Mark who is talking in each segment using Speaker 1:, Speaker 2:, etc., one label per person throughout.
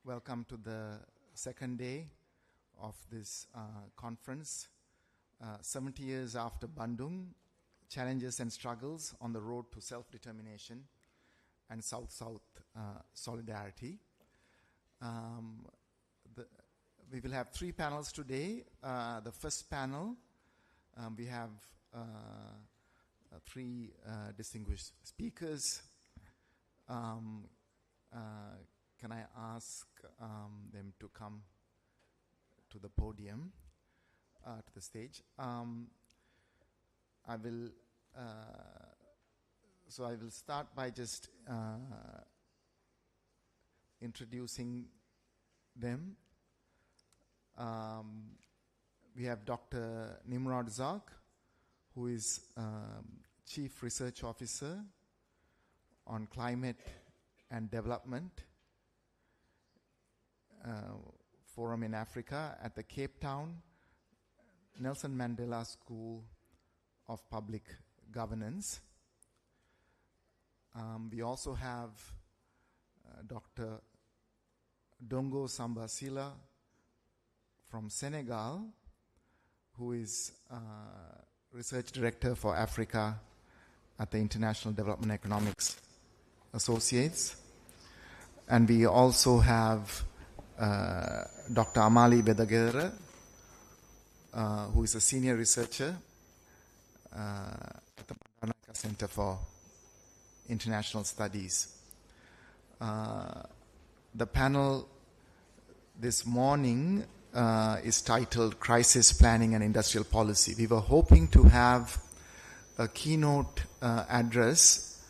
Speaker 1: Welcome to the second day of this conference. 70 years after Bandung, challenges and struggles on the road to self-determination and South-South solidarity. We will have three panels today. The first panel, we have three distinguished speakers. Can I ask them to come to the podium, to the stage? I will start by just introducing them. We have Dr. 𝒂𝒓𝒔, who is Chief Research Officer on Climate and Development Forum in Africa at the Cape Town Nelson Mandela School of Public Governance. We also have Dr. Dongo Samba Sylla from Senegal, who is Research Director for Africa at the International Development Economics Associates. And we also have Dr. 𝒂𝒑𝒉 𝒂𝒂𝒓𝒅, who is a senior researcher at the Center for International Studies. The panel this morning is titled Crisis Planning and Industrial Policy. We were hoping to have a keynote address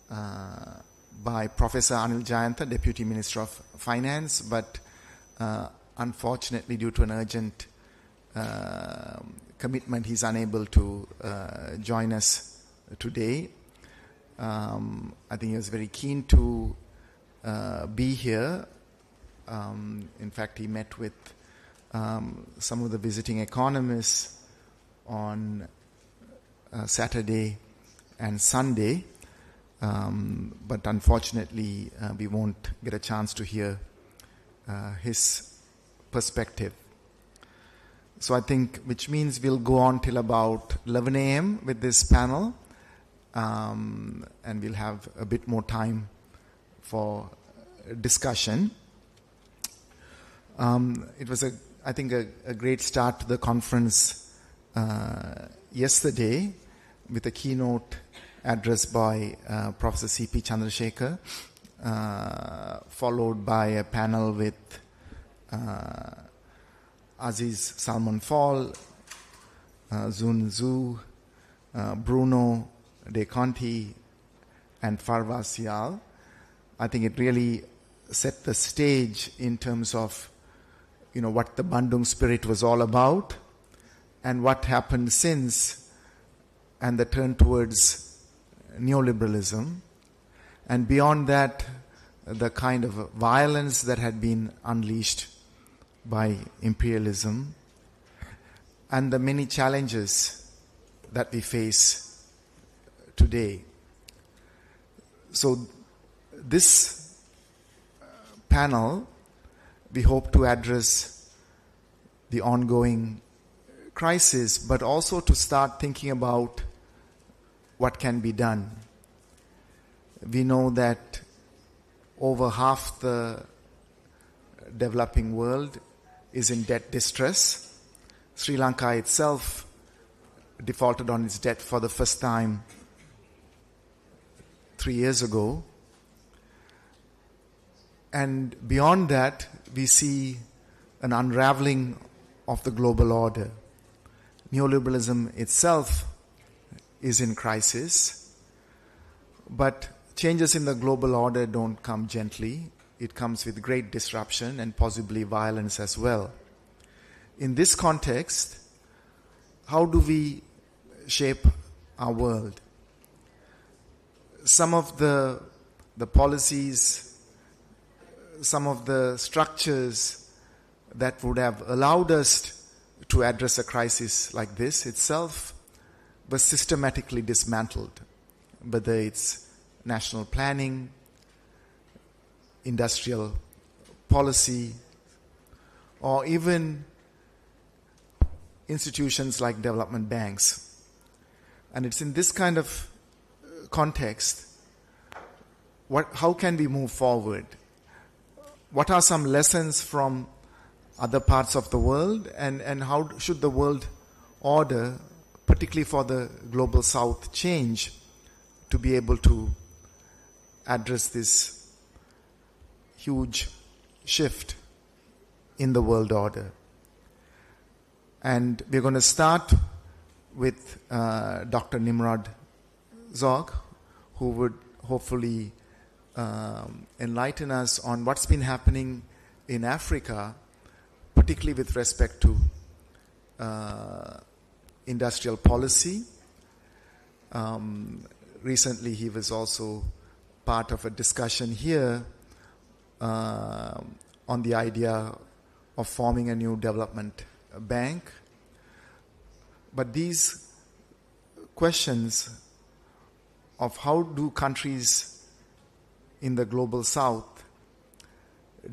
Speaker 1: by Professor Anil Jayantha, Deputy Minister of Finance, but unfortunately, due to an urgent commitment, he's unable to join us today. I think he was very keen to be here. In fact, he met with some of the visiting economists on Saturday and Sunday, but unfortunately, we won't get a chance to hear his perspective. So I think, which means we'll go on till about 11 a.m. with this panel, and we'll have a bit more time for discussion. It was, I think, a great start to the conference yesterday with a keynote address by Professor C.P. Chandrasekhar, followed by a panel with Aziz Salman Fall, Zun Zhu, Bruno De Conti, and Farwa Sial. I think it really set the stage in terms of what the Bandung spirit was all about and what happened since, and the turn towards neoliberalism, and beyond that, the kind of violence that had been unleashed by imperialism, and the many challenges that we face today. So this panel, we hope to address the ongoing crisis, but also to start thinking about what can be done. We know that over half the developing world is in debt distress. Sri Lanka itself defaulted on its debt for the first time 3 years ago. And beyond that, we see an unraveling of the global order. Neoliberalism itself is in crisis, but changes in the global order don't come gently. It comes with great disruption and possibly violence as well. In this context, how do we shape our world? Some of the policies, some of the structures that would have allowed us to address a crisis like this itself was systematically dismantled, whether it's national planning, industrial policy, or even institutions like development banks. And it's in this kind of context, how can we move forward? What are some lessons from other parts of the world, and how should the world order, particularly for the global south, change to be able to address this huge shift in the world order? And we're going to start with Dr. Nimrod Zog, who would hopefully enlighten us on what's been happening in Africa, particularly with respect to industrial policy. Recently, he was also part of a discussion here on the idea of forming a new development bank. But these questions of how do countries in the global south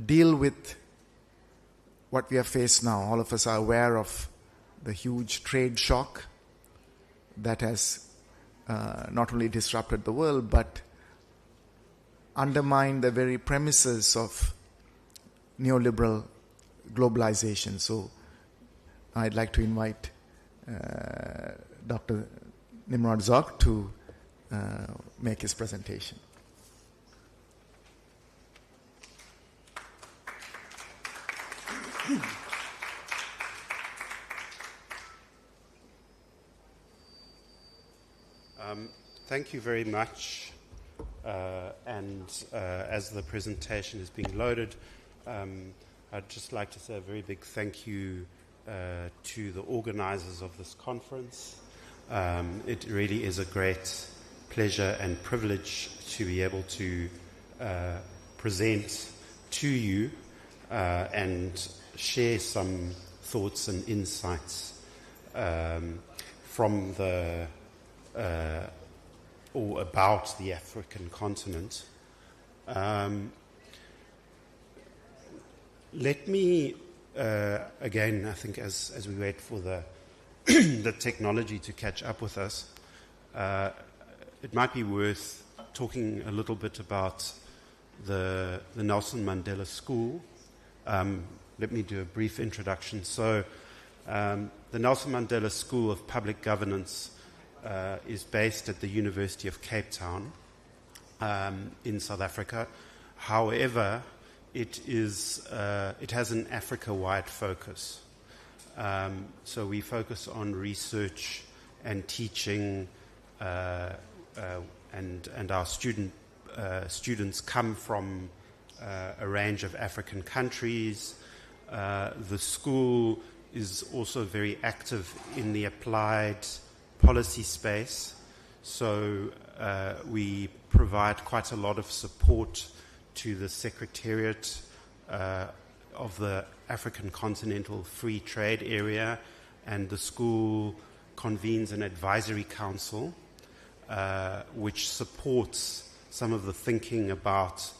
Speaker 1: deal with what we have faced now. All of us are aware of the huge trade shock that has not only disrupted the world but undermined the very premises of neoliberal globalization. So I'd like to invite Dr. Nimrod Zog to make his presentation.
Speaker 2: Thank you very much. As the presentation is being loaded, I'd just like to say a very big thank you to the organizers of this conference. It really is a great pleasure and privilege to be able to present to you and share some thoughts and insights from the or about the African continent. Let me, again, I think as we wait for the, the technology to catch up with us, it might be worth talking a little bit about the Nelson Mandela School. Let me do a brief introduction. So, the Nelson Mandela School of Public Governance is based at the University of Cape Town in South Africa. However, it has an Africa-wide focus. So we focus on research and teaching, and our students come from a range of African countries. The school is also very active in the applied policy space, so we provide quite a lot of support to the Secretariat of the African Continental Free Trade Area, and the school convenes an advisory council which supports some of the thinking about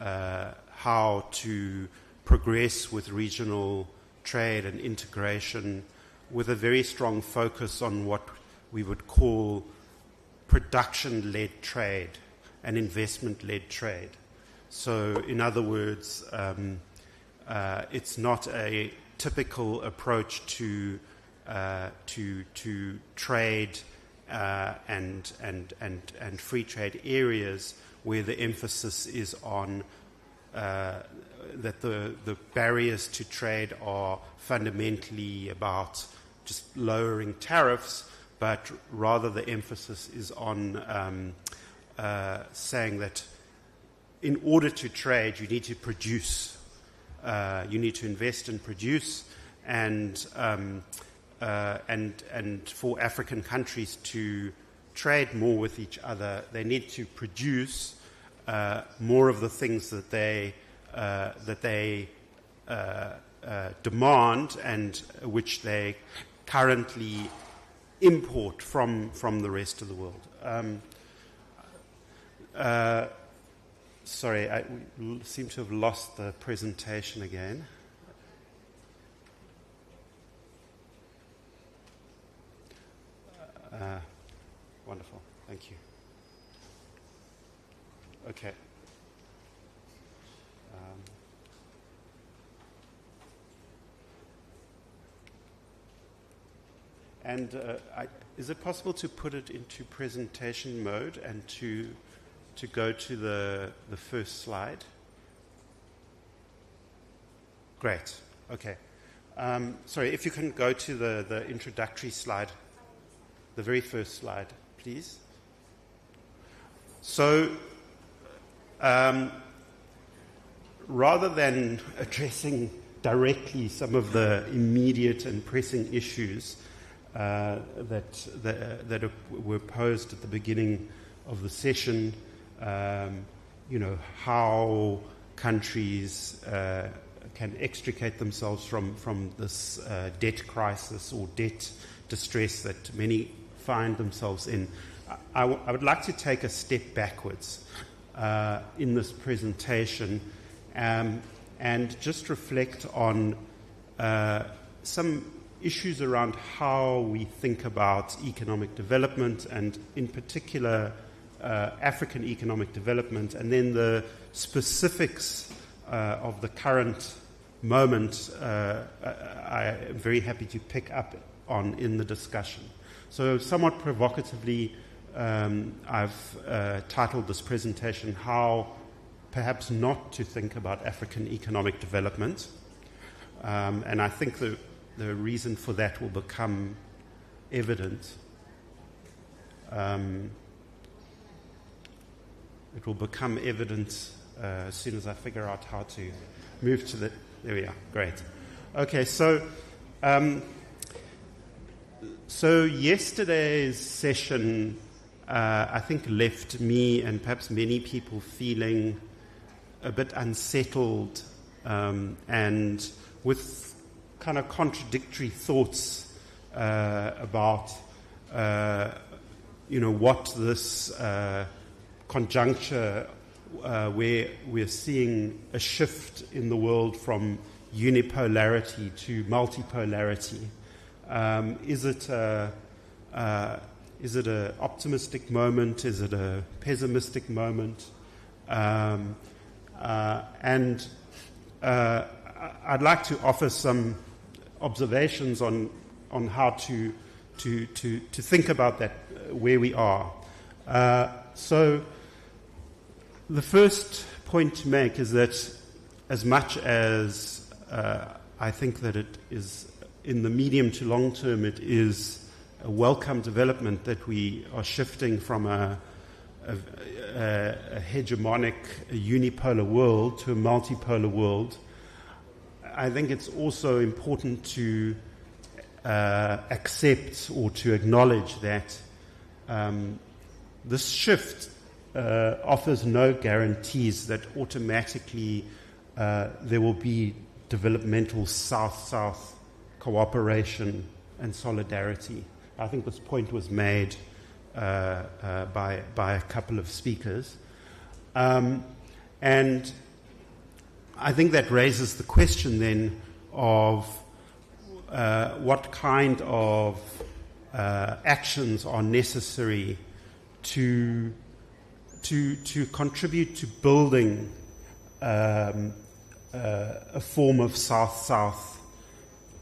Speaker 2: how to progress with regional trade and integration, with a very strong focus on what we would call production-led trade and investment-led trade. So, in other words, it's not a typical approach to trade and free trade areas where the emphasis is on that the barriers to trade are fundamentally about just lowering tariffs, but rather the emphasis is on saying that in order to trade, you need to produce, you need to invest and produce, and for African countries to trade more with each other, they need to produce more of the things that they demand and which they currently import from the rest of the world. Sorry, we seem to have lost the presentation again. Wonderful, thank you. Okay. Is it possible to put it into presentation mode and to go to the first slide? Great. Okay. Sorry, if you can go to the introductory slide, the very first slide, please. So, rather than addressing directly some of the immediate and pressing issues that were posed at the beginning of the session, how countries can extricate themselves from this debt crisis or debt distress that many find themselves in. I would like to take a step backwards in this presentation and just reflect on some issues around how we think about economic development, and in particular African economic development, and then the specifics of the current moment I am very happy to pick up on in the discussion. So somewhat provocatively, I've titled this presentation, How Perhaps Not to Think About African Economic Development. And I think the reason for that will become evident. It will become evident as soon as I figure out how to move to the... There we are. Great. Okay, so yesterday's session, I think, left me and perhaps many people feeling a bit unsettled and with kind of contradictory thoughts about, what this conjuncture where we're seeing a shift in the world from unipolarity to multipolarity. Is it an optimistic moment? Is it a pessimistic moment? And I'd like to offer some observations on how to think about that, where we are. So the first point to make is that as much as I think that it is, in the medium to long term, it is a welcome development that we are shifting from a hegemonic, a unipolar world to a multipolar world, I think it's also important to accept or to acknowledge that this shift offers no guarantees that automatically there will be developmental South-South cooperation and solidarity. I think this point was made by a couple of speakers. And I think that raises the question then of what kind of actions are necessary to contribute to building a form of South-South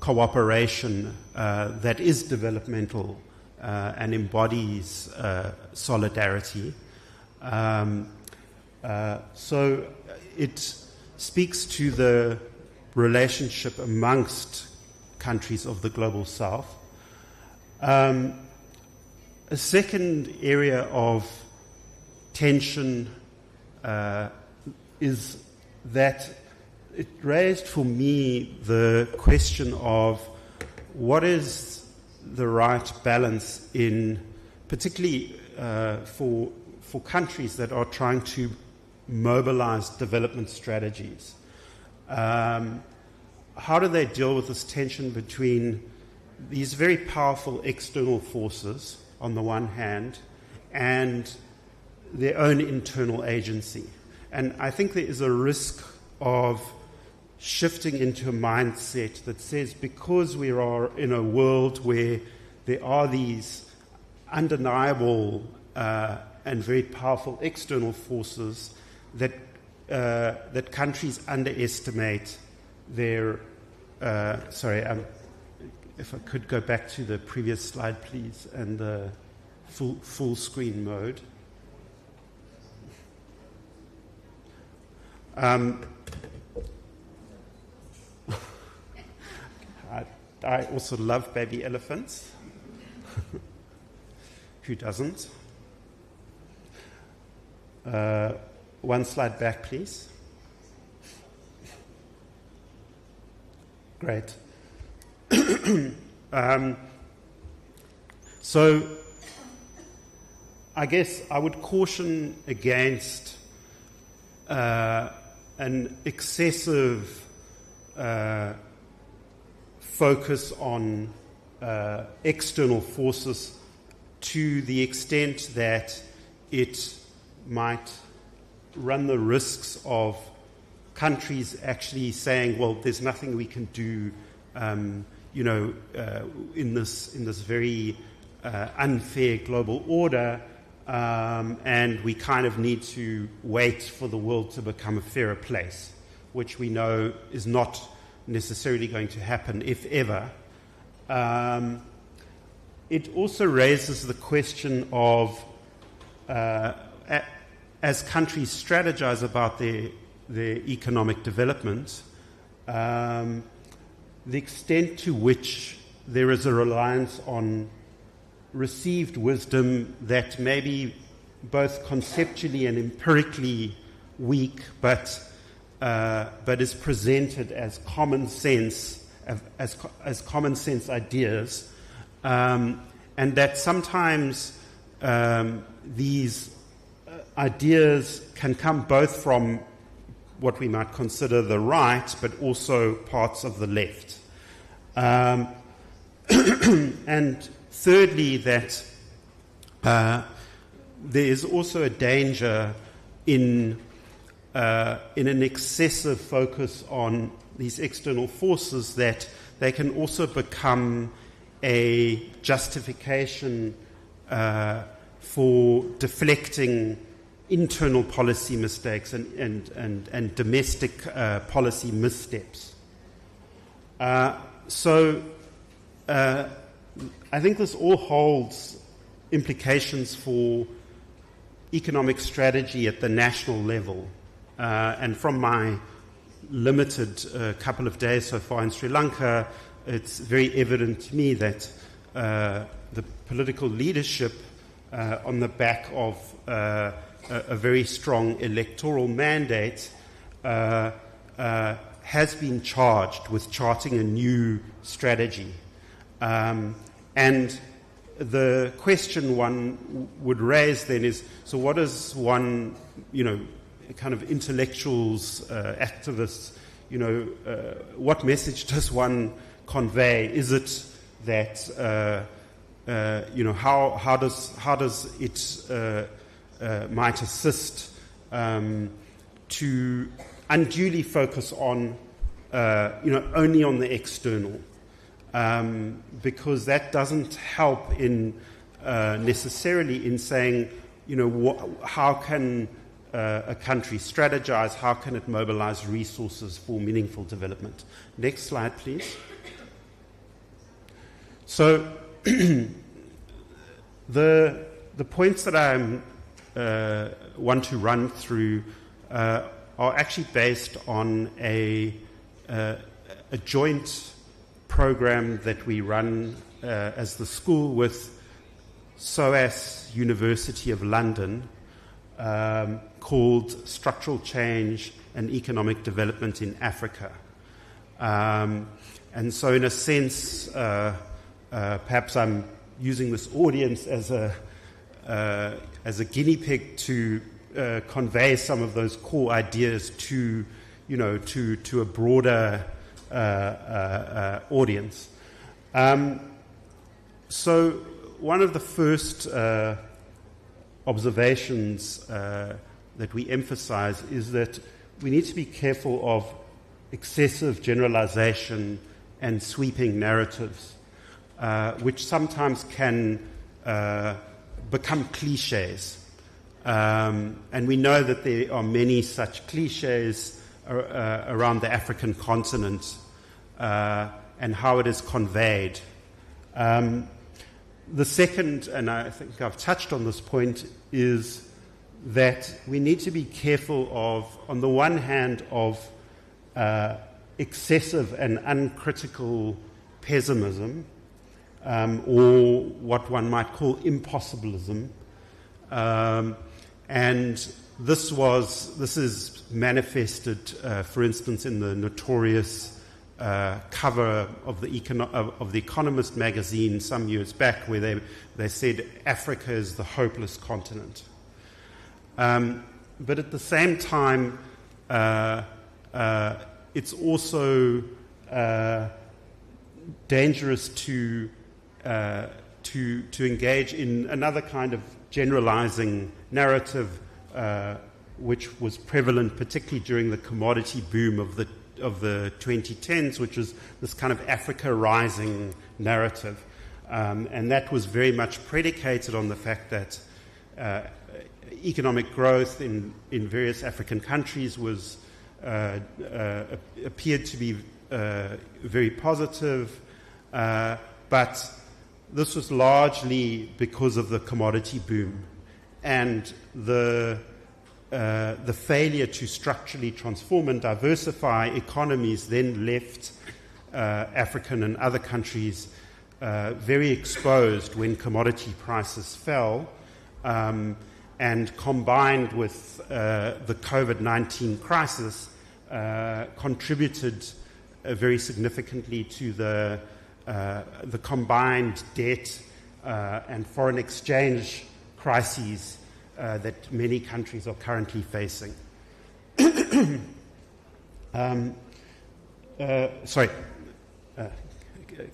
Speaker 2: cooperation that is developmental and embodies solidarity. So it speaks to the relationship amongst countries of the global South. A second area of tension is that it raised for me the question of what is the right balance in, particularly for countries that are trying to mobilize development strategies. How do they deal with this tension between these very powerful external forces on the one hand and their own internal agency? And I think there is a risk of shifting into a mindset that says because we are in a world where there are these undeniable and very powerful external forces that countries underestimate their. If I could go back to the previous slide, please, and the full screen mode. I also love baby elephants. Who doesn't? One slide back, please. Great. So I guess I would caution against an excessive focus on external forces to the extent that it might run the risks of countries actually saying, well, there's nothing we can do in this very unfair global order, and we kind of need to wait for the world to become a fairer place, which we know is not necessarily going to happen, if ever. It also raises the question of, as countries strategize about their economic development, the extent to which there is a reliance on received wisdom that may be both conceptually and empirically weak, but is presented as common sense, as common sense ideas, and that sometimes these ideas can come both from what we might consider the right, but also parts of the left. And thirdly, that there is also a danger in an excessive focus on these external forces, that they can also become a justification for deflecting internal policy mistakes and domestic policy missteps. So I think this all holds implications for economic strategy at the national level. And from my limited couple of days so far in Sri Lanka, it's very evident to me that the political leadership, on the back of a very strong electoral mandate, has been charged with charting a new strategy. And the question one would raise then is, so what does one, kind of intellectuals, activists, what message does one convey? Is it that, how does it might assist to unduly focus on, only on the external, because that doesn't help in necessarily in saying, how can a country strategize, how can it mobilize resources for meaningful development. Next slide, please. So the points that I want to run through are actually based on a joint program that we run as the school with SOAS University of London, called Structural Change and Economic Development in Africa. And so in a sense, perhaps I'm using this audience as a guinea pig to convey some of those core ideas to a broader audience. So one of the first observations that we emphasize is that we need to be careful of excessive generalization and sweeping narratives, which sometimes can become cliches. And we know that there are many such cliches around the African continent and how it is conveyed. The second, and I think I've touched on this point, is that we need to be careful of, on the one hand, of excessive and uncritical pessimism, or what one might call impossibilism. And this is manifested, for instance, in the notorious cover of the Economist magazine some years back, where they said Africa is the hopeless continent. But at the same time, it's also dangerous to engage in another kind of generalizing narrative, which was prevalent particularly during the commodity boom of the 2010s, which is this kind of Africa rising narrative. And that was very much predicated on the fact that economic growth in various African countries was appeared to be very positive, but this was largely because of the commodity boom and the failure to structurally transform and diversify economies then left African and other countries very exposed when commodity prices fell, and combined with the COVID-19 crisis contributed very significantly to the combined debt and foreign exchange crises that many countries are currently facing.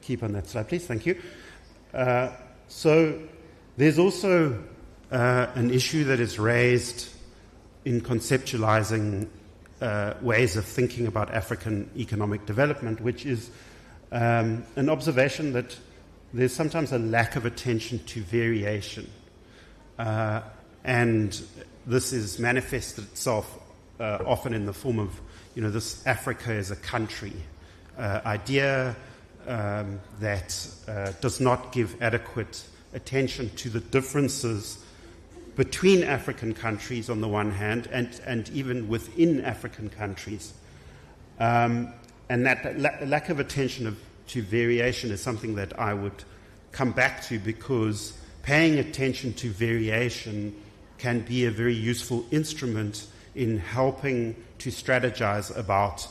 Speaker 2: Keep on that slide, please. Thank you. So there's also an issue that is raised in conceptualizing ways of thinking about African economic development, which is an observation that there's sometimes a lack of attention to variation. And this is manifested itself often in the form of, this Africa as a country idea that does not give adequate attention to the differences between African countries on the one hand and even within African countries. And that lack of attention to variation is something that I would come back to, because paying attention to variation can be a very useful instrument in helping to strategize about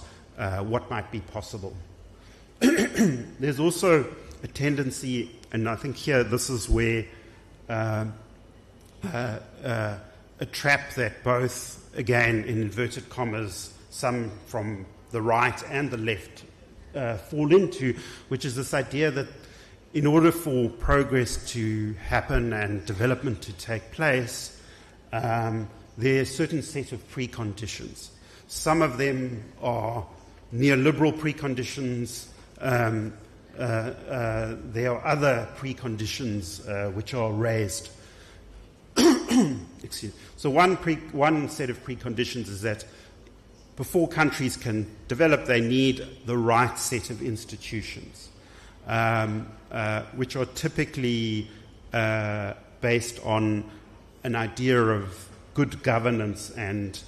Speaker 2: what might be possible. There's also a tendency, and I think here this is where a trap that both, again, in inverted commas, some from the right and the left fall into, which is this idea that in order for progress to happen and development to take place, there are a certain set of preconditions. Some of them are neoliberal preconditions. There are other preconditions which are raised. Excuse me. So one set of preconditions is that before countries can develop, they need the right set of institutions, which are typically based on an idea of good governance and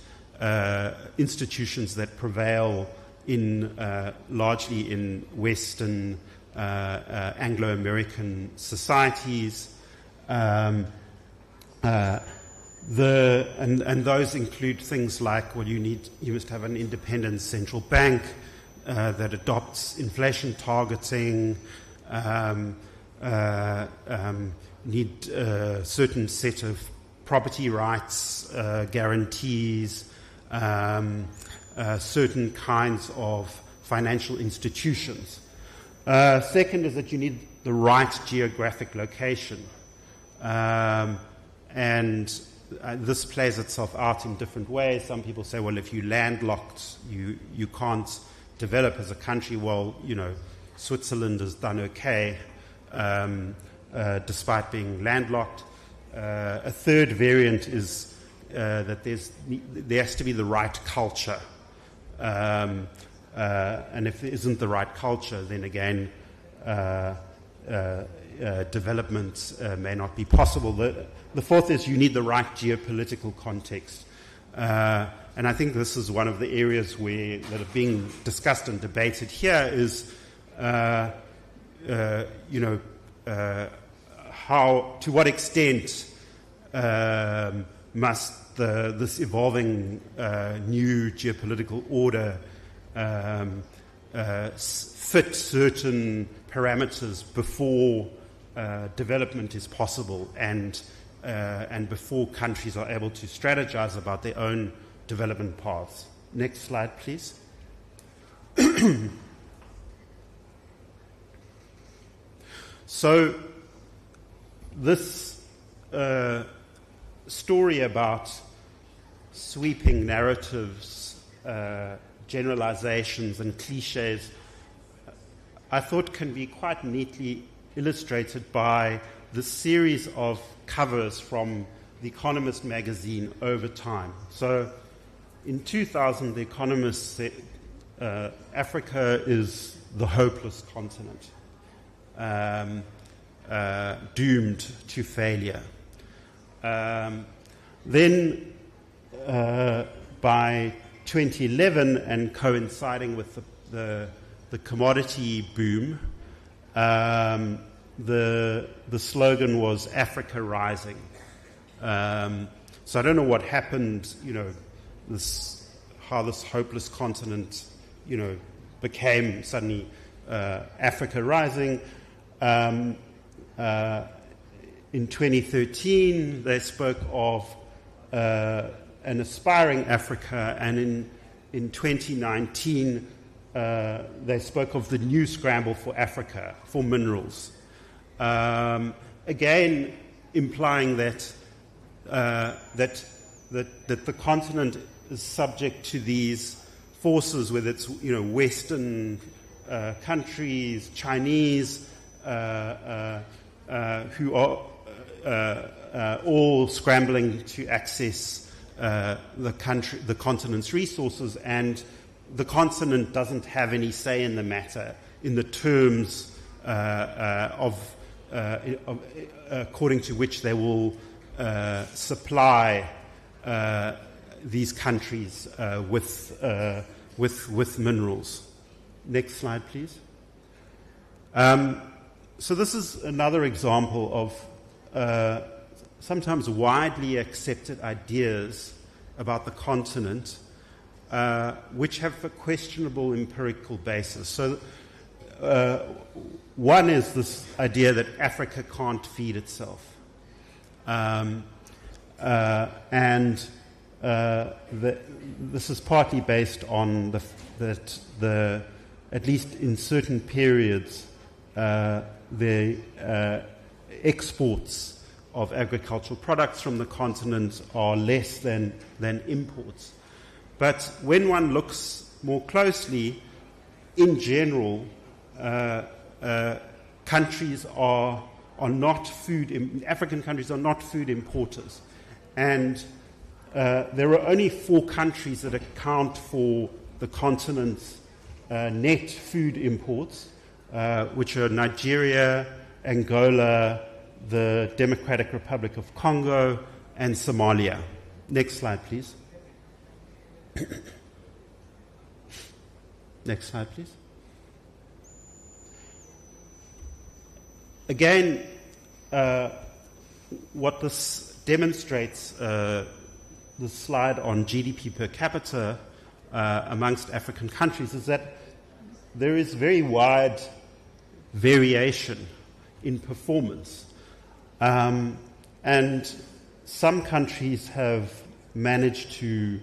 Speaker 2: institutions that prevail largely in Western Anglo-American societies. And those include things like, you must have an independent central bank that adopts inflation targeting, need a certain set of property rights guarantees, certain kinds of financial institutions. Second is that you need the right geographic location. And this plays itself out in different ways. Some people say, well, if you're landlocked, you can't develop as a country. Well, Switzerland has done okay despite being landlocked. A third variant is that there has to be the right culture. And if there isn't the right culture, then again, development may not be possible. The fourth is you need the right geopolitical context. And I think this is one of the areas that are being discussed and debated here is, to what extent must this evolving new geopolitical order fit certain parameters before development is possible and before countries are able to strategize about their own development paths. Next slide, please. So this story about sweeping narratives, generalizations and cliches, I thought can be quite neatly illustrated by the series of covers from The Economist magazine over time. So in 2000, The Economist said Africa is the hopeless continent, doomed to failure. Then by 2011, and coinciding with the commodity boom, the slogan was Africa Rising. So I don't know what happened, how this hopeless continent, became suddenly Africa Rising. In 2013, they spoke of an aspiring Africa, and in 2019, they spoke of the new scramble for Africa, for minerals. Again, implying that the continent is subject to these forces, whether it's Western countries, Chinese, who are all scrambling to access the continent's resources, and the continent doesn't have any say in the matter in the terms according to which they will supply these countries with minerals. Next slide, please. So this is another example of sometimes widely accepted ideas about the continent, which have a questionable empirical basis. So one is this idea that Africa can't feed itself. This is partly based on that at least in certain periods, the exports of agricultural products from the continent are less than imports. But when one looks more closely, in general, countries are not African countries are not food importers. And there are only 4 countries that account for the continent's net food imports, which are Nigeria, Angola, the Democratic Republic of Congo, and Somalia. Next slide, please. Next slide, please. Again, what this demonstrates, this slide on GDP per capita amongst African countries, is that there is very wide variation in performance. And some countries have managed to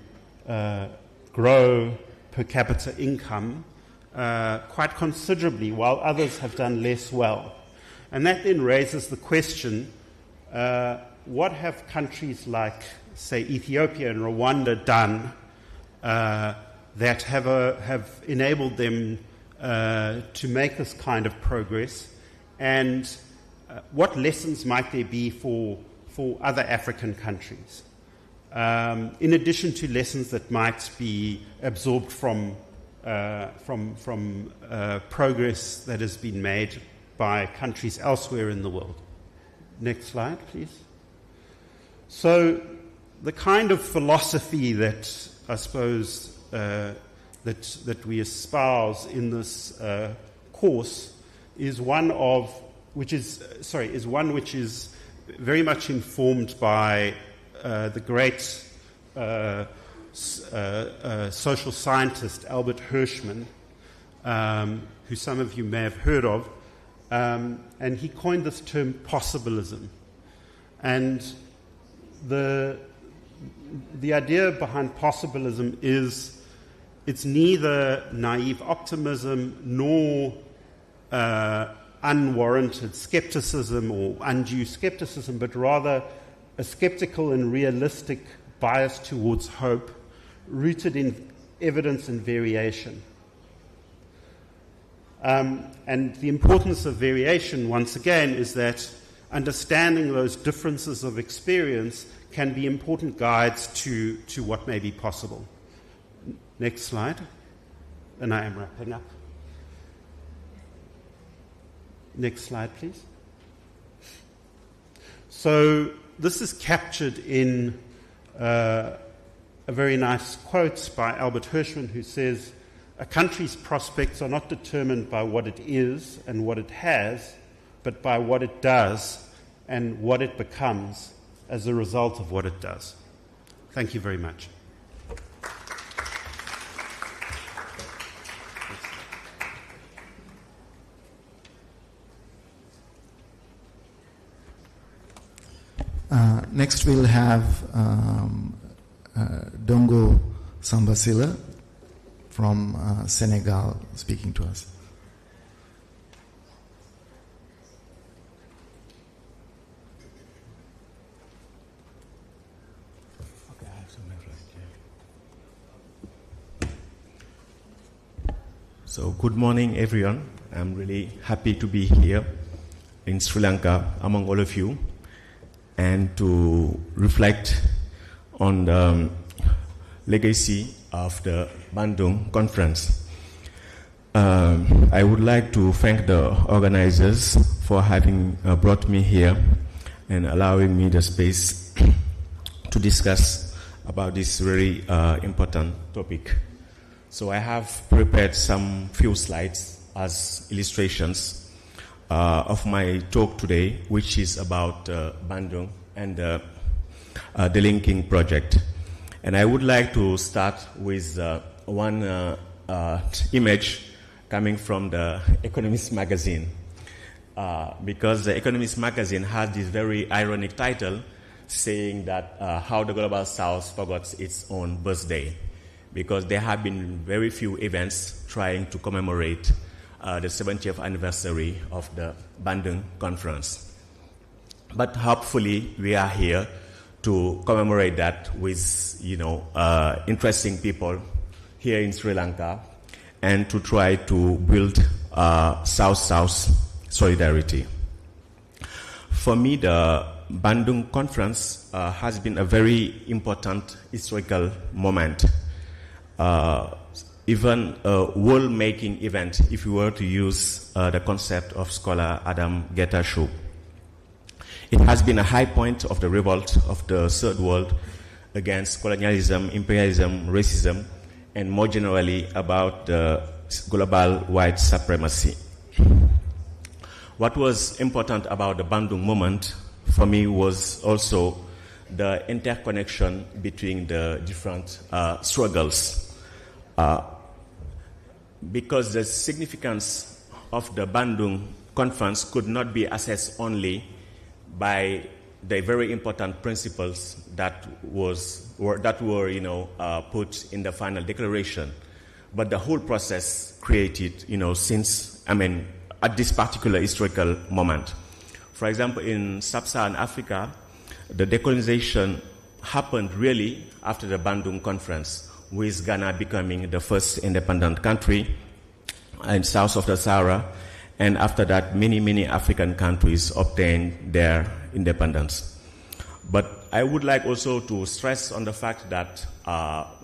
Speaker 2: grow per capita income quite considerably, while others have done less well. And that then raises the question, what have countries like, say, Ethiopia and Rwanda done that have enabled them to make this kind of progress, and what lessons might there be for other African countries, in addition to lessons that might be absorbed from progress that has been made by countries elsewhere in the world. Next slide, please. So the kind of philosophy that I suppose that we espouse in this course is one which is very much informed by the great social scientist Albert Hirschman, who some of you may have heard of, and he coined this term possibilism. And the idea behind possibilism is it's neither naive optimism nor unwarranted skepticism or undue skepticism, but rather a skeptical and realistic bias towards hope, rooted in evidence and variation. And the importance of variation, once again, is that understanding those differences of experience can be important guides to what may be possible. Next slide. And I am wrapping up. Next slide, please. So this is captured in a very nice quote by Albert Hirschman, who says, "A country's prospects are not determined by what it is and what it has, but by what it does and what it becomes as a result of what it does." Thank you very much.
Speaker 1: Next we'll have Dongo Sambasila from Senegal speaking to us.
Speaker 3: Okay, I have some right here. So good morning, everyone. I'm really happy to be here in Sri Lanka among all of you, and to reflect on the legacy of the Bandung conference. I would like to thank the organizers for having brought me here and allowing me the space to discuss about this very important topic. So I have prepared some few slides as illustrations of my talk today, which is about Bandung and the linking project. And I would like to start with one image coming from the Economist magazine, because the Economist magazine has this very ironic title saying that how the Global South forgot its own birthday, because there have been very few events trying to commemorate the 70th anniversary of the Bandung Conference. But hopefully we are here to commemorate that with, interesting people here in Sri Lanka, and to try to build South-South solidarity. For me, the Bandung Conference has been a very important historical moment. Even a world-making event, if you were to use the concept of scholar Adam Getashuk. It has been a high point of the revolt of the Third World against colonialism, imperialism, racism, and more generally about the global white supremacy. What was important about the Bandung moment for me was also the interconnection between the different struggles. Because the significance of the Bandung conference could not be assessed only by the very important principles that were put in the final declaration, but the whole process created, at this particular historical moment. For example, in sub-Saharan Africa, the decolonization happened really after the Bandung Conference, with Ghana becoming the first independent country in south of the Sahara, and after that many African countries obtained their independence. But I would like also to stress on the fact that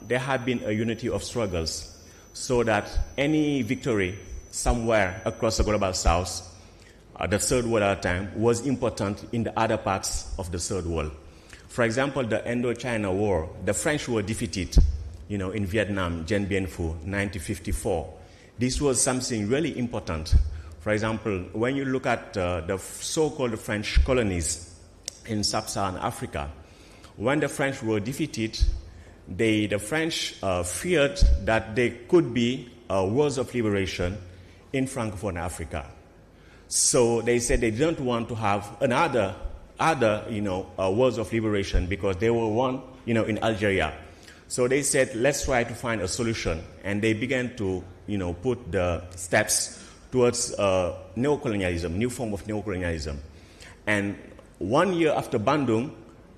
Speaker 3: there have been a unity of struggles, so that any victory somewhere across the global south, the third world at the time, was important in the other parts of the third world. For example, the Indochina War, the French were defeated, in Vietnam, Dien Bien Phu, 1954. This was something really important. For example, when you look at the so-called French colonies in sub-Saharan Africa, when the French were defeated, the French feared that there could be wars of liberation in Francophone Africa. So they said they didn't want to have other wars of liberation, because there were one, in Algeria. So they said, let's try to find a solution. And they began to, put the steps towards neocolonialism, new form of neocolonialism. And 1 year after Bandung,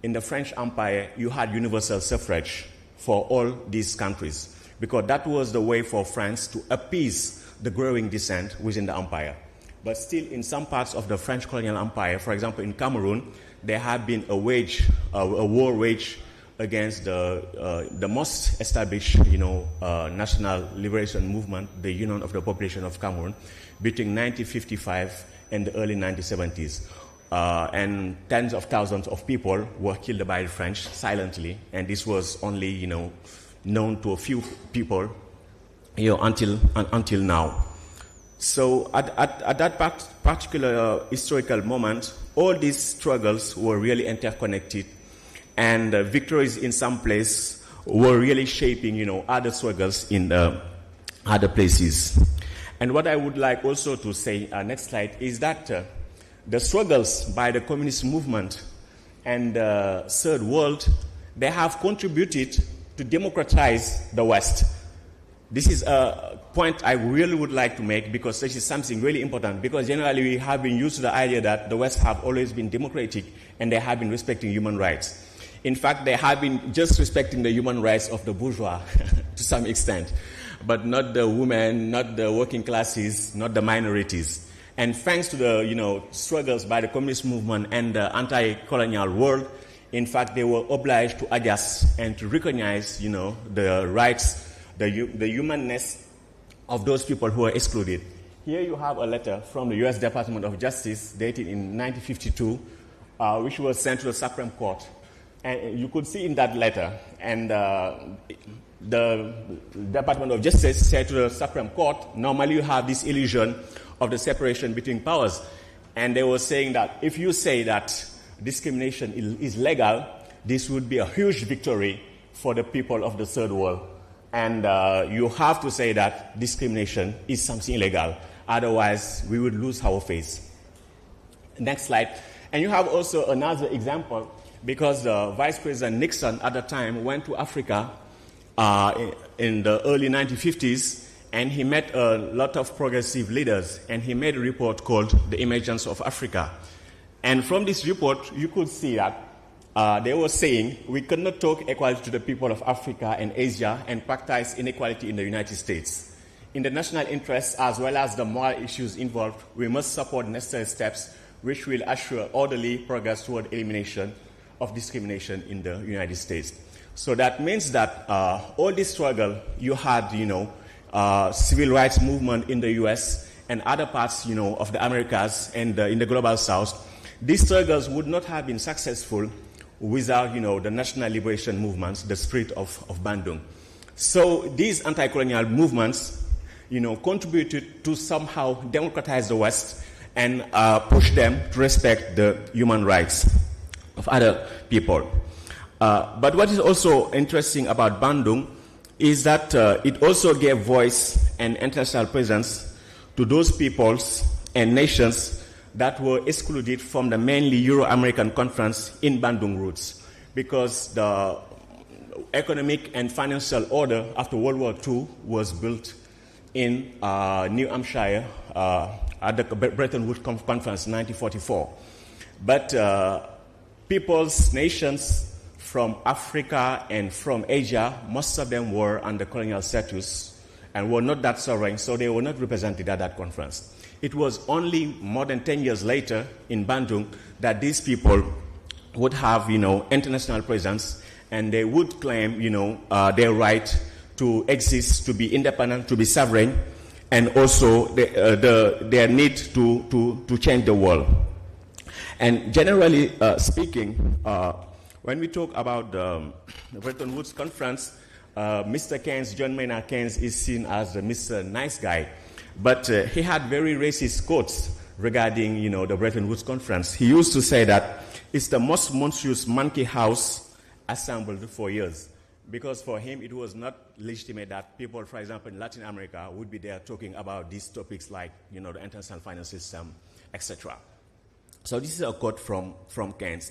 Speaker 3: in the French Empire, you had universal suffrage for all these countries, because that was the way for France to appease the growing dissent within the empire. But still, in some parts of the French colonial empire, for example, in Cameroon, there had been a war waged against the most established, national liberation movement, the Union of the Population of Cameroon, between 1955 and the early 1970s. And tens of thousands of people were killed by the French silently, and this was only, known to a few people, until now. So at that particular historical moment, all these struggles were really interconnected, and victories in some place were really shaping, other struggles in other places. And what I would like also to say, next slide, is that the struggles by the communist movement and the third world, they have contributed to democratize the West. This is a point I really would like to make, because this is something really important, because generally we have been used to the idea that the West have always been democratic and they have been respecting human rights. In fact, they have been just respecting the human rights of the bourgeois to some extent, but not the women, not the working classes, not the minorities. And thanks to the struggles by the communist movement and the anti-colonial world, in fact, they were obliged to adjust and to recognize the rights, the humanness of those people who were excluded. Here you have a letter from the U.S. Department of Justice dated in 1952, which was sent to the Supreme Court. And you could see in that letter, and the Department of Justice said to the Supreme Court, normally you have this illusion of the separation between powers. And they were saying that if you say that discrimination is legal, this would be a huge victory for the people of the third world. And you have to say that discrimination is something illegal. Otherwise, we would lose our face. Next slide. And you have also another example, because Vice President Nixon at the time went to Africa in the early 1950s, and he met a lot of progressive leaders, and he made a report called The Emergence of Africa. And from this report, you could see that they were saying we could not talk equality to the people of Africa and Asia and practice inequality in the United States. In the national interest, as well as the moral issues involved, we must support necessary steps which will assure orderly progress toward elimination of discrimination in the United States. So that means that all this struggle, you had, civil rights movement in the U.S. and other parts, of the Americas and in the global South. These struggles would not have been successful without, the national liberation movements, the spirit of Bandung. So these anti-colonial movements, contributed to somehow democratize the West and push them to respect the human rights of other people. But what is also interesting about Bandung is that it also gave voice and international presence to those peoples and nations that were excluded from the mainly Euro-American conference in Bandung roots, because the economic and financial order after World War II was built in New Hampshire at the Bretton Woods Conference in 1944. But peoples, nations from Africa and from Asia, most of them were under colonial status and were not that sovereign, so they were not represented at that conference. It was only more than 10 years later in Bandung that these people would have, international presence, and they would claim, their right to exist, to be independent, to be sovereign, and also their need to change the world. And generally speaking, when we talk about the Bretton Woods Conference, Mr. Keynes, John Maynard Keynes, is seen as Mr. Nice Guy. But he had very racist quotes regarding, the Bretton Woods Conference. He used to say that it's the most monstrous monkey house assembled for years. Because for him, it was not legitimate that people, for example, in Latin America would be there talking about these topics like, the international finance system, etc. So this is a quote from Keynes.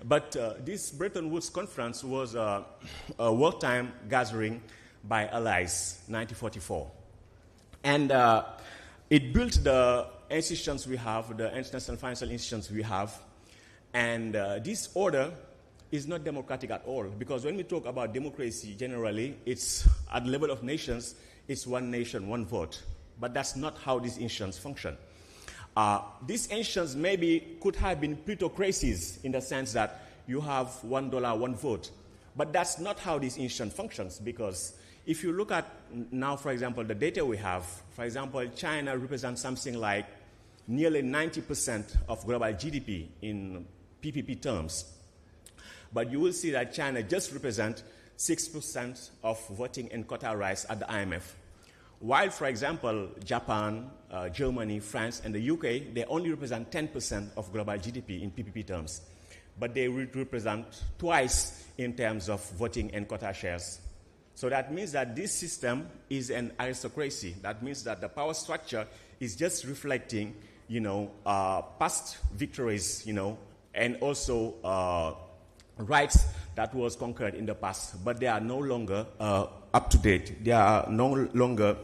Speaker 3: But this Bretton Woods Conference was a wartime gathering by allies, 1944. And it built the institutions we have, the international financial institutions we have. And this order is not democratic at all, because when we talk about democracy generally, it's at the level of nations, it's one nation, one vote. But that's not how these institutions function. These institutions maybe could have been plutocracies in the sense that you have $1, one vote. But that's not how this institution functions, because if you look at now, for example, the data we have, for example, China represents something like nearly 90% of global GDP in PPP terms. But you will see that China just represents 6% of voting and quota rights at the IMF. While, for example, Japan, Germany, France, and the UK, they only represent 10% of global GDP in PPP terms. But they represent twice in terms of voting and quota shares. So that means that this system is an aristocracy. That means that the power structure is just reflecting, past victories, and also rights that was conquered in the past. But they are no longer up to date. They are no longer,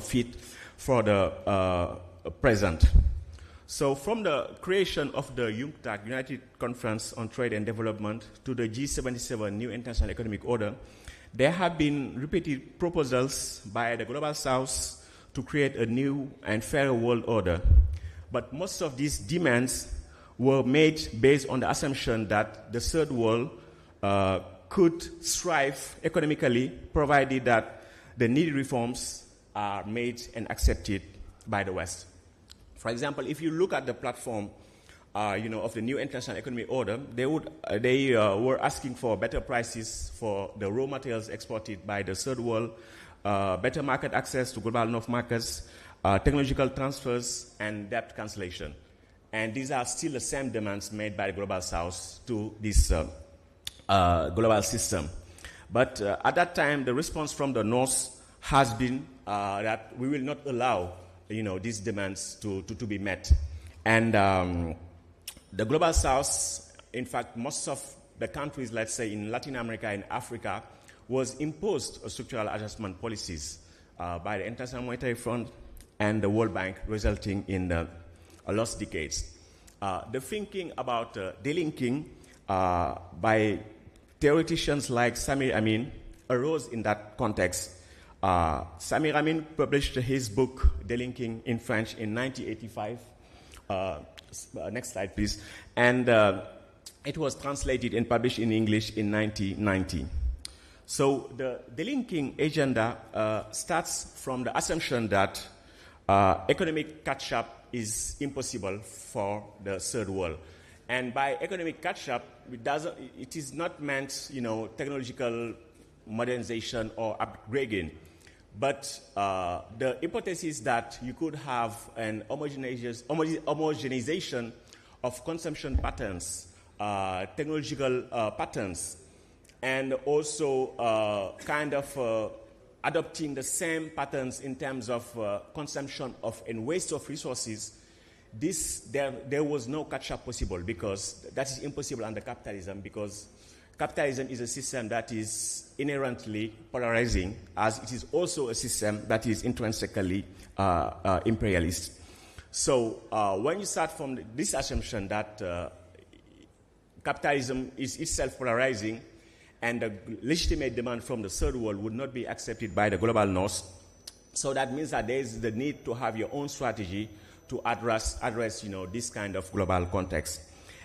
Speaker 3: fit for the present. So from the creation of the UNCTAD, United Conference on Trade and Development, to the G77 New International Economic Order, there have been repeated proposals by the Global South to create a new and fairer world order. But most of these demands were made based on the assumption that the third world could thrive economically, provided that the needed reforms are made and accepted by the West. For example, if you look at the platform of the new international economic order, they were asking for better prices for the raw materials exported by the third world, better market access to global north markets, technological transfers, and debt cancellation. And these are still the same demands made by the Global South to this global system. But at that time, the response from the North has been that we will not allow these demands to be met. And the Global South, in fact, most of the countries, let's say in Latin America and Africa, was imposed structural adjustment policies by the International Monetary Fund and the World Bank, resulting in lost decades. The thinking about delinking by theoreticians like Samir Amin arose in that context. Samir Amin published his book, Delinking, in French in 1985. Next slide, please. And it was translated and published in English in 1990. So the delinking agenda starts from the assumption that economic catch-up is impossible for the third world. And by economic catch-up, it is not meant, technological modernization or upgrading. But the hypothesis that you could have an homogenization of consumption patterns, technological patterns, and also adopting the same patterns in terms of consumption of and waste of resources, there was no catch-up possible, because that is impossible under capitalism, because capitalism is a system that is inherently polarizing, as it is also a system that is intrinsically imperialist. So when you start from this assumption that capitalism is itself polarizing, and the legitimate demand from the third world would not be accepted by the global north. So that means that there is the need to have your own strategy to address this kind of global context.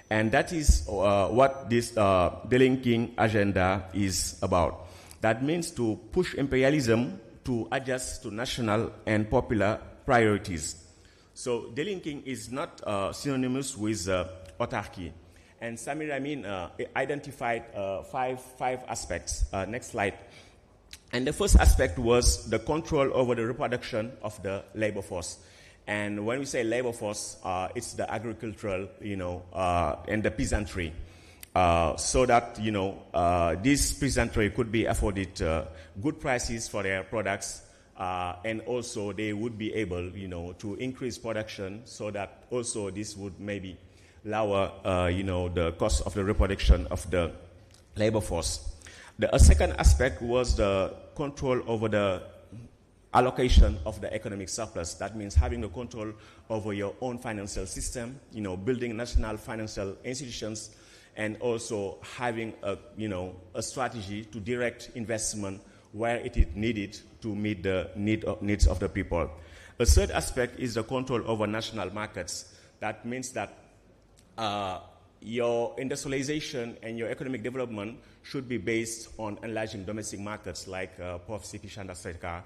Speaker 3: And that is what this delinking agenda is about. That means to push imperialism to adjust to national and popular priorities. So delinking is not synonymous with autarky. And Samir Amin identified five aspects. Next slide. And the first aspect was the control over the reproduction of the labor force. And when we say labor force, it's the agricultural, and the peasantry. So that, this peasantry could be afforded good prices for their products, and also they would be able, to increase production so that also this would maybe lower, the cost of the reproduction of the labor force. The second aspect was the control over the allocation of the economic surplus. That means having the control over your own financial system, building national financial institutions, and also having a strategy to direct investment where it is needed to meet the needs of the people. The third aspect is the control over national markets. That means that your industrialization and your economic development should be based on enlarging domestic markets, like Prof. C.P. Chandrasekhar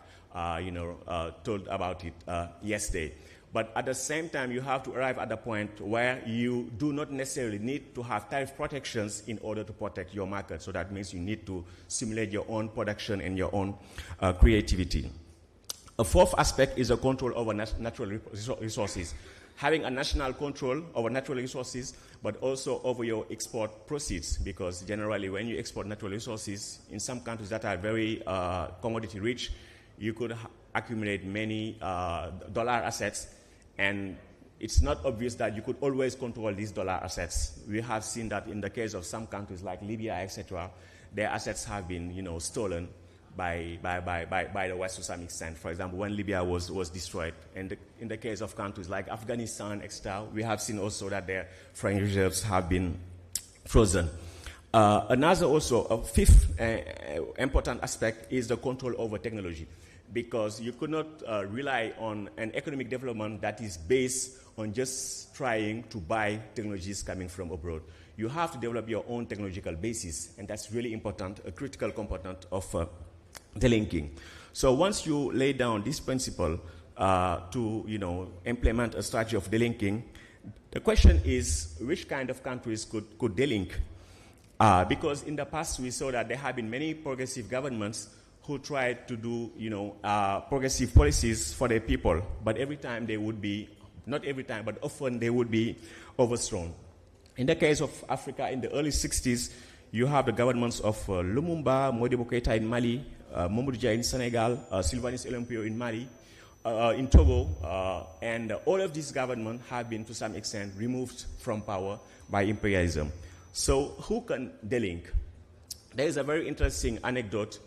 Speaker 3: told about it yesterday. But at the same time, you have to arrive at the point where you do not necessarily need to have tariff protections in order to protect your market. So that means you need to stimulate your own production and your own creativity. A fourth aspect is a control over natural resources. Having a national control over natural resources, but also over your export proceeds, because generally when you export natural resources in some countries that are very commodity rich, you could accumulate many dollar assets, and it's not obvious that you could always control these dollar assets. We have seen that in the case of some countries like Libya, etc., their assets have been, stolen by the West to some extent. For example, when Libya was destroyed, and in the case of countries like Afghanistan, etc., we have seen also that their foreign reserves have been frozen. A fifth important aspect is the control over technology, because you could not rely on an economic development that is based on just trying to buy technologies coming from abroad. You have to develop your own technological basis, and that's really important, a critical component of delinking. So once you lay down this principle to implement a strategy of delinking, the question is which kind of countries could delink? Because in the past we saw that there have been many progressive governments who tried to do progressive policies for their people, but every time they would be, not every time, but often they would be overthrown. In the case of Africa, in the early 60s, you have the governments of Lumumba, Modibo Keïta in Mali, Mamadou Dia in Senegal, Sylvanus Olympio in Mali, in Togo, and all of these governments have been to some extent removed from power by imperialism. So who can delink? There is a very interesting anecdote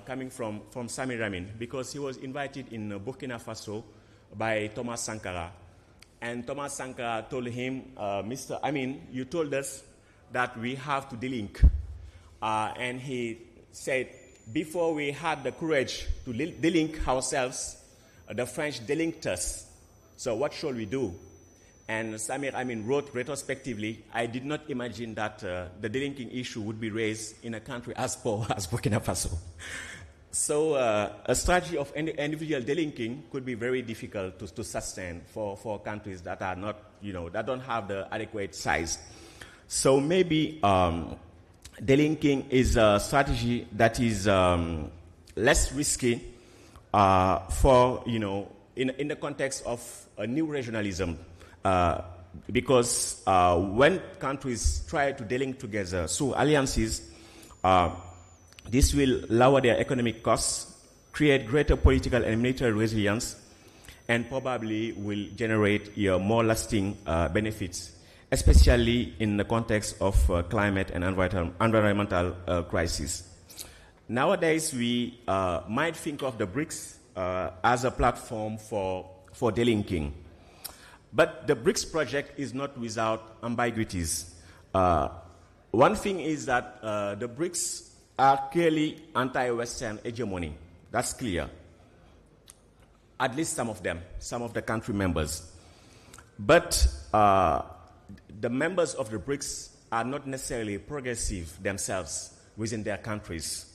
Speaker 3: coming from Samir Amin, because he was invited in Burkina Faso by Thomas Sankara. And Thomas Sankara told him, Mr. Amin, you told us that we have to delink. And he said, before we had the courage to delink ourselves, the French delinked us. So what shall we do? And Samir Amin wrote retrospectively, I did not imagine that the delinking issue would be raised in a country as poor as Burkina Faso. So a strategy of individual delinking could be very difficult to sustain for countries that are not, that don't have the adequate size. So maybe delinking is a strategy that is less risky for, in the context of a new regionalism. Because when countries try to delink together through alliances, this will lower their economic costs, create greater political and military resilience, and probably will generate more lasting benefits, especially in the context of climate and environmental crisis. Nowadays, we might think of the BRICS as a platform for delinking. But the BRICS project is not without ambiguities. one thing is that the BRICS are clearly anti-Western hegemony. That's clear. At least some of them, some of the country members. But the members of the BRICS are not necessarily progressive themselves within their countries.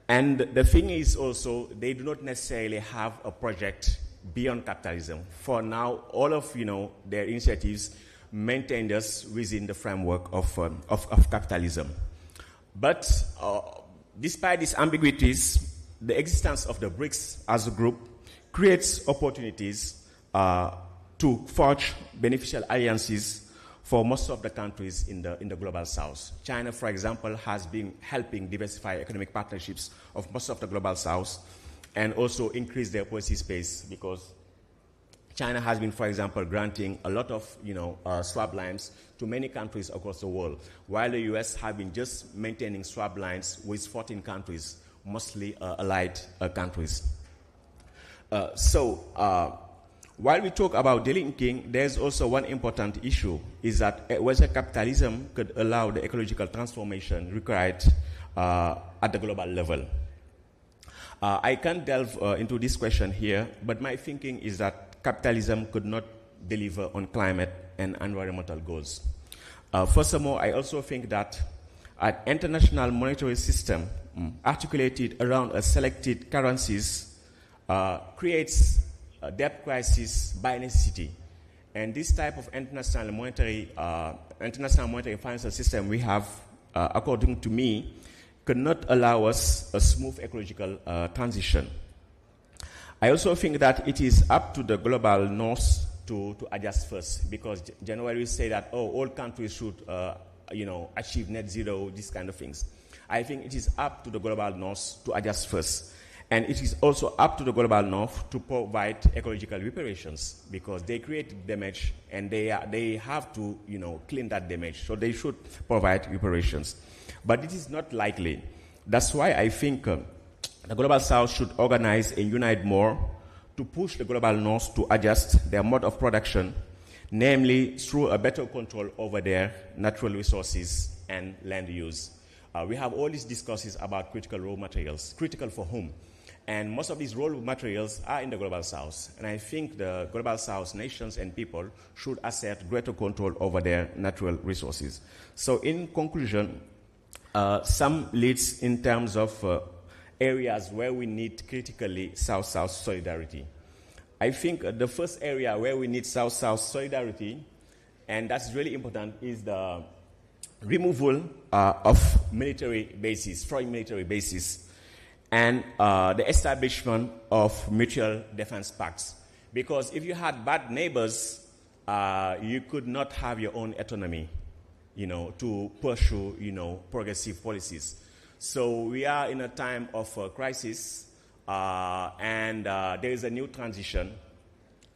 Speaker 3: And the thing is also, they do not necessarily have a project beyond capitalism. For now, all of their initiatives maintain us within the framework of capitalism. But despite these ambiguities, the existence of the BRICS as a group creates opportunities to forge beneficial alliances for most of the countries in the global south. China, for example, has been helping diversify economic partnerships of most of the global south and also increase their policy space, because China has been, for example, granting a lot of swap lines to many countries across the world, while the US have been just maintaining swap lines with 14 countries, mostly allied countries. While we talk about delinking, there's also one important issue, is that whether capitalism could allow the ecological transformation required at the global level. I can't delve into this question here, but my thinking is that capitalism could not deliver on climate and environmental goals. Furthermore, I also think that an international monetary system articulated around a selected currencies creates a debt crisis by necessity. And this type of international monetary financial system we have, according to me, could not allow us a smooth ecological transition. I also think that it is up to the global north to adjust first, because generally we say that, all countries should achieve net zero, these kind of things. I think it is up to the global north to adjust first. And it is also up to the global north to provide ecological reparations, because they create damage and they have to clean that damage. So they should provide reparations. But it is not likely. That's why I think the global south should organize and unite more to push the global north to adjust their mode of production, namely through a better control over their natural resources and land use. We have all these discussions about critical raw materials. Critical for whom? And most of these raw materials are in the global south. And I think the global south nations and people should assert greater control over their natural resources. So in conclusion, some leads in terms of areas where we need critically South-South solidarity. I think the first area where we need South-South solidarity, and that's really important, is the removal of military bases, foreign military bases, and the establishment of mutual defense pacts. Because if you had bad neighbors, you could not have your own autonomy, to pursue, progressive policies. So we are in a time of crisis, and there is a new transition,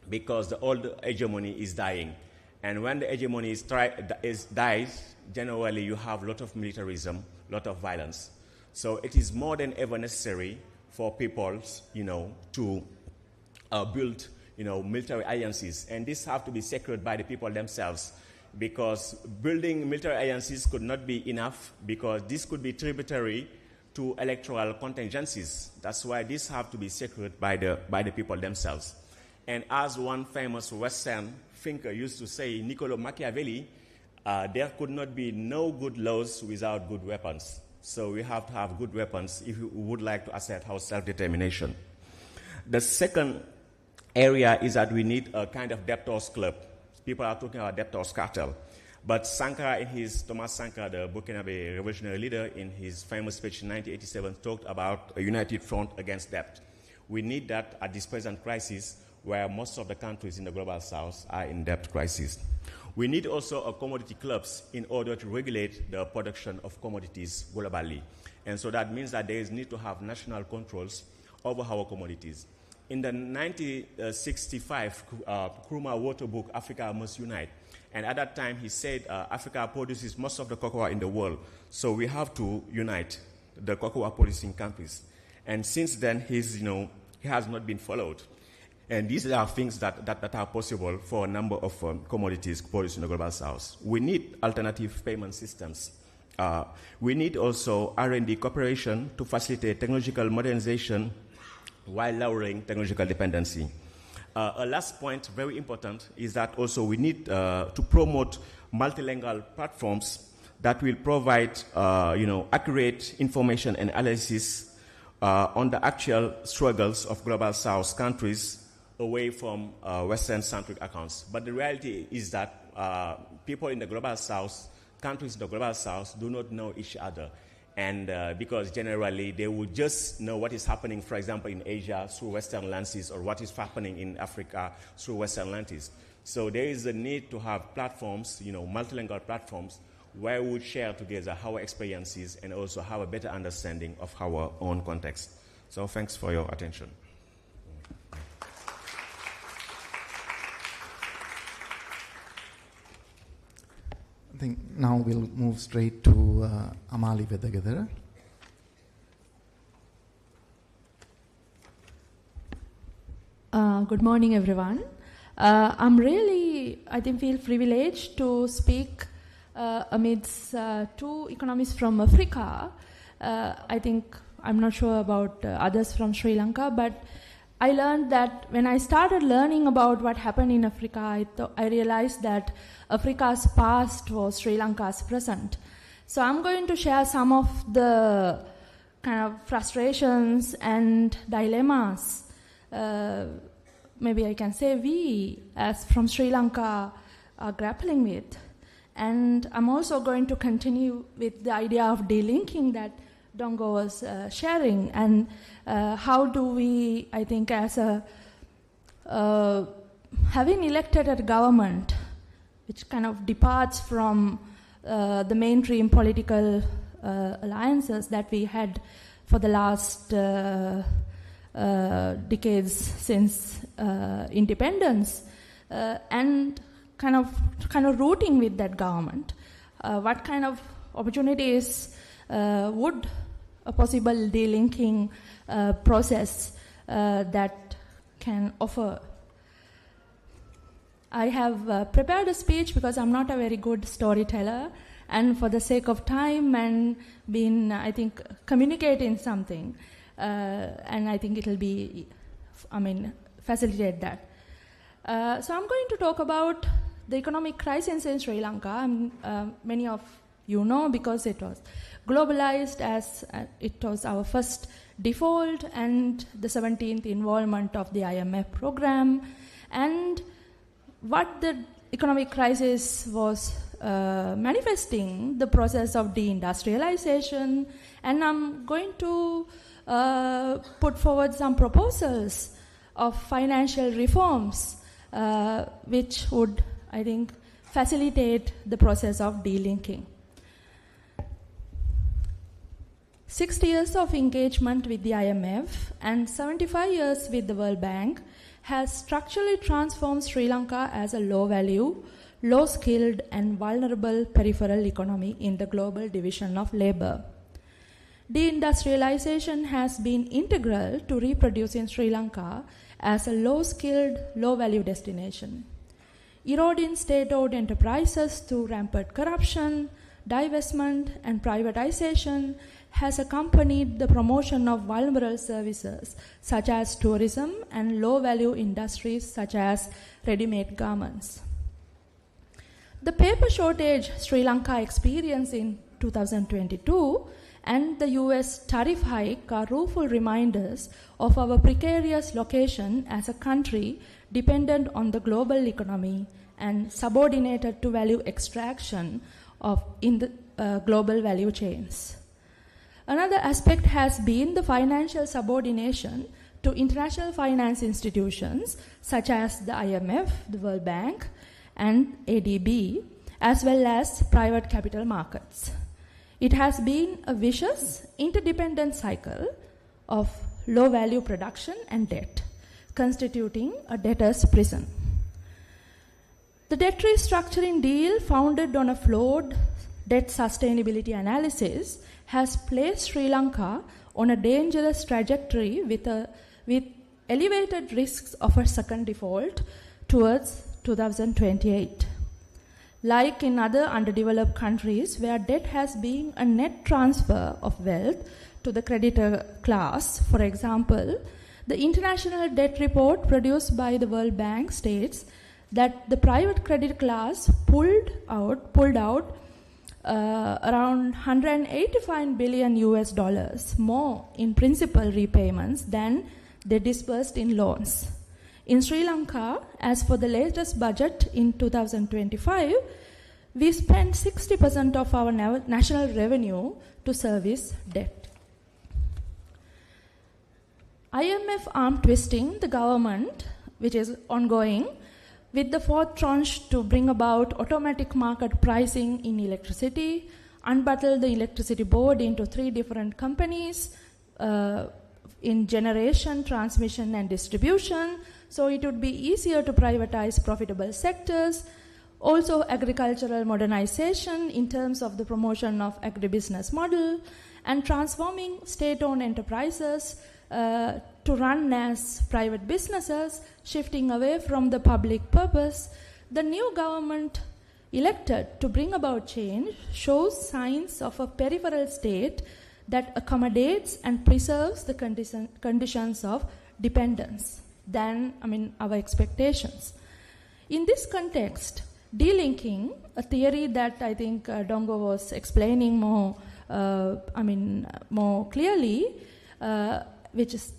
Speaker 3: because the old hegemony is dying. And when the hegemony dies, generally you have a lot of militarism, a lot of violence. So it is more than ever necessary for peoples, to build, military alliances. And this have to be secured by the people themselves, because building military alliances could not be enough, because this could be tributary to electoral contingencies. That's why this have to be secured by the people themselves. And as one famous Western thinker used to say, Niccolo Machiavelli, there could not be no good laws without good weapons. So we have to have good weapons if we would like to assert our self-determination. The second area is that we need a kind of debtors club. People are talking about debtors cartel. But Sankara, Thomas Sankara, the Burkinabe revolutionary leader, in his famous speech in 1987, talked about a united front against debt. We need that at this present crisis, where most of the countries in the global south are in debt crisis. We need also a commodity clubs in order to regulate the production of commodities globally. And so that means that there is need to have national controls over our commodities. In the 1965 Nkrumah water book, Africa Must Unite, and at that time he said Africa produces most of the cocoa in the world, so we have to unite the cocoa producing countries. And since then, he has not been followed. And these are things that are possible for a number of commodities produced in the global south. We need alternative payment systems. We need also R&D cooperation to facilitate technological modernization while lowering technological dependency. A last point, very important, is that also we need to promote multilingual platforms that will provide accurate information and analysis on the actual struggles of Global South countries away from Western-centric accounts. But the reality is that people in the Global South, countries in the Global South, do not know each other. And because generally they would just know what is happening, for example, in Asia through Western lenses, or what is happening in Africa through Western lenses. So there is a need to have platforms, multilingual platforms, where we would share together our experiences and also have a better understanding of our own context. So thanks for your attention.
Speaker 1: I think now we'll move straight to Amali Vedagadara.
Speaker 4: Good morning, everyone. I'm really, feel privileged to speak amidst two economists from Africa. I'm not sure about others from Sri Lanka, but I learned that when I started learning about what happened in Africa, I realized that Africa's past was Sri Lanka's present. So I'm going to share some of the kind of frustrations and dilemmas. Maybe I can say we, as from Sri Lanka, are grappling with. And I'm also going to continue with the idea of delinking that Dongo was sharing, and how do we, as having elected a government which kind of departs from the mainstream political alliances that we had for the last decades since independence, and kind of rooting with that government. What kind of opportunities would a possible delinking process that can offer? I have prepared a speech because I'm not a very good storyteller, and for the sake of time and being, communicating something, and I think it'll be, facilitate that. So I'm going to talk about the economic crisis in Sri Lanka. Many of you know, because it was globalized as it was our first default and the 17th involvement of the IMF program, and what the economic crisis was manifesting, the process of deindustrialization, and I'm going to put forward some proposals of financial reforms which would, facilitate the process of delinking. 60 years of engagement with the IMF and 75 years with the World Bank has structurally transformed Sri Lanka as a low-value, low-skilled and vulnerable peripheral economy in the global division of labor. Deindustrialization has been integral to reproducing Sri Lanka as a low-skilled, low-value destination. Eroding state-owned enterprises through rampant corruption, divestment and privatization has accompanied the promotion of vulnerable services such as tourism and low-value industries such as ready-made garments. The paper shortage Sri Lanka experienced in 2022 and the US tariff hike are rueful reminders of our precarious location as a country dependent on the global economy and subordinated to value extraction in the global value chains. Another aspect has been the financial subordination to international finance institutions such as the IMF, the World Bank, and ADB, as well as private capital markets. It has been a vicious, interdependent cycle of low-value production and debt, constituting a debtor's prison. The debt restructuring deal, founded on a flawed debt sustainability analysis, has placed Sri Lanka on a dangerous trajectory with elevated risks of a second default towards 2028. like in other underdeveloped countries where debt has been a net transfer of wealth to the creditor class. For example, the International Debt Report produced by the World Bank states that the private credit class pulled out around 185 billion US dollars more in principal repayments than they disbursed in loans. In Sri Lanka, as for the latest budget in 2025, we spent 60% of our national revenue to service debt. IMF arm twisting the government, which is ongoing, with the fourth tranche to bring about automatic market pricing in electricity, unbundle the electricity board into 3 different companies in generation, transmission, and distribution, so it would be easier to privatize profitable sectors. Also, agricultural modernization in terms of the promotion of agribusiness model, and transforming state-owned enterprises to run as private businesses, shifting away from the public purpose. The new government elected to bring about change shows signs of a peripheral state that accommodates and preserves the conditions of dependence than, our expectations. In this context, delinking, a theory that I think Dongo was explaining more clearly, which is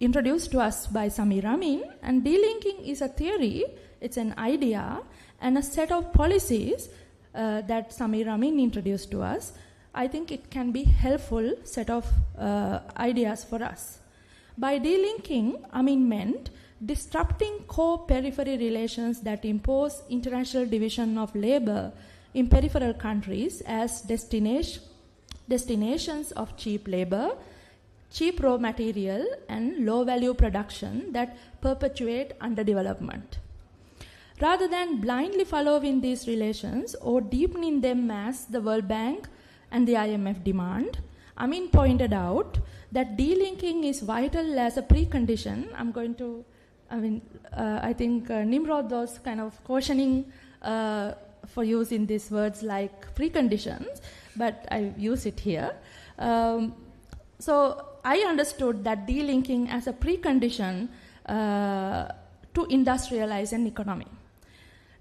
Speaker 4: introduced to us by Samir Amin. And delinking is a theory, it's an idea, and a set of policies that Samir Amin introduced to us. I think it can be helpful set of ideas for us. By delinking, Amin meant disrupting core periphery relations that impose international division of labor in peripheral countries as destinations of cheap labor, cheap raw material, and low-value production that perpetuate underdevelopment. Rather than blindly following these relations or deepening them as the World Bank and the IMF demand, Amin pointed out that delinking is vital as a precondition. I think Nimrod was kind of cautioning for using these words like preconditions, but I use it here. So I understood that delinking as a precondition to industrialize an economy.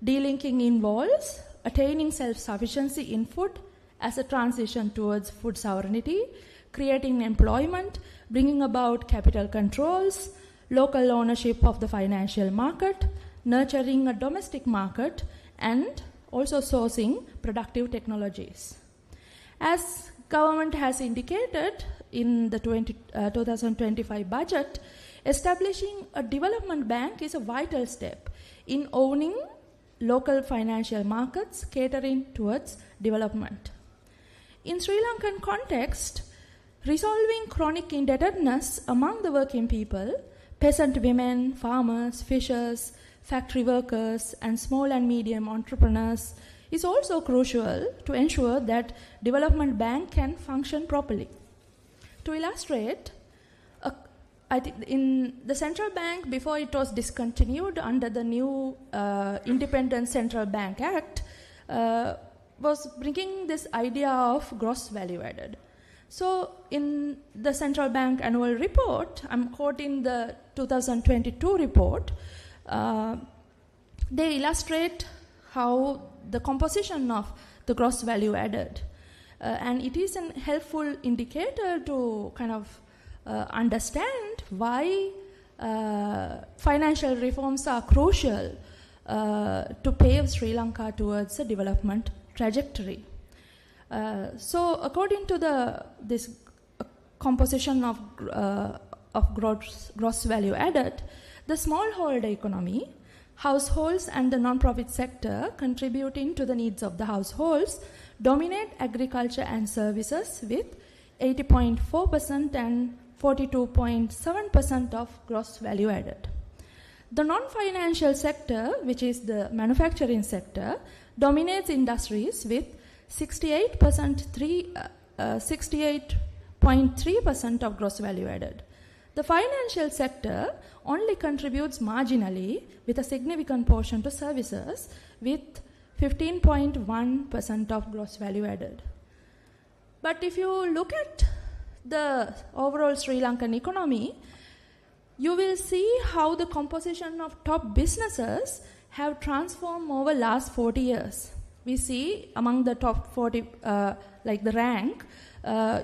Speaker 4: Delinking involves attaining self-sufficiency in food as a transition towards food sovereignty, creating employment, bringing about capital controls, local ownership of the financial market, nurturing a domestic market, and also sourcing productive technologies. As government has indicated in the 2025 budget, establishing a development bank is a vital step in owning local financial markets catering towards development. In Sri Lankan context, resolving chronic indebtedness among the working people, peasant women, farmers, fishers, factory workers, and small and medium entrepreneurs is also crucial to ensure that development bank can function properly. To illustrate, I think in the central bank, before it was discontinued under the new Independent Central Bank Act, was bringing this idea of gross value added. So in the central bank annual report, I'm quoting the 2022 report, they illustrate how the composition of the gross value added. And it is a helpful indicator to kind of understand why financial reforms are crucial to pave Sri Lanka towards a development trajectory. So according to this composition of gross value added, the smallholder economy, households and the non-profit sector contributing to the needs of the households dominate agriculture and services with 80.4% and 42.7% of gross value added. The non-financial sector, which is the manufacturing sector, dominates industries with 68.3% of gross value added. The financial sector only contributes marginally with a significant portion to services with 15.1% of gross value added. But if you look at the overall Sri Lankan economy, you will see how the composition of top businesses have transformed over last 40 years. We see among the top 40, like the rank,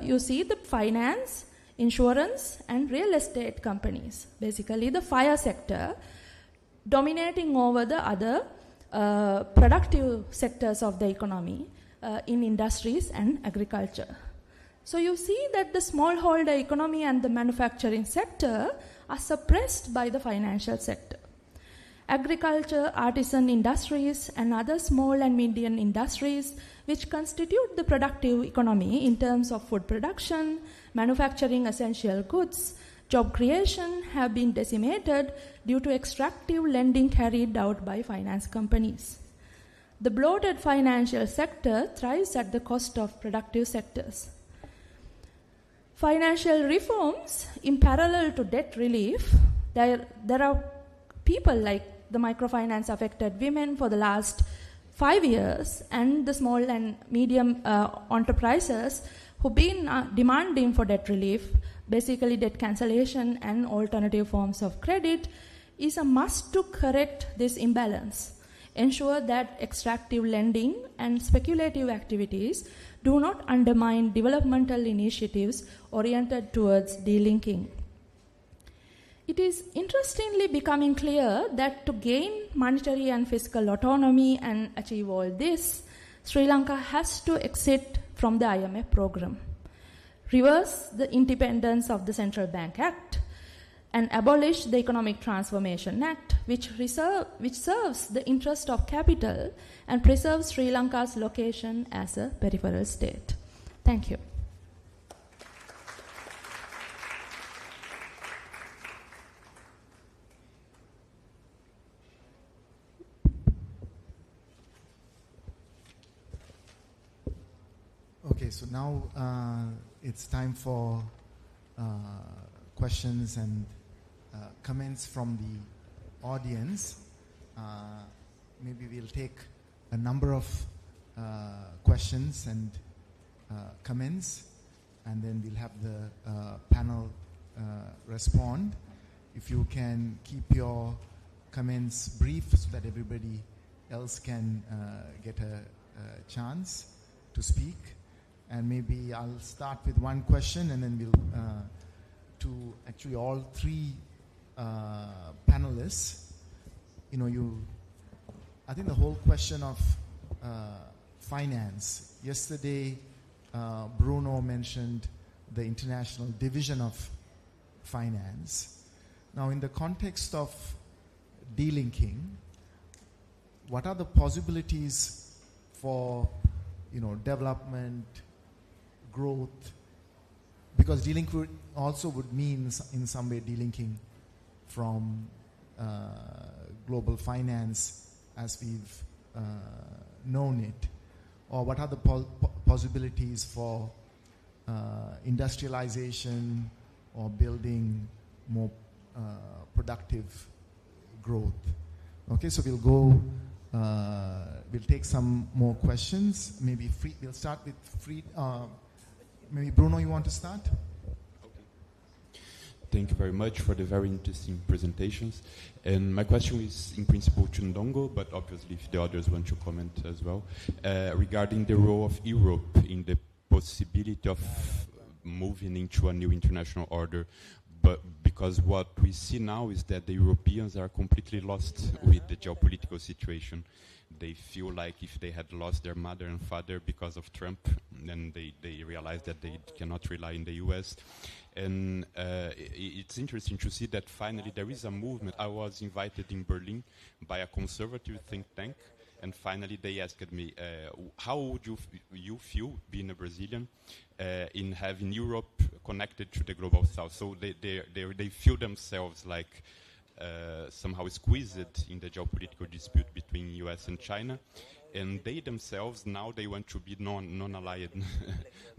Speaker 4: you see the finance, insurance, and real estate companies, basically the FIRE sector, dominating over the other productive sectors of the economy in industries and agriculture. So you see that the smallholder economy and the manufacturing sector are suppressed by the financial sector. Agriculture, artisan industries, and other small and medium industries, which constitute the productive economy in terms of food production, manufacturing essential goods, job creation, have been decimated due to extractive lending carried out by finance companies. The bloated financial sector thrives at the cost of productive sectors. Financial reforms, in parallel to debt relief, there are people like the microfinance affected women for the last 5 years and the small and medium enterprises who've been demanding for debt relief, basically debt cancellation and alternative forms of credit, is a must to correct this imbalance. Ensure that extractive lending and speculative activities do not undermine developmental initiatives oriented towards delinking. It is interestingly becoming clear that to gain monetary and fiscal autonomy and achieve all this, Sri Lanka has to exit from the IMF program, reverse the independence of the Central Bank Act, and abolish the Economic Transformation Act, which serves the interest of capital and preserves Sri Lanka's location as a peripheral state. Thank you.
Speaker 1: Okay, so now it's time for questions and comments from the audience. Maybe we'll take a number of questions and comments, and then we'll have the panel respond. If you can keep your comments brief so that everybody else can get a chance to speak. And maybe I'll start with one question, and then we'll to actually all three panelists. I think the whole question of finance. Yesterday, Bruno mentioned the international division of finance. Now, in the context of delinking, what are the possibilities for development, growth? Because delinking also would mean in some way delinking from global finance as we've known it. Or what are the possibilities for industrialization or building more productive growth? Okay, so we'll go, we'll take some more questions. Maybe we'll start with maybe Bruno, you want to start?
Speaker 5: Okay. Thank you very much for the very interesting presentations. And my question is in principle to Ndongo, but obviously if the others want to comment as well, regarding the role of Europe in the possibility of moving into a new international order. But because what we see now is that the Europeans are completely lost with the geopolitical situation. They feel like if they had lost their mother and father because of Trump, then they realize that they cannot rely on the US. And it's interesting to see that finally there is a movement. I was invited in Berlin by a conservative think tank, and finally they asked me, how would you feel, being a Brazilian, in having Europe connected to the global south? So they feel themselves like somehow squeezed in the geopolitical dispute between US and China, and they themselves now they want to be non-allied.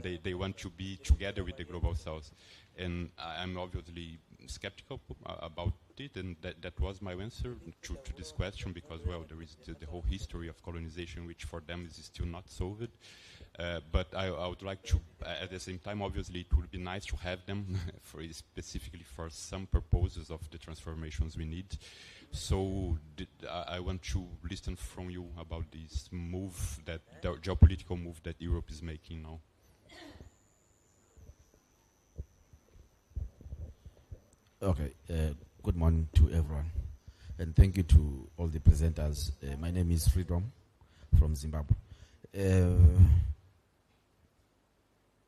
Speaker 5: they want to be together with the global south, and I'm obviously skeptical about it, and that was my answer to this question, because, well, there is the whole history of colonization, which for them is still not solved. But I would like to, at the same time, obviously, it would be nice to have them specifically for some purposes of the transformations we need. So I want to listen from you about this move, the geopolitical move that Europe is making now.
Speaker 6: Okay, good morning to everyone, and thank you to all the presenters. My name is Freedom from Zimbabwe.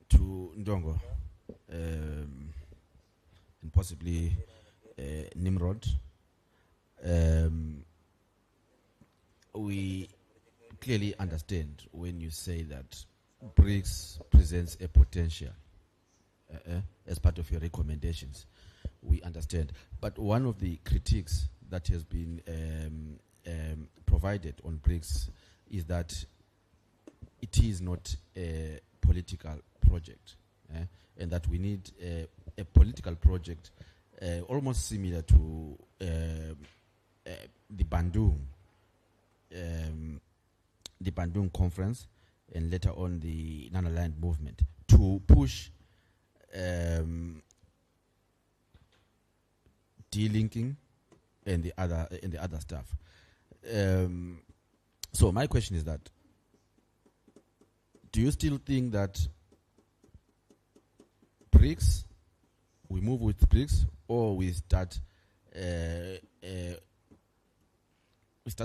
Speaker 6: To Ndongo, and possibly Nimrod, we clearly understand when you say that BRICS presents a potential as part of your recommendations. We understand. But one of the critiques that has been provided on BRICS is that it is not a political project, and that we need a political project almost similar to the Bandung conference, and later on the non-aligned movement, to push delinking and the other stuff. So my question is that, do you still think that BRICS, we move with BRICS, or we start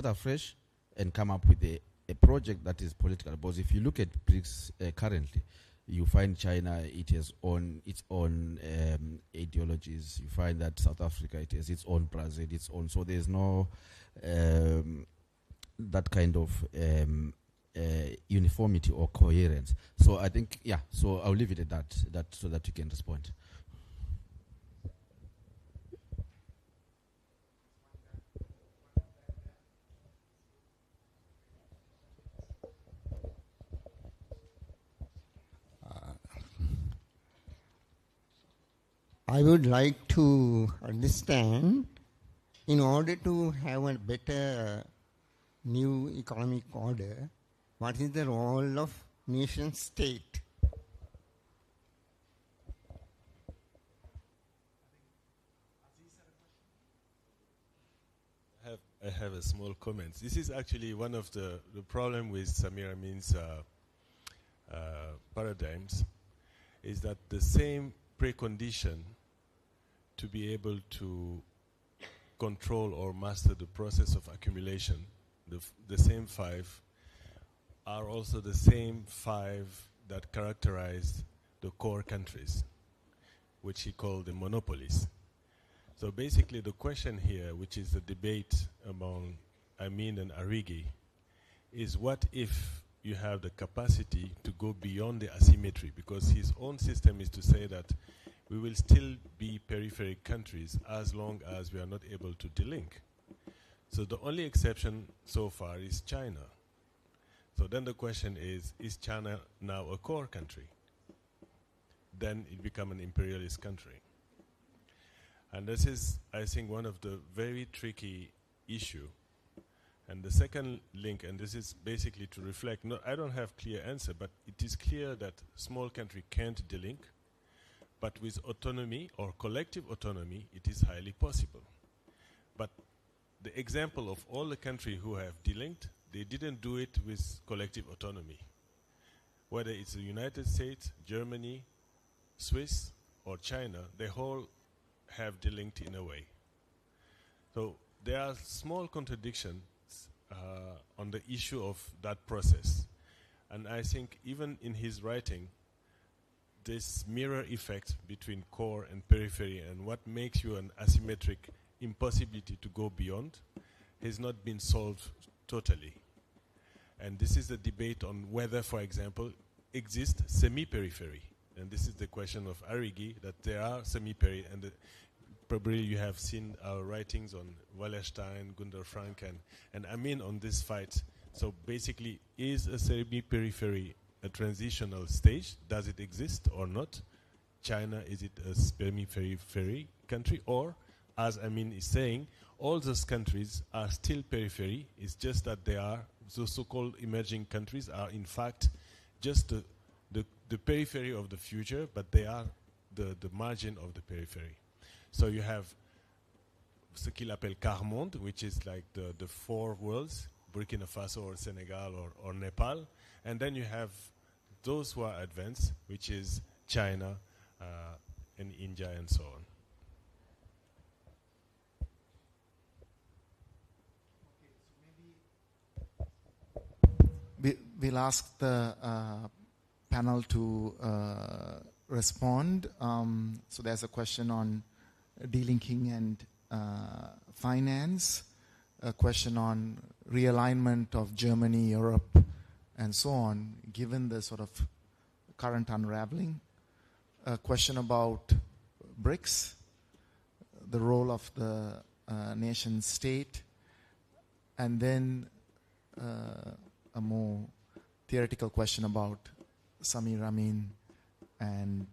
Speaker 6: afresh and come up with a project that is political? Because if you look at BRICS currently, you find China, it has its own ideologies. You find that South Africa, it has its own, Brazil, its own. So there's no that kind of uniformity or coherence. So I think, yeah, so I'll leave it at that so that you can respond.
Speaker 7: I would like to understand, in order to have a better new economic order, what is the role of nation state?
Speaker 8: I have a small comment. This is actually one of the problem with Samir Amin's paradigms, is that the same precondition to be able to control or master the process of accumulation, the same five, are also the same five that characterized the core countries, which he called the monopolies. So basically the question here, which is the debate among Amin and Arrighi, is what if you have the capacity to go beyond the asymmetry? Because his own system is to say that we will still be peripheral countries as long as we are not able to delink. So the only exception so far is China. So then the question is China now a core country? Then it becomes an imperialist country. And this is, I think, one of the very tricky issue. And the second link, and this is basically to reflect, no, I don't have clear answer, but it is clear that small country can't delink, but with autonomy or collective autonomy, it is highly possible. But the example of all the countries who have delinked, they didn't do it with collective autonomy. Whether it's the United States, Germany, Swiss, or China, they all have delinked in a way. So there are small contradictions on the issue of that process. And I think even in his writing, this mirror effect between core and periphery and what makes you an asymmetric impossibility to go beyond has not been solved totally. And this is a debate on whether, for example, exists semi-periphery. And this is the question of Arrighi, that there are semi-periphery, and probably you have seen our writings on Wallerstein, Gunter Frank, and Amin on this fight. So basically, is a semi-periphery a transitional stage? Does it exist or not? China, is it a semi-periphery? country, or, as Amin is saying, all those countries are still periphery. It's just that they are, the so-called emerging countries are in fact just the periphery of the future, but they are the margin of the periphery. So you have ce qu'il appelle quart monde, which is like the four worlds, Burkina Faso or Senegal or Nepal, and then you have those who are advanced, which is China and India and so on.
Speaker 1: We'll ask the panel to respond. So there's a question on delinking and finance, a question on realignment of Germany, Europe, and so on, given the sort of current unraveling. A question about BRICS, the role of the nation state, and then a more theoretical question about Samir Amin and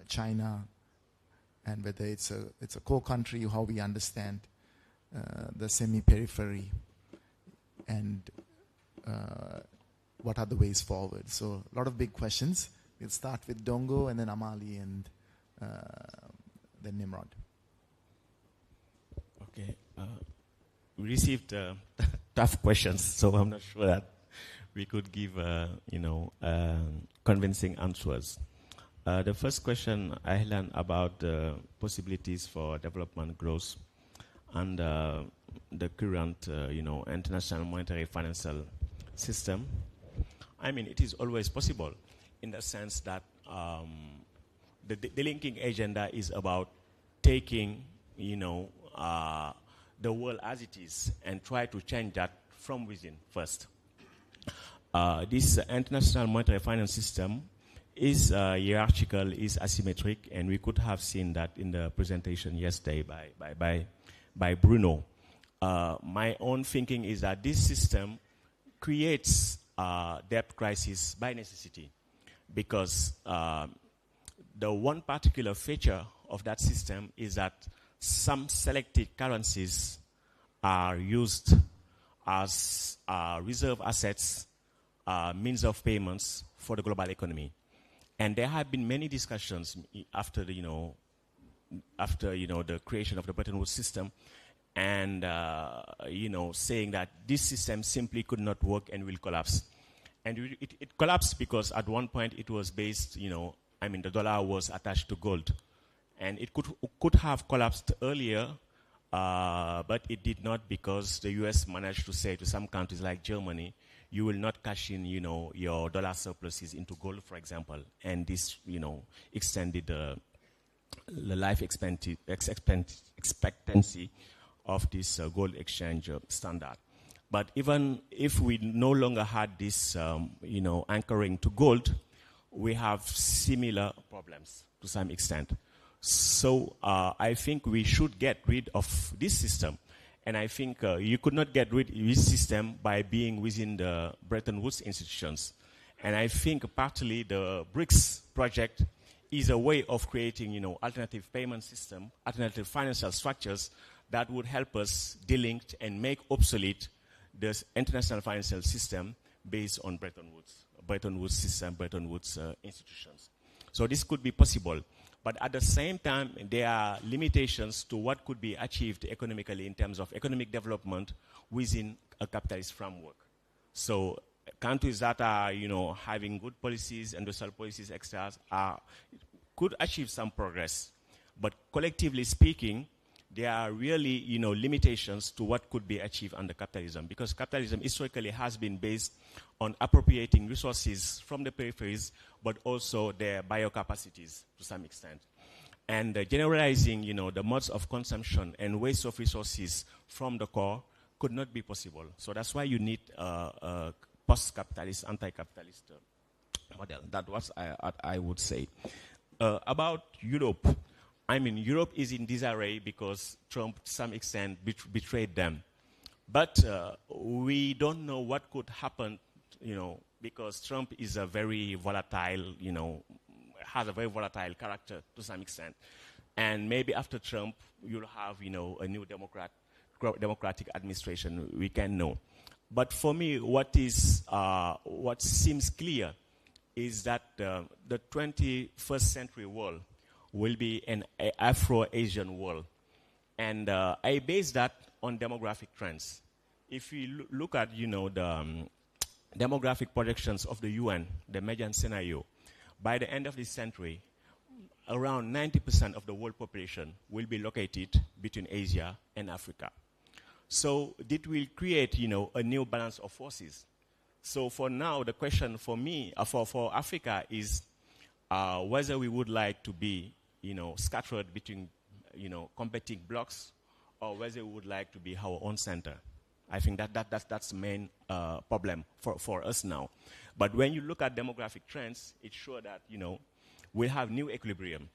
Speaker 1: China, and whether it's a core country, how we understand the semi-periphery, and what are the ways forward. So a lot of big questions. We'll start with Dongo, and then Amali, and then Nimrod.
Speaker 3: Okay. We received tough questions, so I'm not sure that we could give, convincing answers. The first question I learned about the possibilities for development growth and the current, international monetary financial system. I mean, it is always possible in the sense that the linking agenda is about taking, the world as it is and try to change that from within first. This international monetary finance system is hierarchical, is asymmetric, and we could have seen that in the presentation yesterday by Bruno. My own thinking is that this system creates debt crisis by necessity, because the one particular feature of that system is that some selected currencies are used as reserve assets, means of payments for the global economy. And there have been many discussions after the creation of the Bretton Woods system, and saying that this system simply could not work and will collapse. And it collapsed because at one point it was based, the dollar was attached to gold, and it could have collapsed earlier, but it did not, because the U.S. managed to say to some countries like Germany, you will not cash in, your dollar surpluses into gold, for example, and this, extended the life expectancy of this gold exchange standard. But even if we no longer had this, anchoring to gold, we have similar problems to some extent. So I think we should get rid of this system. And I think you could not get rid of this system by being within the Bretton Woods institutions. And I think partly the BRICS project is a way of creating, alternative payment system, alternative financial structures that would help us delink and make obsolete this international financial system based on Bretton Woods system, Bretton Woods institutions. So this could be possible. But at the same time, there are limitations to what could be achieved economically in terms of economic development within a capitalist framework. So countries that are, having good policies, industrial policies, etc., could achieve some progress. But collectively speaking, there are really, limitations to what could be achieved under capitalism, because capitalism historically has been based on appropriating resources from the peripheries, but also their biocapacities to some extent. And generalizing, the modes of consumption and waste of resources from the core could not be possible. So that's why you need a post-capitalist, anti-capitalist model. That was I would say. About Europe, Europe is in disarray because Trump, to some extent, betrayed them. But we don't know what could happen, because Trump is a very volatile, has a very volatile character to some extent. And maybe after Trump, you'll have, a new democratic administration. We can know. But for me, what seems clear is that the 21st century world will be an Afro-Asian world. And I base that on demographic trends. If you look at, the demographic projections of the UN, the Median scenario, by the end of this century, around 90% of the world population will be located between Asia and Africa. So it will create, a new balance of forces. So for now, the question for me, for Africa is whether we would like to be, scattered between, competing blocks, or whether we would like to be our own center. I think that's the main problem for us now. But when you look at demographic trends, it's sure that, we have new equilibrium.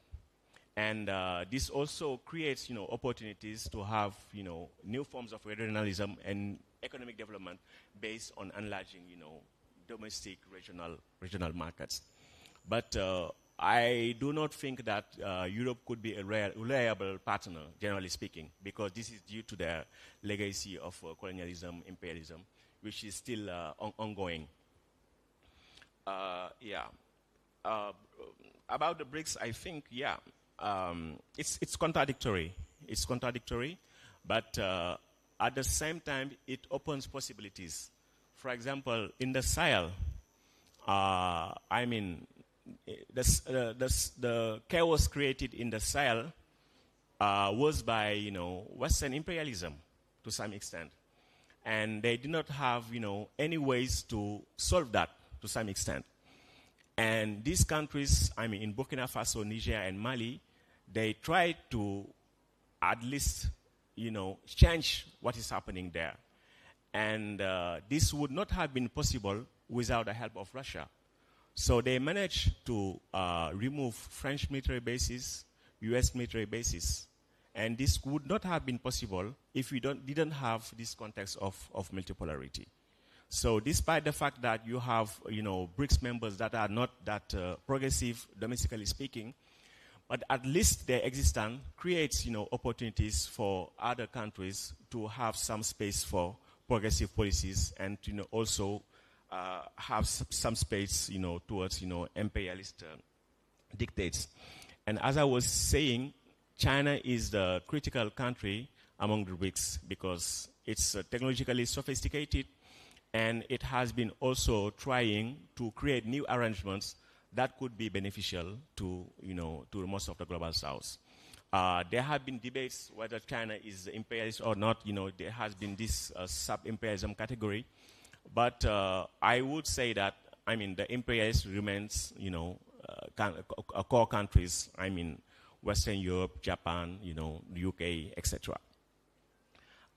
Speaker 3: And this also creates, opportunities to have, new forms of regionalism and economic development based on enlarging, domestic regional markets. But I do not think that Europe could be a reliable partner, generally speaking, because this is due to their legacy of colonialism, imperialism, which is still ongoing. About the BRICS, I think, it's contradictory. It's contradictory, but at the same time, it opens possibilities. For example, in the Sahel, the chaos created in the Sahel was by, Western imperialism to some extent. And they did not have, any ways to solve that to some extent. And these countries, in Burkina Faso, Niger, and Mali, they tried to at least, change what is happening there. And this would not have been possible without the help of Russia. So they managed to remove French military bases, US military bases. And this would not have been possible if we didn't have this context of multipolarity. So despite the fact that you have, BRICS members that are not that progressive, domestically speaking, but at least their existence creates, opportunities for other countries to have some space for progressive policies and to, also have some space, towards, imperialist dictates. And as I was saying, China is the critical country among the BRICS because it's technologically sophisticated, and it has been also trying to create new arrangements that could be beneficial to, to most of the global south. There have been debates whether China is imperialist or not. There has been this sub-imperialism category. But I would say that, the imperialist remains, core countries, Western Europe, Japan, the UK, etc.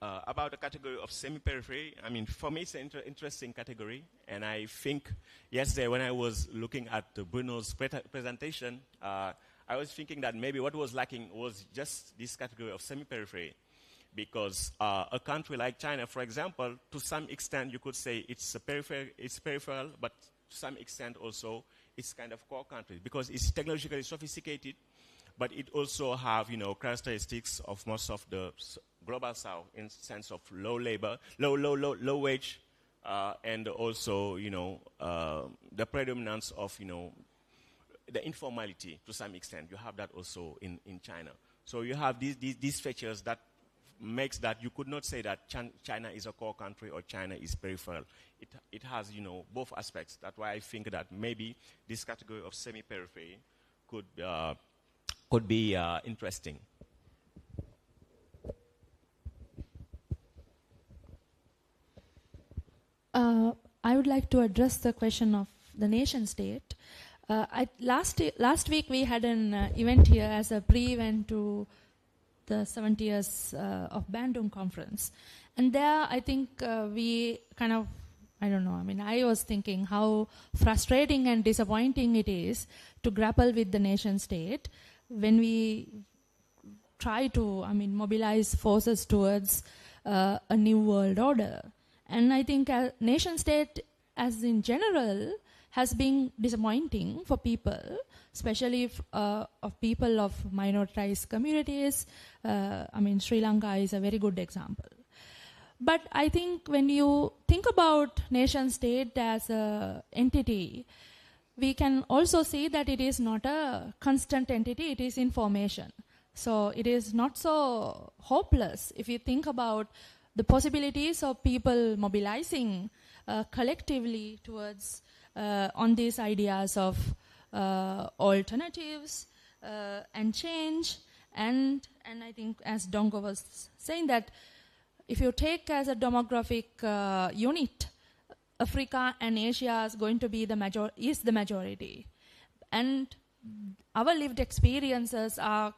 Speaker 3: About the category of semi-periphery, for me it's an interesting category, and I think yesterday when I was looking at Bruno's presentation, I was thinking that maybe what was lacking was just this category of semi-periphery, because a country like China, for example, to some extent you could say it's peripheral, but to some extent also it's kind of core country, because it's technologically sophisticated, but it also have, characteristics of most of the global south in sense of low labor, low wage, and also, the predominance of, the informality to some extent. You have that also in China. So you have these features that makes that you could not say that China is a core country or China is peripheral. It has, both aspects. That's why I think that maybe this category of semi-periphery could be interesting.
Speaker 4: I would like to address the question of the nation state. Last week we had an event here as a pre-event to the 70 years of Bandung conference. And there I think we kind of, I was thinking how frustrating and disappointing it is to grapple with the nation state when we try to, mobilize forces towards a new world order. And I think nation state, as in general, has been disappointing for people, especially if, of people of minoritized communities. I mean, Sri Lanka is a very good example. But I think when you think about nation state as an entity, we can also see that it is not a constant entity, it is in formation. So it is not so hopeless if you think about the possibilities of people mobilizing collectively towards on these ideas of alternatives and change. And I think, as Dongo was saying, that if you take as a demographic unit, Africa and Asia is going to be the majority. And our lived experiences are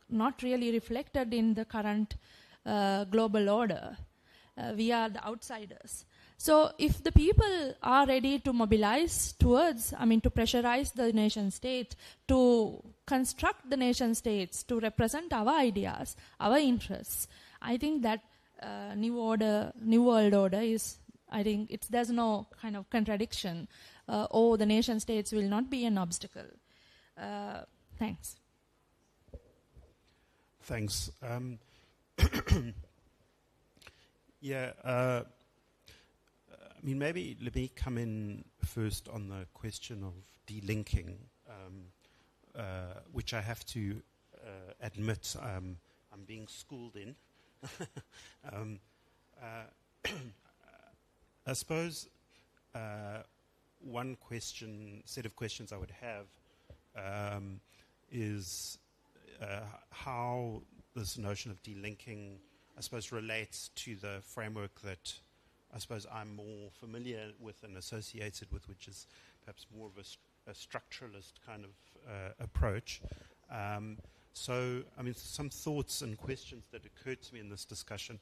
Speaker 4: not really reflected in the current global order. We are the outsiders. So if the people are ready to mobilize towards, I mean, to pressurize the nation state, to construct the nation states, to represent our ideas, our interests, I think that new world order is, I think there's no kind of contradiction. The nation states will not be an obstacle. Thanks.
Speaker 2: Thanks. I mean, maybe let me come in first on the question of delinking, which I have to admit I'm being schooled in. I suppose one set of questions I would have is how this notion of delinking, I suppose, relates to the framework that I suppose I'm more familiar with and associated with, which is perhaps more of a structuralist kind of approach. So, I mean, some thoughts and questions that occurred to me in this discussion.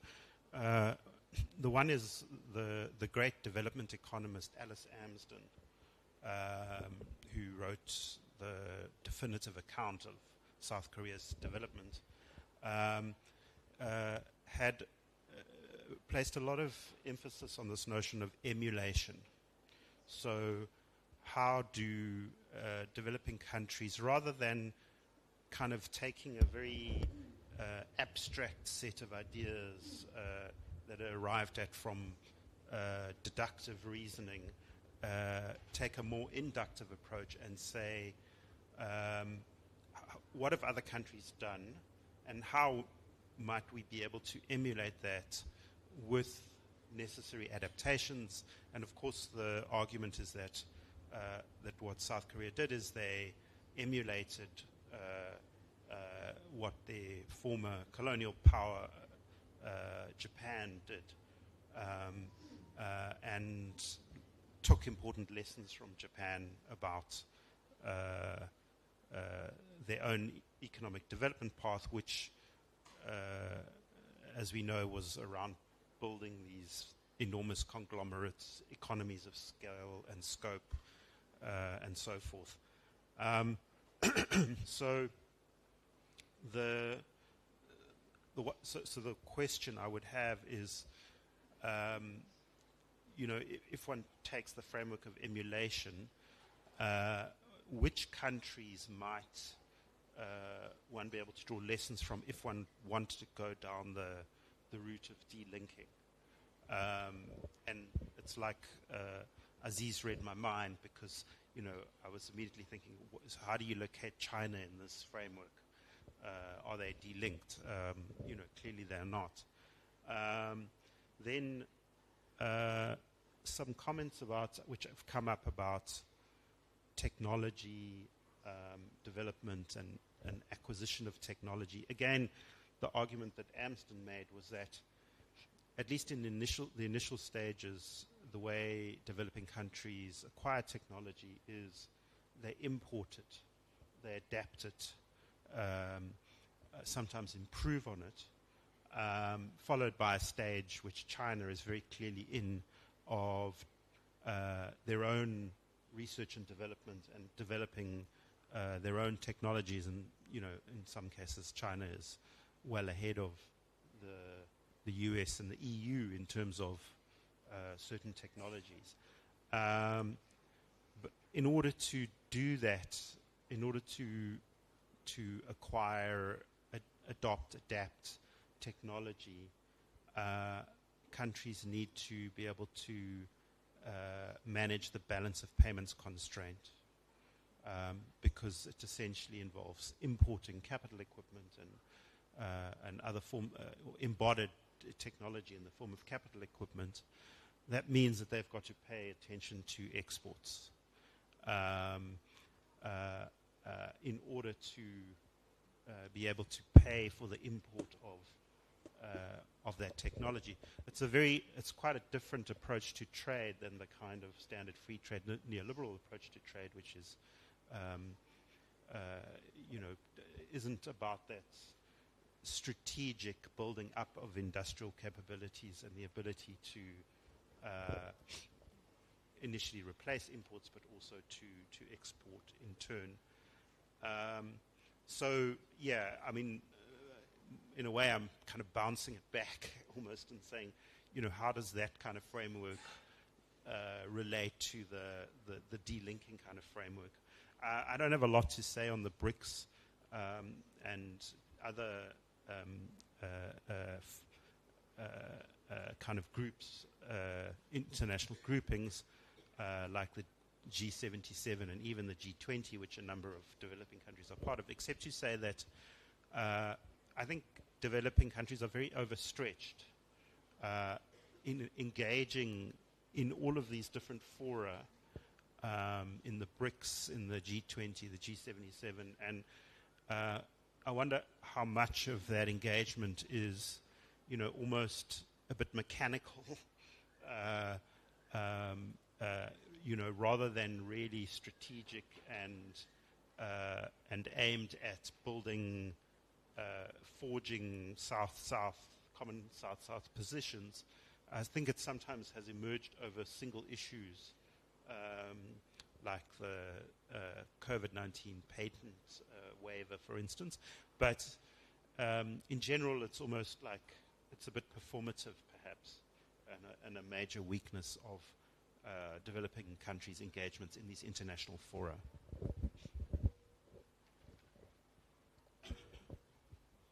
Speaker 2: The one is the great development economist Alice Amsden, who wrote the definitive account of South Korea's development, had placed a lot of emphasis on this notion of emulation. So how do developing countries, rather than kind of taking a very abstract set of ideas that are arrived at from deductive reasoning, take a more inductive approach and say, what have other countries done, and how might we be able to emulate that with necessary adaptations? And of course the argument is that that what South Korea did is they emulated what their former colonial power Japan did, and took important lessons from Japan about their own economic development path, which, as we know, was around building these enormous conglomerates, economies of scale and scope, and so forth. So the question I would have is, if one takes the framework of emulation, which countries might one be able to draw lessons from if one wanted to go down the route of delinking? And it's like Aziz read my mind, because I was immediately thinking, how do you locate China in this framework? Are they delinked? Clearly they're not. Then some comments which have come up about technology development and acquisition of technology. Again, the argument that Amsden made was that, at least in the initial stages, the way developing countries acquire technology is they import it, they adapt it, sometimes improve on it, followed by a stage which China is very clearly in, of their own research and development and developing their own technologies. And in some cases China is well ahead of the US and the EU in terms of certain technologies. in order to do that, in order to acquire, adopt, adapt technology, countries need to be able to manage the balance of payments constraint, because it essentially involves importing capital equipment and other embodied technology in the form of capital equipment. That means that they've got to pay attention to exports in order to be able to pay for the import of that technology. It's quite a different approach to trade than the kind of standard free trade, neoliberal approach to trade, which is, isn't about that strategic building up of industrial capabilities and the ability to initially replace imports, but also to export in turn. So, yeah, I mean, in a way, I'm kind of bouncing it back almost and saying, how does that kind of framework relate to the delinking kind of framework? I don't have a lot to say on the BRICS and other kind of groups, international groupings like the G77 and even the G20, which a number of developing countries are part of, except to say that I think developing countries are very overstretched in engaging in all of these different fora, in the BRICS, in the G20, the G77, and I wonder how much of that engagement is, almost a bit mechanical, rather than really strategic and aimed at building, forging common South-South positions. I think it sometimes has emerged over single issues, like the COVID-19 patent waiver, for instance. But in general, it's almost like it's a bit performative, perhaps, and a major weakness of developing countries' engagements in these international fora.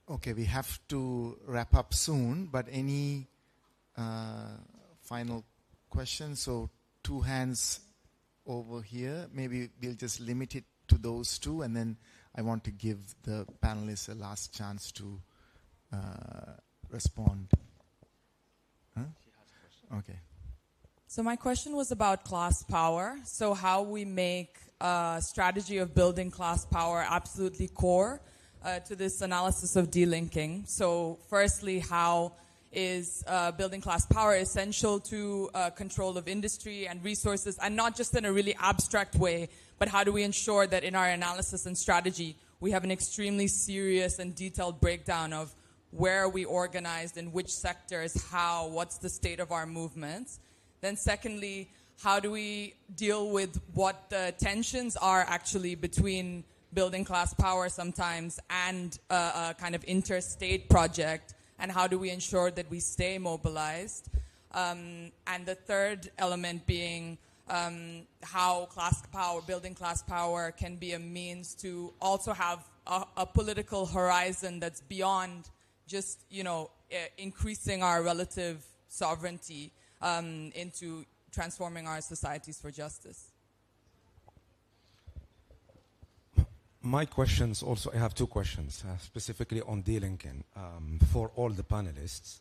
Speaker 1: Okay, we have to wrap up soon, but any final questions? So 2 hands over here. Maybe we'll just limit it to those 2, and then I want to give the panelists a last chance to respond. Huh? Okay.
Speaker 9: So my question was about class power. So how we make a strategy of building class power absolutely core to this analysis of delinking. So firstly, how is building class power essential to control of industry and resources, and not just in a really abstract way, but how do we ensure that in our analysis and strategy we have an extremely serious and detailed breakdown of where are we organized, in which sectors, how, what's the state of our movements. Then secondly, how do we deal with what the tensions are actually between building class power sometimes and a kind of interstate project, and how do we ensure that we stay mobilized? And the third element being how class power, building class power, can be a means to also have a political horizon that's beyond just, increasing our relative sovereignty into transforming our societies for justice.
Speaker 10: My questions also, I have 2 questions, specifically on delinking for all the panelists.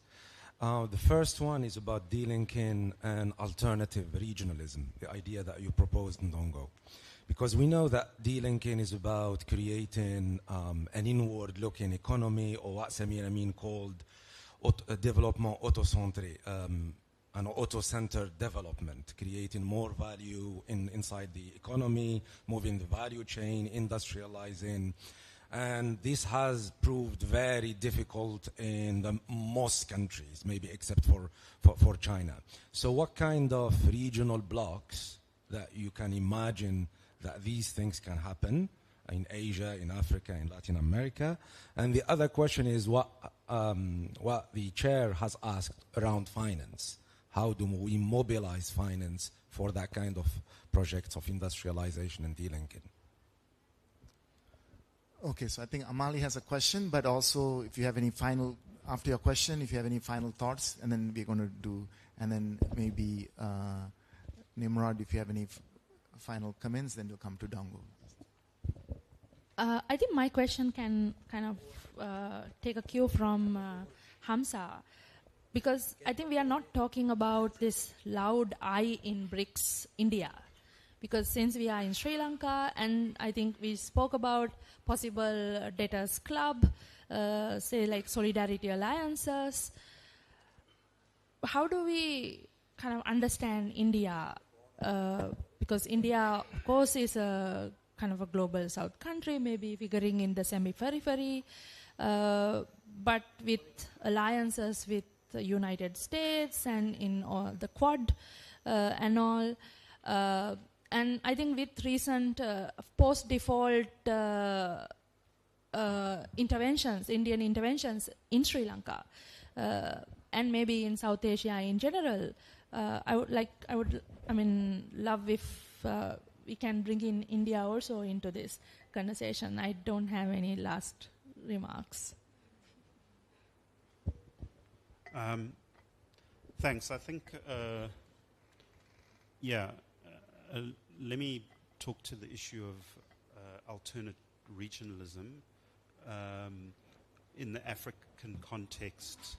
Speaker 10: The first one is about delinking and alternative regionalism, the idea that you proposed, Ndongo. Because we know that delinking is about creating an inward-looking economy, or what Samir Amin called development auto-centré, an auto-centered development, creating more value inside the economy, moving the value chain, industrializing. And this has proved very difficult in the most countries, maybe except for China. So what kind of regional blocks that you can imagine that these things can happen in Asia, in Africa, in Latin America? And the other question is what the chair has asked around finance. How do we mobilize finance for that kind of projects of industrialization and delinking?
Speaker 1: Okay, so I think Amali has a question, but also if you have any final, after your question, if you have any final thoughts, and then we're going to do, and then maybe Nimrod, if you have any final comments, then we'll come to Dongo.
Speaker 4: I think my question can kind of take a cue from Hamza, because I think we are not talking about this loud I in BRICS India, because since we are in Sri Lanka, and I think we spoke about possible debtors club, say like solidarity alliances. How do we kind of understand India? Because India, of course, is a kind of a global south country, maybe figuring in the semi-periphery, but with alliances with the United States and in all the Quad and all. And I think with recent post-default interventions, Indian interventions in Sri Lanka, and maybe in South Asia in general, I would love if we can bring in India also into this conversation. I don't have any last remarks.
Speaker 2: Thanks. I think, let me talk to the issue of alternate regionalism. In the African context,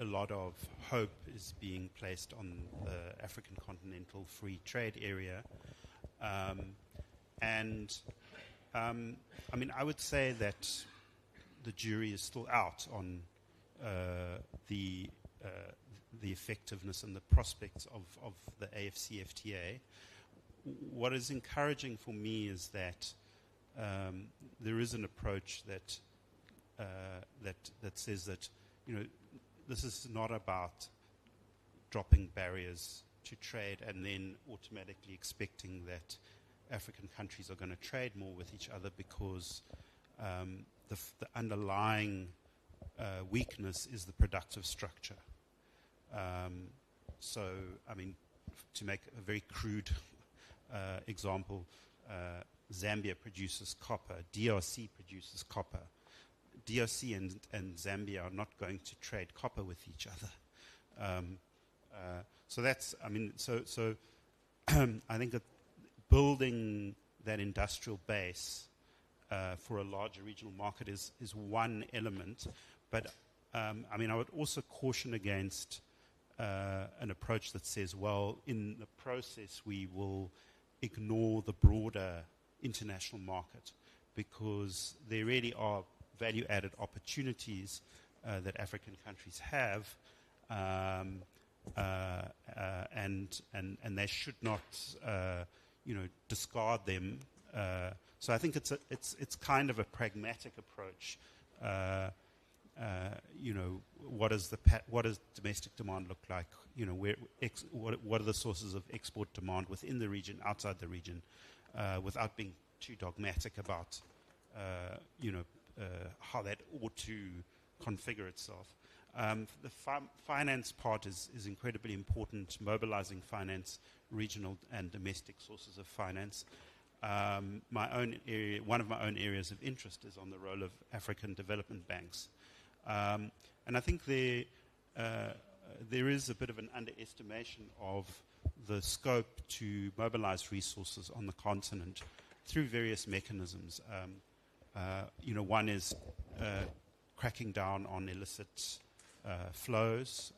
Speaker 2: a lot of hope is being placed on the African Continental Free Trade Area. I would say that the jury is still out on the effectiveness and the prospects of the AFCFTA. What is encouraging for me is that there is an approach that says that, this is not about dropping barriers to trade and then automatically expecting that African countries are going to trade more with each other, because the underlying weakness is the productive structure. To make a very crude example, Zambia produces copper, DRC produces copper. DRC and Zambia are not going to trade copper with each other. I think that building that industrial base for a larger regional market is one element. But I would also caution against an approach that says, well, in the process we will ignore the broader international market, because there really are value-added opportunities that African countries have, and they should not, discard them. So I think it's kind of a pragmatic approach. What does domestic demand look like? What are the sources of export demand within the region, outside the region, without being too dogmatic about, how that ought to configure itself. The finance part is incredibly important, mobilizing finance, regional and domestic sources of finance. One of my own areas of interest is on the role of African development banks. And I think there is a bit of an underestimation of the scope to mobilize resources on the continent through various mechanisms. One is cracking down on illicit flows.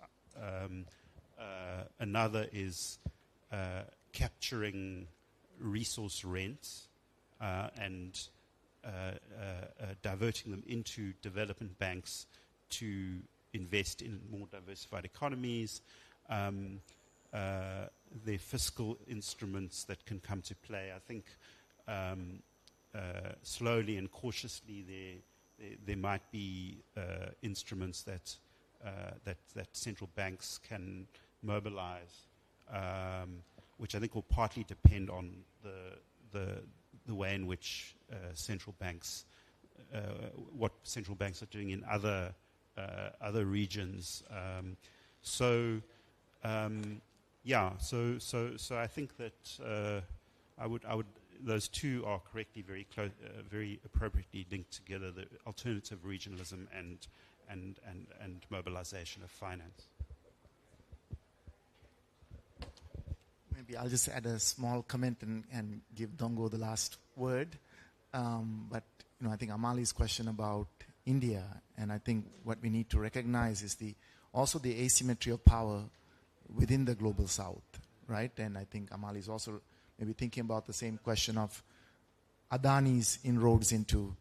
Speaker 2: Another is capturing resource rents and diverting them into development banks to invest in more diversified economies. The fiscal instruments that can come to play. I think slowly and cautiously there might be instruments that central banks can mobilize, which I think will partly depend on the way in which central banks, what central banks are doing in other regions. So Yeah, so I think that I would those two are correctly very close, very appropriately linked together: the alternative regionalism and mobilization of finance.
Speaker 1: Maybe I'll just add a small comment and give Dongo the last word. But I think Amali's question about India, and I think what we need to recognize is also the asymmetry of power within the global south, right? And I think Amali is also maybe thinking about the same question of Adani's inroads into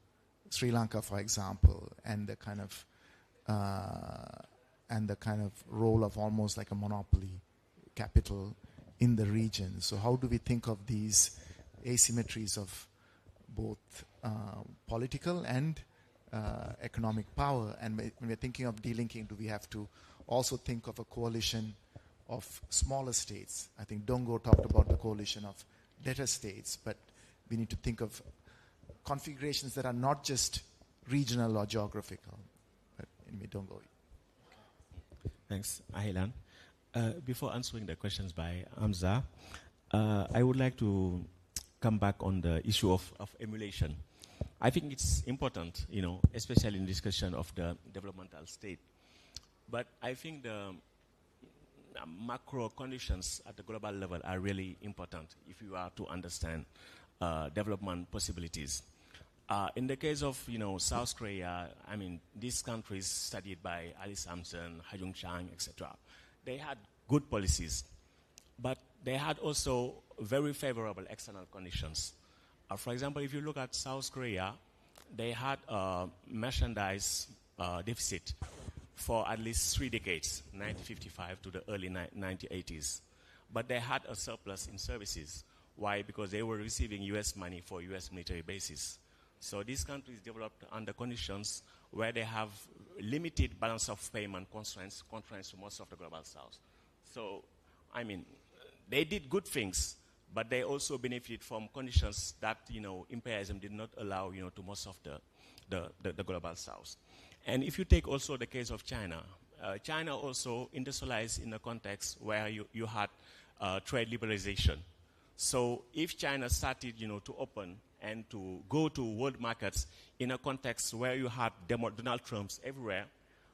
Speaker 1: Sri Lanka, for example, and the kind of role of almost like a monopoly capital in the region. So how do we think of these asymmetries of both political and economic power? And when we're thinking of delinking, do we have to also think of a coalition of smaller states? I think Dongo talked about the coalition of debtor states, but we need to think of configurations that are not just regional or geographical. But anyway, Dongo.
Speaker 3: Thanks, Ahilan. Before answering the questions by Hamza, I would like to come back on the issue of emulation. I think it's important, especially in discussion of the developmental state. But I think the macro conditions at the global level are really important if you are to understand development possibilities. In the case of, South Korea, I mean, these countries studied by Ali Sampson, Ha-Joon Chang, etc., they had good policies, but they had also very favorable external conditions. For example, if you look at South Korea, they had a merchandise deficit for at least 3 decades, 1955 to the early 1980s. But they had a surplus in services. Why? Because they were receiving U.S. money for U.S. military bases. So these countries developed under conditions where they have limited balance of payment constraints to most of the global south. So, I mean, they did good things, but they also benefited from conditions that, imperialism did not allow, to most of the global south. And if you take also the case of China, China also industrialized in a context where you had trade liberalization. So if China started, to open and to go to world markets in a context where you had Donald Trumps everywhere,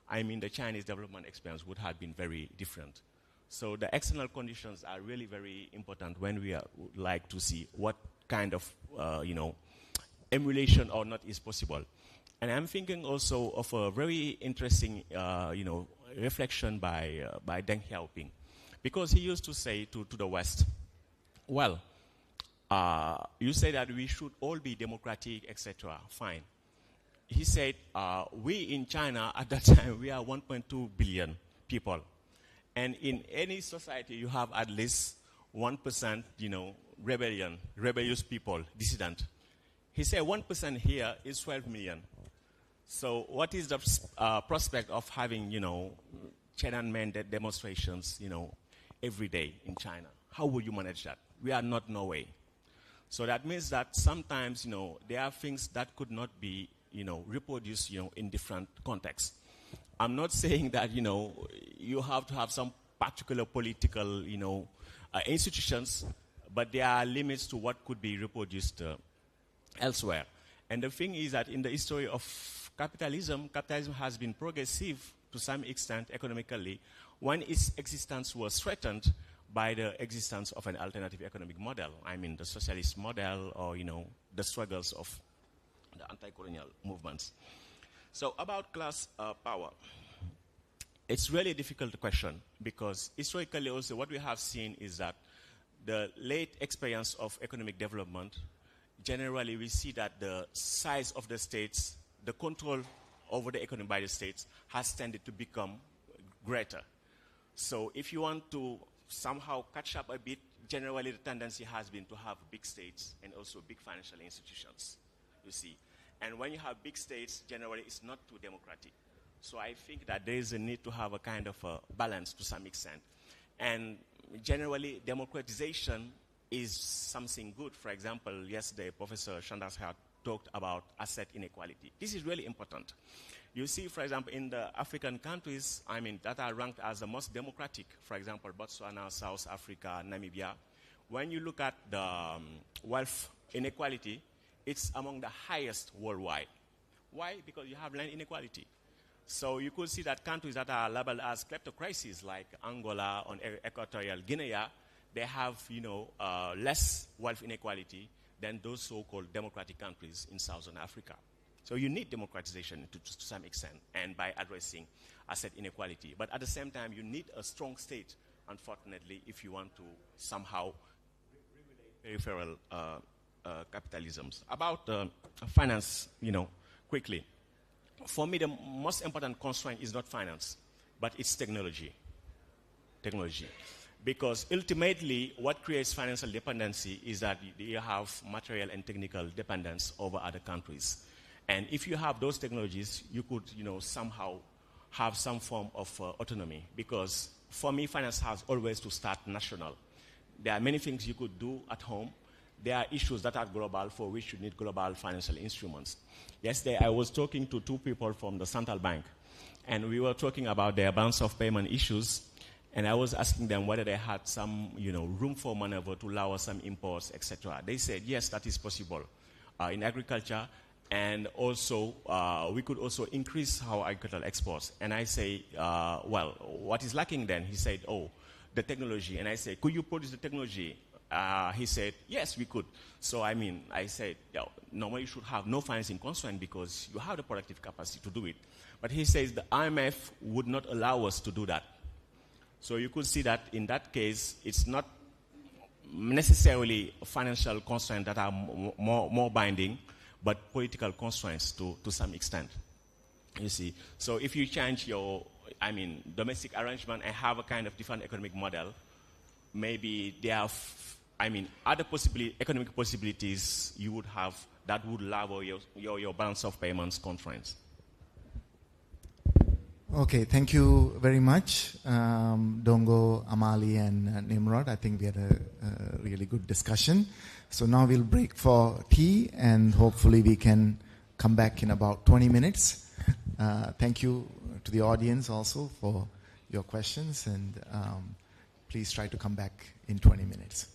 Speaker 3: I mean, the Chinese development experience would have been very different. So the external conditions are really very important when we would like to see what kind of, emulation or not is possible. And I'm thinking also of a very interesting, reflection by Deng Xiaoping, because he used to say to the West, well, you say that we should all be democratic, etc. Fine. He said, we in China at that time, we are 1.2 billion people. And in any society, you have at least 1%, rebellious people, dissident. He said 1% here is 12 million. So what is the prospect of having, Tiananmen demonstrations, every day in China? How will you manage that? We are not Norway. So that means that sometimes, there are things that could not be, reproduced, in different contexts. I'm not saying that, you have to have some particular political, institutions, but there are limits to what could be reproduced elsewhere. And the thing is that in the history of capitalism has been progressive to some extent economically when its existence was threatened by the existence of an alternative economic model. I mean, the socialist model or, the struggles of the anti-colonial movements. So about class power, it's really a difficult question because historically also what we have seen is that the late experience of economic development, generally we see that the size of the states, the control over the economy by the states has tended to become greater. So if you want to somehow catch up a bit, generally the tendency has been to have big states and also big financial institutions, you see. And when you have big states, generally it's not too democratic. So I think that there is a need to have a kind of a balance to some extent. And generally, democratization is something good. For example, yesterday, Professor Chandas had talked about asset inequality. This is really important. You see, for example, in the African countries, I mean, that are ranked as the most democratic, for example, Botswana, South Africa, Namibia, when you look at the wealth inequality, it's among the highest worldwide. Why? Because you have land inequality. So you could see that countries that are labeled as kleptocracies, like Angola or Equatorial Guinea, they have, less wealth inequality than those so-called democratic countries in Southern Africa. So you need democratization to some extent, and by addressing asset inequality. But at the same time, you need a strong state, unfortunately, if you want to somehow regulate peripheral capitalisms. About finance, quickly. For me, the most important constraint is not finance, but it's technology. Because ultimately, what creates financial dependency is that you have material and technical dependence over other countries. And if you have those technologies, you could, somehow have some form of autonomy. Because for me, finance has always to start national. There are many things you could do at home. There are issues that are global for which you need global financial instruments. Yesterday, I was talking to two people from the central bank, and we were talking about their balance of payment issues, and I was asking them whether they had some, room for maneuver to lower some imports, etc. They said, yes, that is possible in agriculture, and also we could also increase our agricultural exports. And I say, well, what is lacking then? He said, the technology. And I said, could you produce the technology? He said, yes, we could. So, I said, normally you should have no financing constraint because you have the productive capacity to do it. But he says the IMF would not allow us to do that. So you could see that in that case, it's not necessarily financial constraints that are more binding, but political constraints to some extent. You see. So if you change your, domestic arrangement and have a kind of different economic model, maybe there are, other economic possibilities you would have that would lower your balance of payments constraints.
Speaker 1: Okay, thank you very much, Dongo, Amali, and Nimrod. I think we had a really good discussion. So now we'll break for tea, and hopefully we can come back in about 20 minutes. Thank you to the audience also for your questions, and please try to come back in 20 minutes.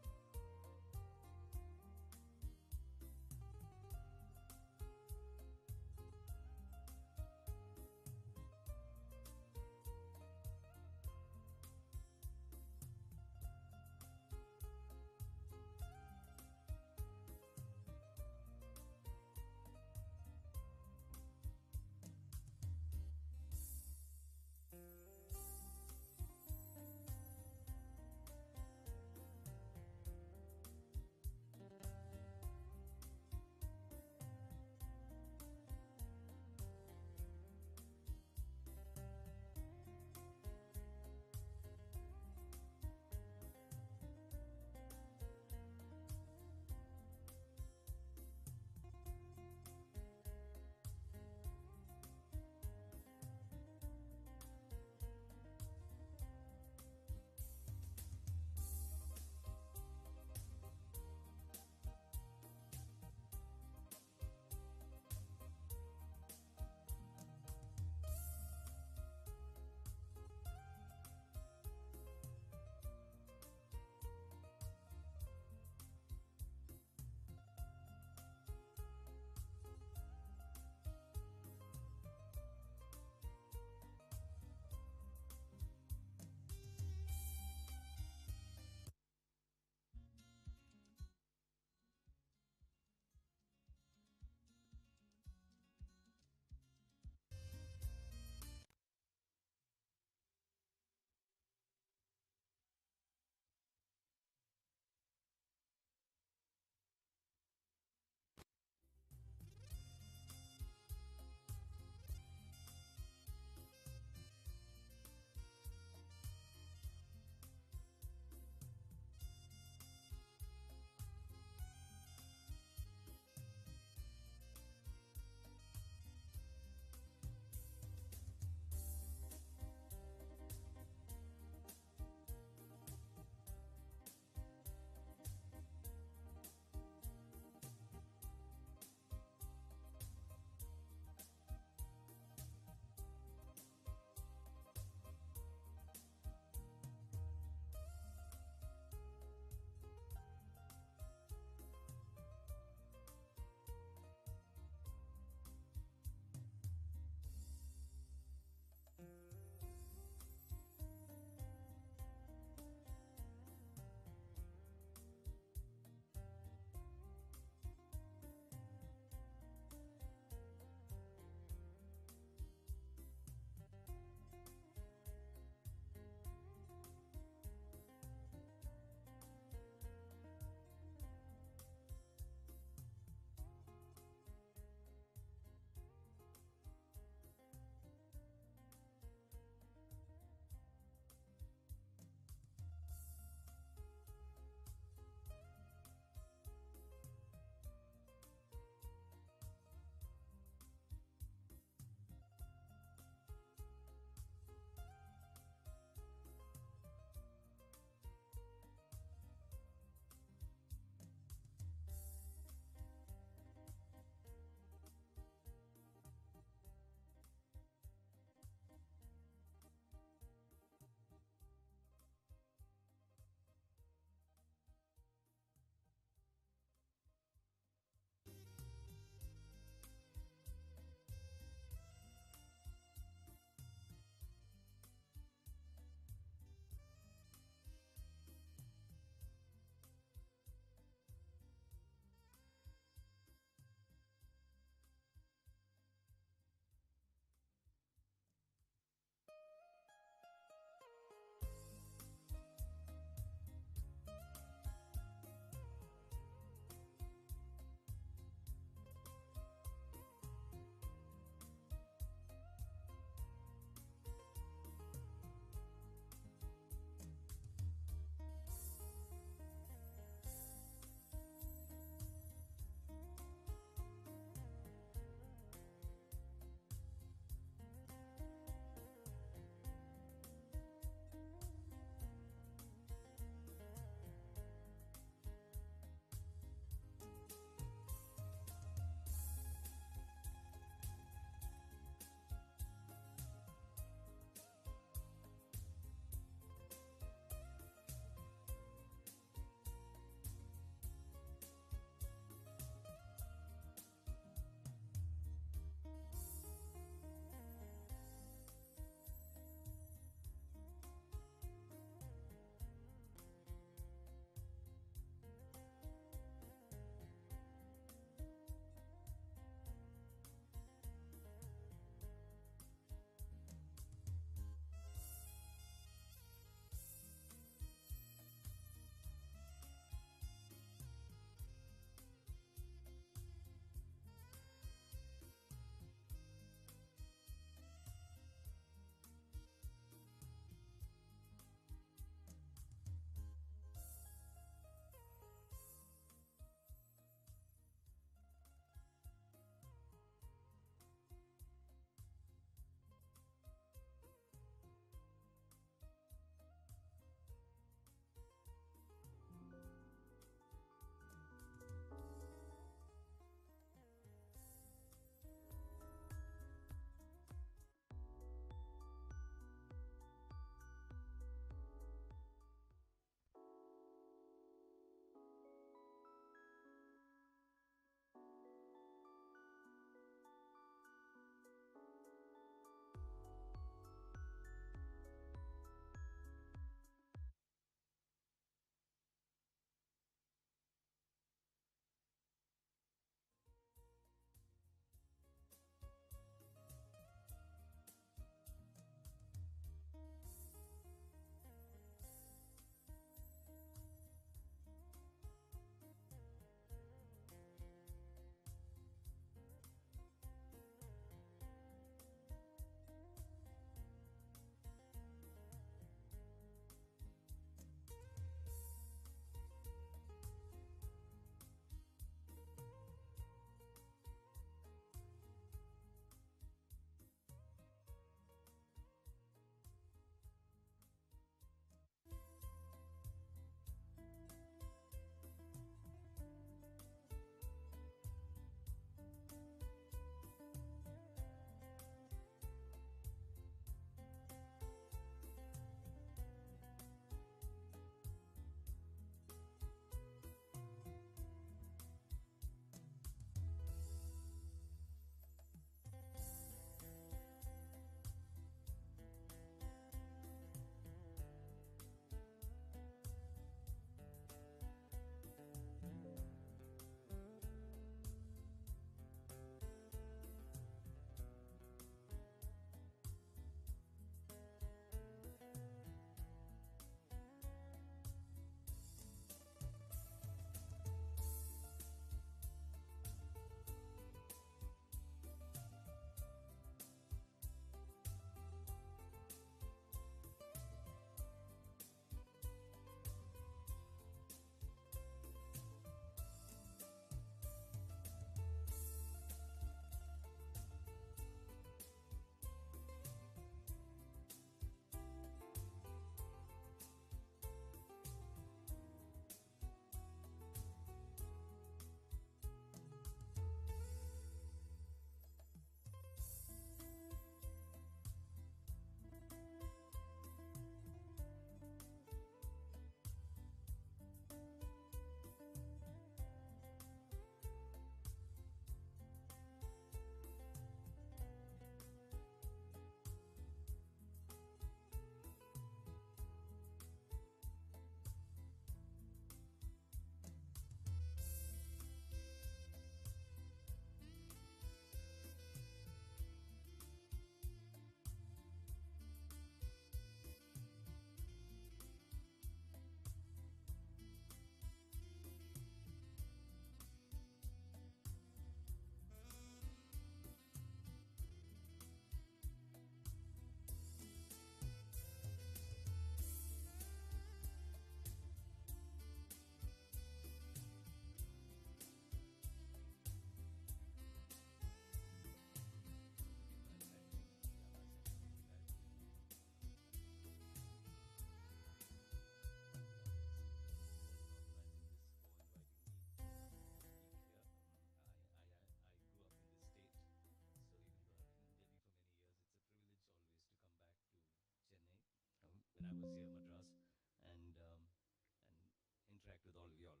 Speaker 11: all of y'all.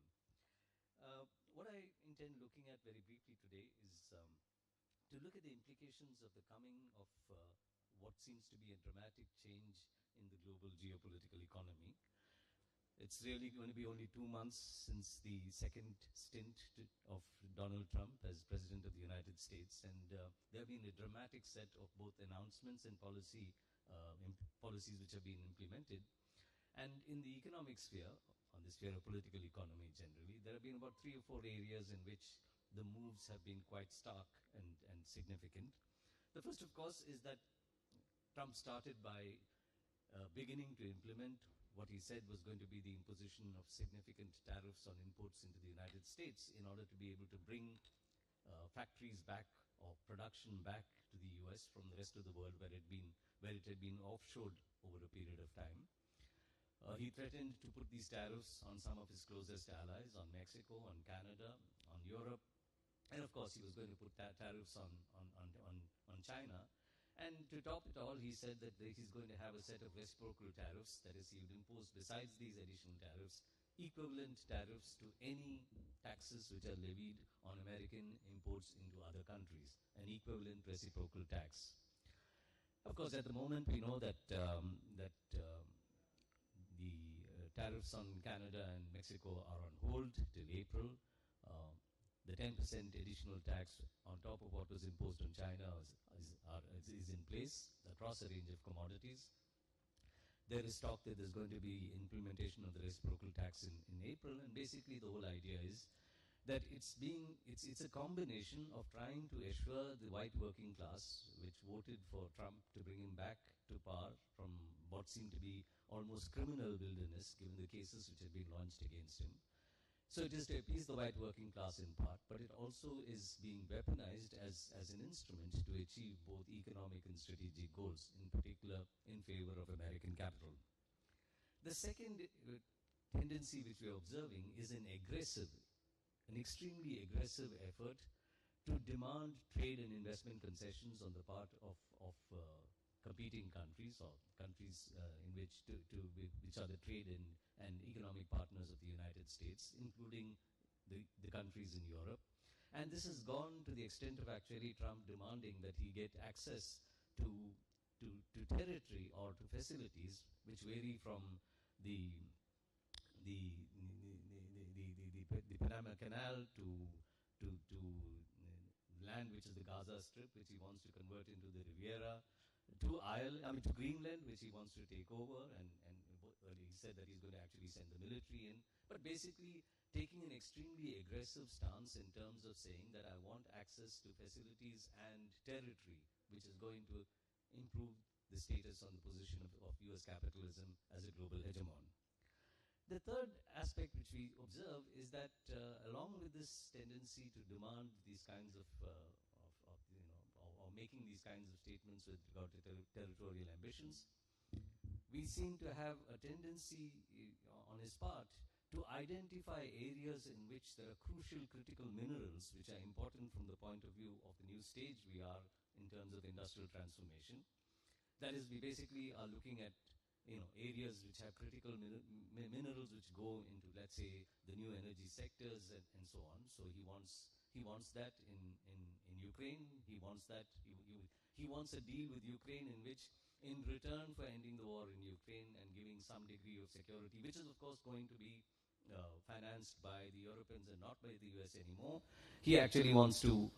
Speaker 11: What I intend looking at very briefly today is to look at the implications of the coming of what seems to be a dramatic change in the global geopolitical economy. It's really going to be only 2 months since the second stint of Donald Trump as President of the United States, and there have been a dramatic set of both announcements and policies which have been implemented. And in the economic sphere, on the sphere of political economy generally, there have been about 3 or 4 areas in which the moves have been quite stark and significant. The first, of course, is that Trump started by beginning to implement what he said was going to be the imposition of significant tariffs on imports into the United States in order to be able to bring factories back or production back to the US from the rest of the world where it had been offshored over a period of time. He threatened to put these tariffs on some of his closest allies, on Mexico, on Canada, on Europe, and of course he was going to put tariffs on China. And to top it all, he said that he's going to have a set of reciprocal tariffs, that is, he would impose, besides these additional tariffs, equivalent tariffs to any taxes which are levied on American imports into other countries, an equivalent reciprocal tax. Of course, at the moment, we know that the tariffs on Canada and Mexico are on hold till April. The 10% additional tax on top of what was imposed on China is in place across a range of commodities. There is talk that there's going to be implementation of the reciprocal tax in April, and basically the whole idea is that it's a combination of trying to assure the white working class, which voted for Trump to bring him back to power from what seemed to be almost criminal wilderness, given the cases which had been launched against him. So it is to appease the white working class in part, but it also is being weaponized as an instrument to achieve both economic and strategic goals, in particular in favor of American capital. The second tendency which we are observing is an extremely aggressive effort to demand trade and investment concessions on the part of competing countries, or countries in which which are the trade and economic partners of the United States, including the countries in Europe. And this has gone to the extent of actually Trump demanding that he get access to territory or to facilities which vary from the Panama Canal to land which is the Gaza Strip, which he wants to convert into the Riviera, to Greenland, which he wants to take over, and he said that he's going to actually send the military in. But basically taking an extremely aggressive stance in terms of saying that I want access to facilities and territory, which is going to improve the status on the position of US capitalism as a global hegemon. The third aspect which we observe is that along with this tendency to demand these kinds of or making these kinds of statements with regard to territorial ambitions, we seem to have a tendency on his part to identify areas in which there are crucial critical minerals which are important from the point of view of the new stage we are in terms of industrial transformation. That is, we basically are looking at areas which have critical minerals which go into, let's say, the new energy sectors and so on. So he wants that in Ukraine. He wants that. He wants a deal with Ukraine in which, in return for ending the war in Ukraine and giving some degree of security, which is of course going to be financed by the Europeans and not by the US anymore, he actually wants to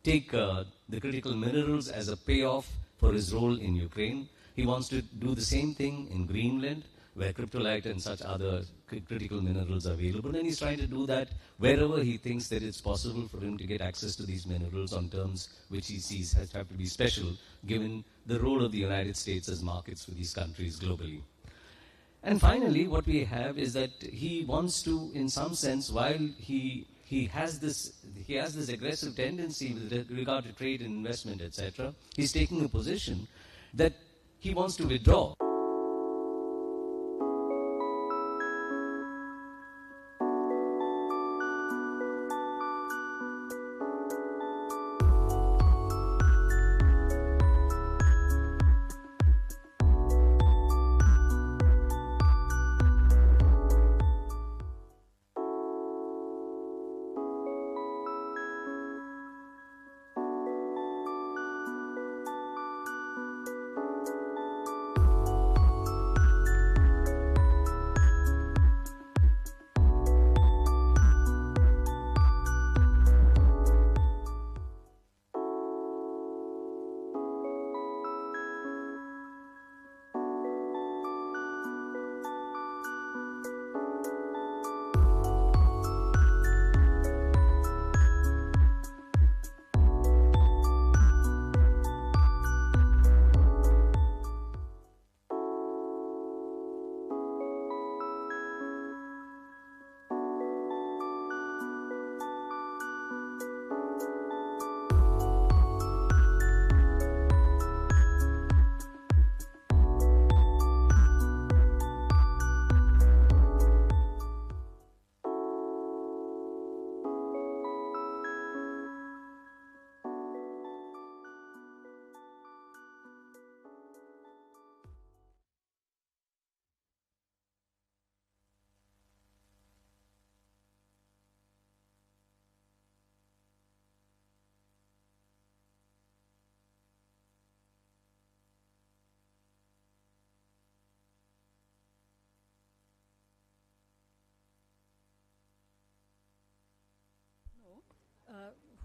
Speaker 11: take the critical minerals as a payoff for his role in Ukraine. He wants to do the same thing in Greenland, where cryptolite and such other critical minerals are available. And he's trying to do that wherever he thinks that it's possible for him to get access to these minerals on terms which he sees have to be special, given the role of the United States as markets for these countries globally. And finally, what we have is that he wants to, in some sense, while he has this aggressive tendency with regard to trade and investment, etc., he's taking a position that he wants to withdraw.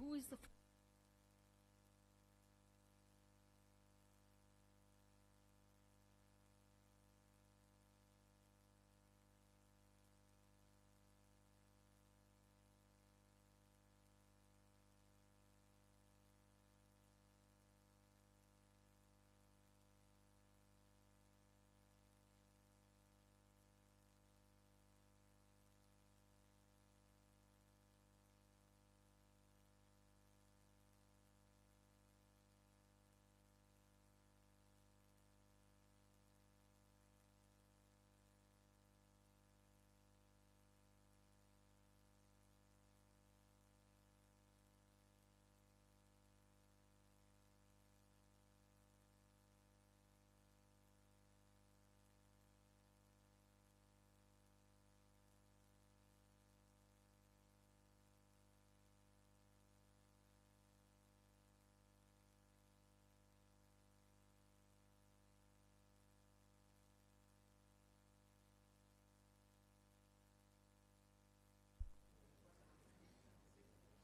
Speaker 12: who is the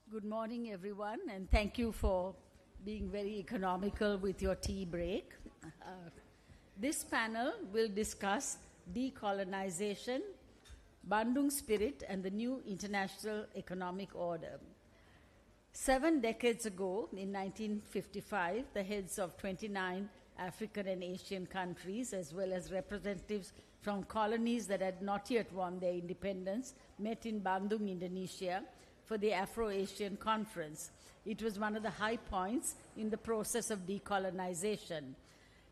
Speaker 12: Good morning, everyone, and thank you for being very economical with your tea break. This panel will discuss decolonization, Bandung spirit, and the new international economic order. 7 decades ago, in 1955, the heads of 29 African and Asian countries, as well as representatives from colonies that had not yet won their independence, met in Bandung, Indonesia, for the Afro-Asian Conference. It was one of the high points in the process of decolonization.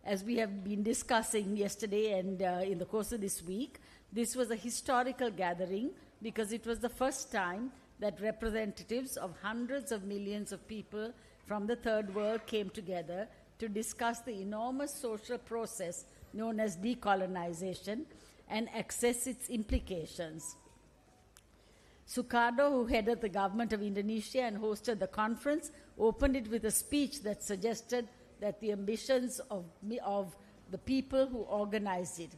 Speaker 12: As we have been discussing yesterday and in the course of this week, this was a historical gathering because it was the first time that representatives of hundreds of millions of people from the third world came together to discuss the enormous social process known as decolonization and assess its implications. Sukarno, who headed the government of Indonesia and hosted the conference, opened it with a speech that suggested that the ambitions of the people who organized it.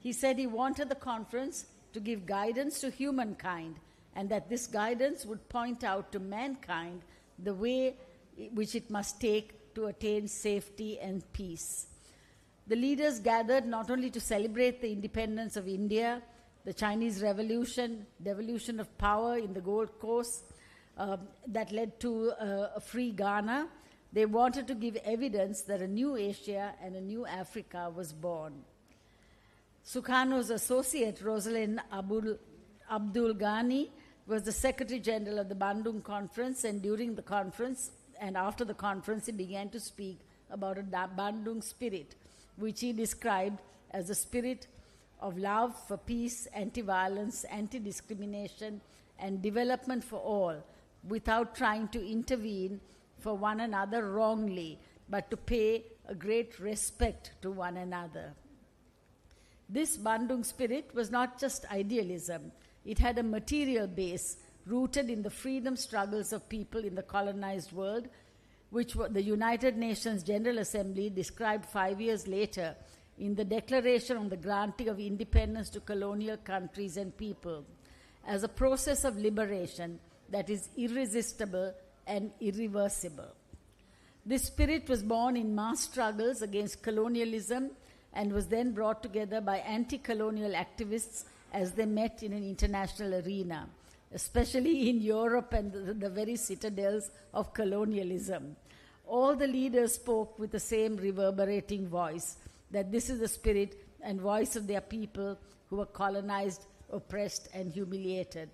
Speaker 12: He said he wanted the conference to give guidance to humankind and that this guidance would point out to mankind the way which it must take to attain safety and peace. The leaders gathered not only to celebrate the independence of India, the Chinese Revolution, devolution of power in the Gold Coast that led to a free Ghana. They wanted to give evidence that a new Asia and a new Africa was born. Sukarno's associate, Rosalind Abdul Ghani, was the Secretary General of the Bandung Conference, and during the conference and after the conference, he began to speak about a Bandung spirit, which he described as a spirit of love for peace, anti-violence, anti-discrimination, and development for all, without trying to intervene for one another wrongly, but to pay a great respect to one another. This Bandung spirit was not just idealism. It had a material base rooted in the freedom struggles of people in the colonized world, which the United Nations General Assembly described 5 years later in the Declaration on the Granting of Independence to Colonial Countries and People, as a process of liberation that is irresistible and irreversible. This spirit was born in mass struggles against colonialism and was then brought together by anti-colonial activists as they met in an international arena, especially in Europe and the very citadels of colonialism. All the leaders spoke with the same reverberating voice, that this is the spirit and voice of their people who were colonized, oppressed, and humiliated.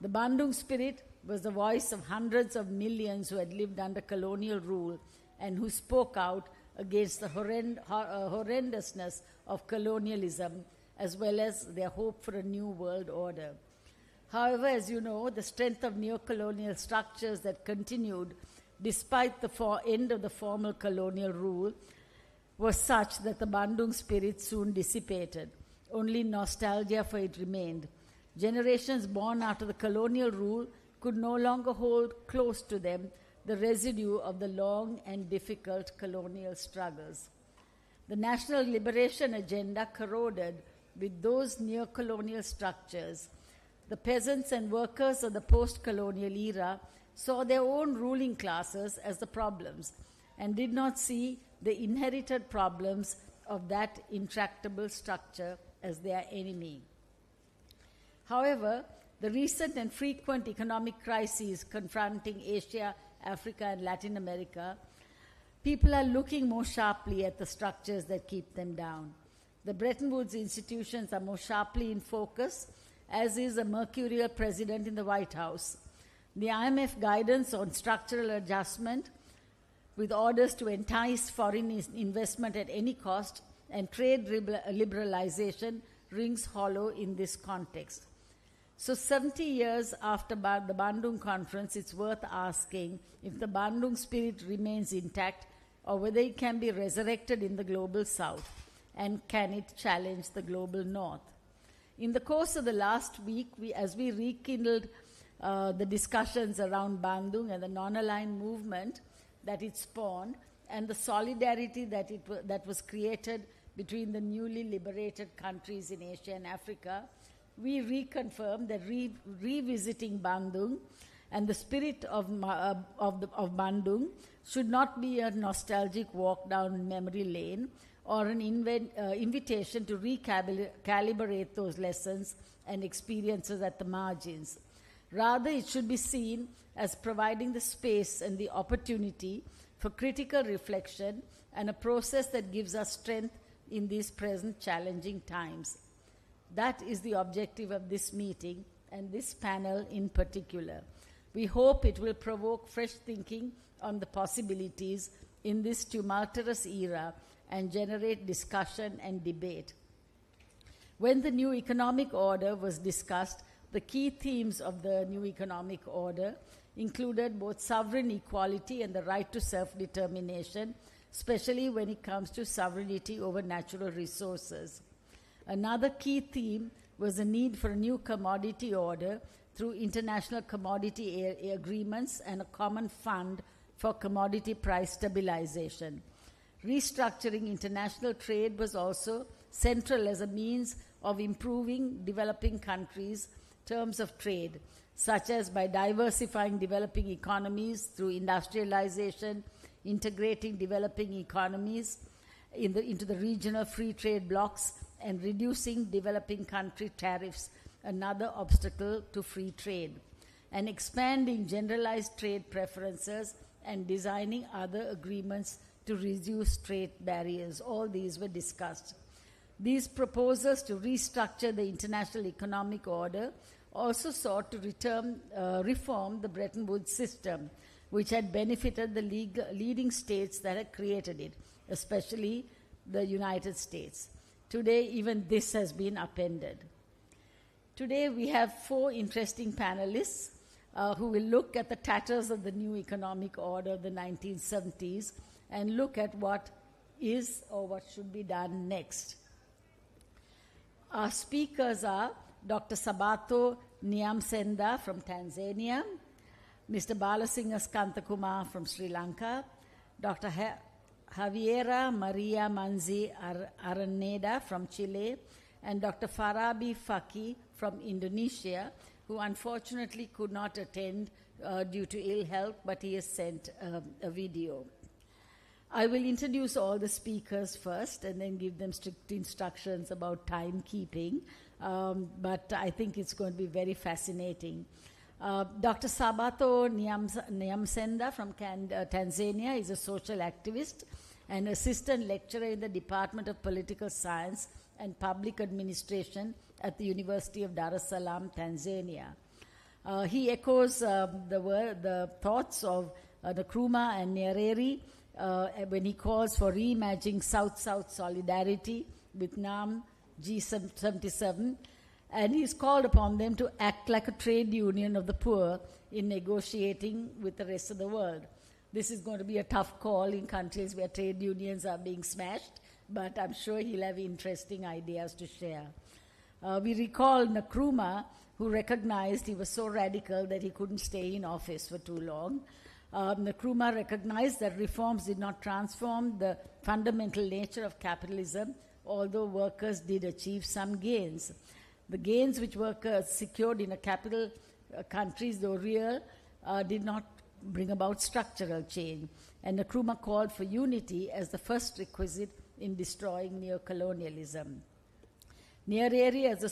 Speaker 12: The Bandung spirit was the voice of hundreds of millions who had lived under colonial rule and who spoke out against the horrendousness of colonialism, as well as their hope for a new world order. However, as you know, the strength of neocolonial structures that continued despite the end of the formal colonial rule was such that the Bandung spirit soon dissipated. Only nostalgia for it remained. Generations born after the colonial rule could no longer hold close to them the residue of the long and difficult colonial struggles. The national liberation agenda corroded with those neo-colonial structures. The peasants and workers of the post-colonial era saw their own ruling classes as the problems and did not see the inherited problems of that intractable structure as their enemy. However, the recent and frequent economic crises confronting Asia, Africa, and Latin America, people are looking more sharply at the structures that keep them down. The Bretton Woods institutions are more sharply in focus, as is a mercurial president in the White House. The IMF guidance on structural adjustment, with orders to entice foreign investment at any cost and trade liberalization, rings hollow in this context. So 70 years after the Bandung conference, it's worth asking if the Bandung spirit remains intact or whether it can be resurrected in the global south, and can it challenge the global north. In the course of the last week, as we rekindled the discussions around Bandung and the non-aligned movement that it spawned, and the solidarity that was created between the newly liberated countries in Asia and Africa, we reconfirmed that revisiting Bandung and the spirit of Bandung should not be a nostalgic walk down memory lane or an invitation to recalibrate those lessons and experiences at the margins. Rather, it should be seen as providing the space and the opportunity for critical reflection and a process that gives us strength in these present challenging times. That is the objective of this meeting and this panel in particular. We hope it will provoke fresh thinking on the possibilities in this tumultuous era and generate discussion and debate. When the new economic order was discussed, the key themes of the new economic order included both sovereign equality and the right to self-determination, especially when it comes to sovereignty over natural resources. Another key theme was the need for a new commodity order through international commodity agreements and a common fund for commodity price stabilization. Restructuring international trade was also central as a means of improving developing countries' terms of trade, such as by diversifying developing economies through industrialization, integrating developing economies into the regional free trade blocs, and reducing developing country tariffs, another obstacle to free trade, and expanding generalized trade preferences and designing other agreements to reduce trade barriers. All these were discussed. These proposals to restructure the international economic order also sought to reform the Bretton Woods system, which had benefited the leading states that had created it, especially the United States. Today, even this has been upended. Today, we have 4 interesting panelists who will look at the tatters of the new economic order of the 1970s and look at what is or what should be done next. Our speakers are Dr. Sabato Nyamsenda from Tanzania, Mr. Balasinga Skantakumar from Sri Lanka, Dr. Javiera Maria Manzi Araneda from Chile, and Dr. Farabi Faki from Indonesia, who unfortunately could not attend due to ill health, but he has sent a video. I will introduce all the speakers first and then give them strict instructions about timekeeping, but I think it's going to be very fascinating. Dr. Sabato Nyamsenda from Tanzania is a social activist and assistant lecturer in the Department of Political Science and Public Administration at the University of Dar es Salaam, Tanzania. He echoes the thoughts of Nkrumah and Nyerere when he calls for reimagining South-South solidarity with NAM G77, and he's called upon them to act like a trade union of the poor in negotiating with the rest of the world. This is going to be a tough call in countries where trade unions are being smashed, but I'm sure he'll have interesting ideas to share. We recall Nkrumah, who recognized he was so radical that he couldn't stay in office for too long. Nkrumah recognized that reforms did not transform the fundamental nature of capitalism, although workers did achieve some gains. The gains which workers secured in a capital countries, though real, did not bring about structural change. And Nkrumah called for unity as the first requisite in destroying neocolonialism. Nyerere, as a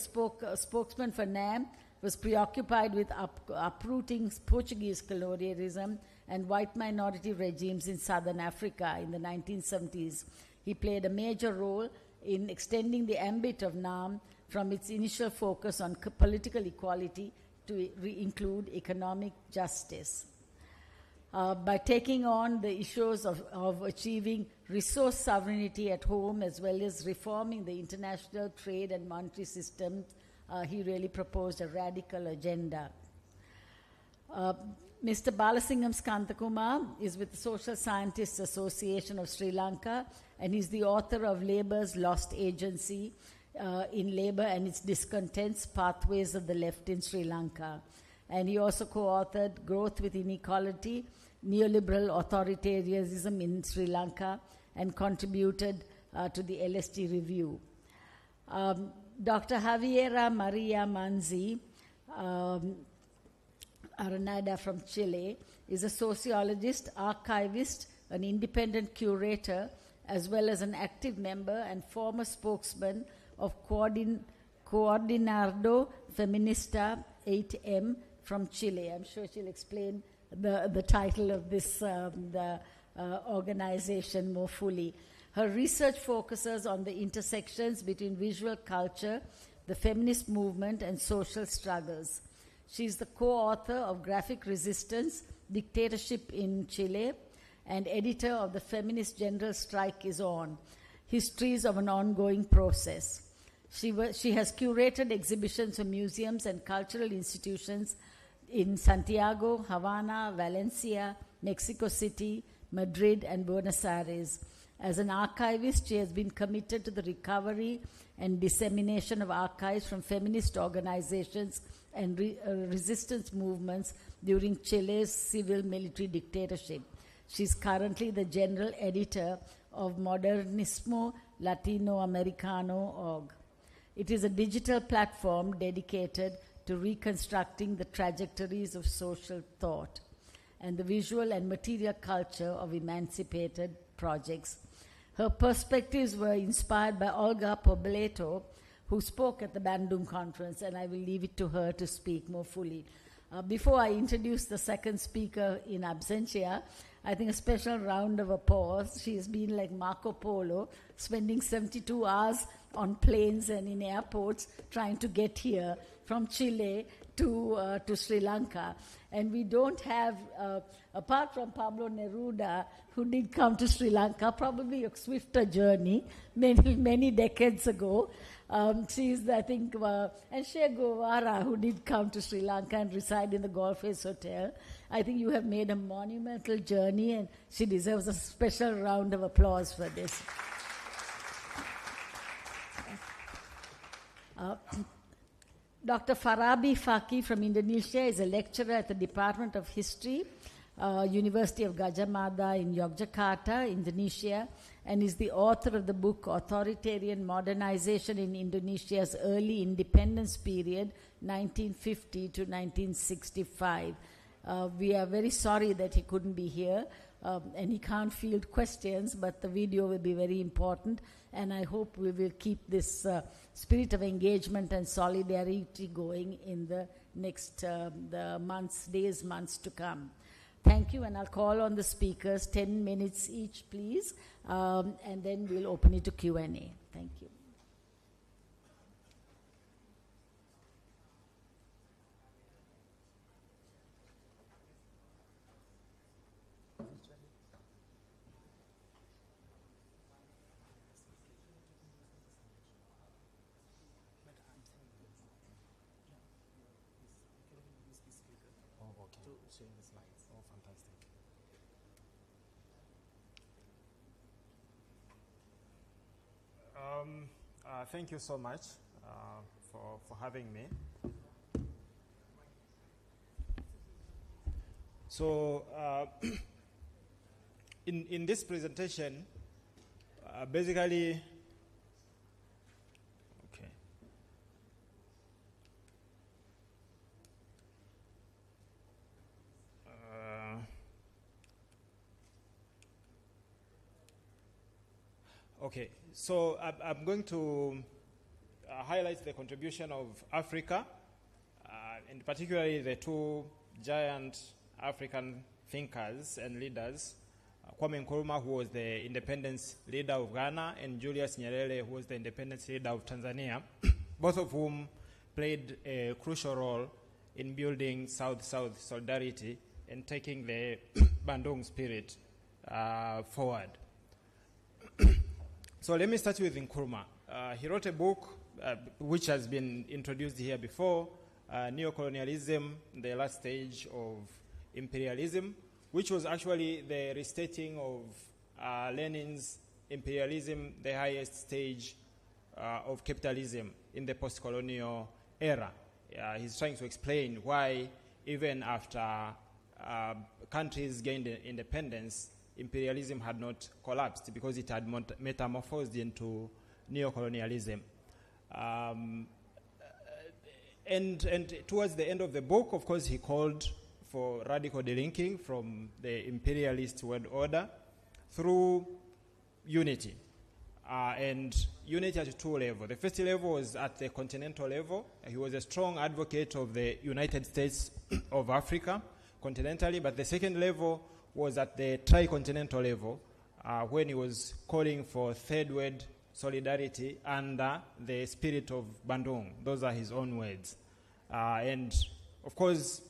Speaker 12: spokesman for NAM, was preoccupied with uprooting Portuguese colonialism and white minority regimes in southern Africa in the 1970s. He played a major role in extending the ambit of NAM from its initial focus on political equality to include economic justice. By taking on the issues of achieving resource sovereignty at home as well as reforming the international trade and monetary system, he really proposed a radical agenda. Mr. Balasingham Skantakumar is with the Social Scientists Association of Sri Lanka, and he's the author of Labour's Lost Agency in Labour and Its Discontents, Pathways of the Left in Sri Lanka. And he also co-authored Growth with Inequality, Neoliberal Authoritarianism in Sri Lanka, and contributed to the LST Review. Dr. Javiera Maria Manzi Aranada from Chile is a sociologist, archivist, an independent curator, as well as an active member and former spokesman of Coordinado Feminista 8M from Chile. I'm sure she'll explain the title of this organization more fully. Her research focuses on the intersections between visual culture, the feminist movement, and social struggles. She is the co-author of Graphic Resistance, Dictatorship in Chile, and editor of the feminist General Strike is On, Histories of an Ongoing Process. She has curated exhibitions for museums and cultural institutions in Santiago, Havana, Valencia, Mexico City, Madrid, and Buenos Aires. As an archivist, she has been committed to the recovery and dissemination of archives from feminist organizations and resistance movements during Chile's civil-military dictatorship. She is currently the general editor of Modernismo Latinoamericano.org. It is a digital platform dedicated to reconstructing the trajectories of social thought and the visual and material culture of emancipated projects. Her perspectives were inspired by Olga Pobleto, who spoke at the Bandung conference, and I will leave it to her to speak more fully. Before I introduce the second speaker in absentia, I think a special round of applause. She has been like Marco Polo, spending 72 hours on planes and in airports trying to get here from Chile to Sri Lanka. And we don't have, apart from Pablo Neruda, who did come to Sri Lanka, probably a swifter journey many decades ago. She's, I think, and Che Guevara, who did come to Sri Lanka and reside in the Golf Face Hotel. I think you have made a monumental journey, and she deserves a special round of applause for this. Dr. Farabi Faki from Indonesia is a lecturer at the Department of History, University of Gajah Mada in Yogyakarta, Indonesia, and is the author of the book Authoritarian Modernization in Indonesia's Early Independence Period, 1950 to 1965. We are very sorry that he couldn't be here, and he can't field questions, but the video will be very important, and I hope we will keep this spirit of engagement and solidarity going in the next days, months to come. Thank you, and I'll call on the speakers, 10 minutes each, please, and then we'll open it to Q&A. Thank you.
Speaker 13: Thank you so much for having me. So, in this presentation, basically, okay. Okay, so I'm going to highlight the contribution of Africa, and particularly the two giant African thinkers and leaders, Kwame Nkrumah, who was the independence leader of Ghana, and Julius Nyerere, who was the independence leader of Tanzania, both of whom played a crucial role in building South-South solidarity and taking the Bandung spirit forward. So let me start with Nkrumah. He wrote a book which has been introduced here before, Neocolonialism, the Last Stage of Imperialism, which was actually the restating of Lenin's imperialism, the highest stage of capitalism in the post-colonial era. He's trying to explain why, even after countries gained independence, imperialism had not collapsed because it had metamorphosed into neocolonialism. And towards the end of the book, of course, he called for radical delinking from the imperialist world order through unity. And unity at two levels. The first level was at the continental level. He was a strong advocate of the United States of Africa continentally, but the second level was at the tricontinental level when he was calling for third world solidarity under the spirit of Bandung. Those are his own words. And of course,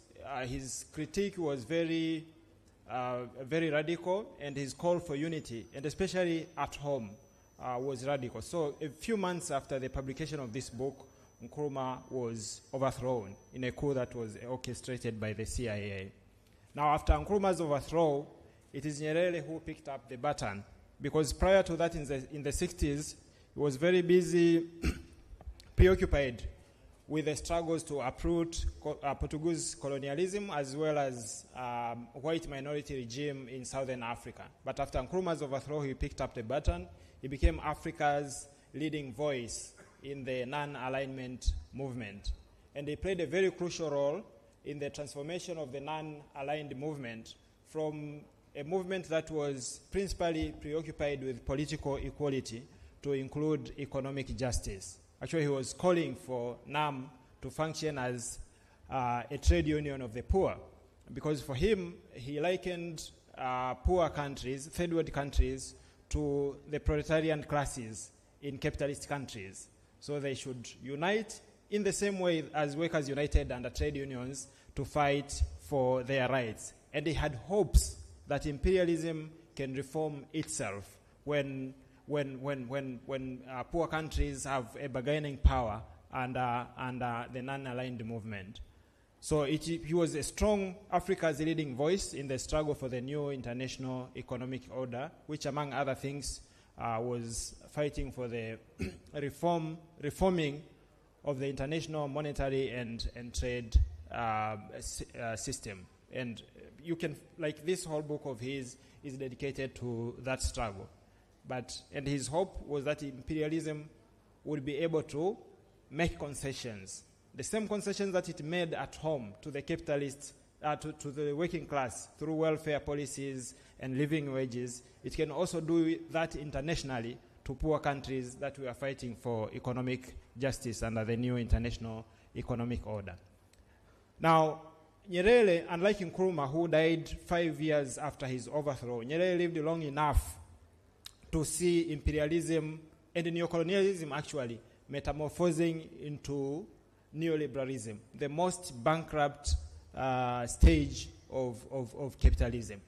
Speaker 13: his critique was very radical, and his call for unity, and especially at home, was radical. So a few months after the publication of this book, Nkrumah was overthrown in a coup that was orchestrated by the CIA. Now, after Nkrumah's overthrow, it is Nyerere who picked up the baton, because prior to that, in the 60s, he was very busy, preoccupied with the struggles to uproot Portuguese colonialism as well as white minority regime in Southern Africa. But after Nkrumah's overthrow, he picked up the baton. He became Africa's leading voice in the non-alignment movement. And he played a very crucial role in the transformation of the non-aligned movement from a movement that was principally preoccupied with political equality to include economic justice. Actually, he was calling for NAM to function as a trade union of the poor, because for him, he likened poor countries, third world countries, to the proletarian classes in capitalist countries. So they should unite in the same way as workers united under trade unions to fight for their rights. And he had hopes that imperialism can reform itself when poor countries have a bargaining power under the non-aligned movement. So he was a strong Africa's leading voice in the struggle for the new international economic order, which, among other things, was fighting for the reforming of the international monetary and trade system. And you can, like, this whole book of his is dedicated to that struggle. And his hope was that imperialism would be able to make concessions, the same concessions that it made at home to the capitalists, to the working class through welfare policies and living wages. It can also do that internationally to poor countries that we are fighting for economic justice under the new international economic order. Now, Nyerere, unlike Nkrumah, who died 5 years after his overthrow, Nyerere lived long enough to see imperialism and neocolonialism actually metamorphosing into neoliberalism, the most bankrupt stage of capitalism.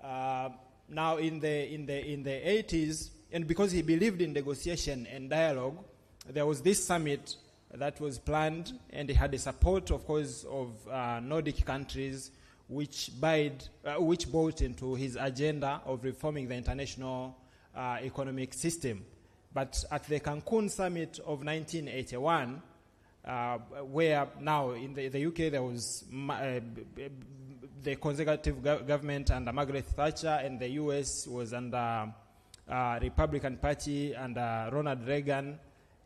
Speaker 13: Now, in the 80s, and because he believed in negotiation and dialogue, there was this summit that was planned, and he had the support, of course, of Nordic countries, which bought into his agenda of reforming the international economic system. But at the Cancun summit of 1981, where now in the UK there was the Conservative government under Margaret Thatcher, and the US was under Republican Party under Ronald Reagan,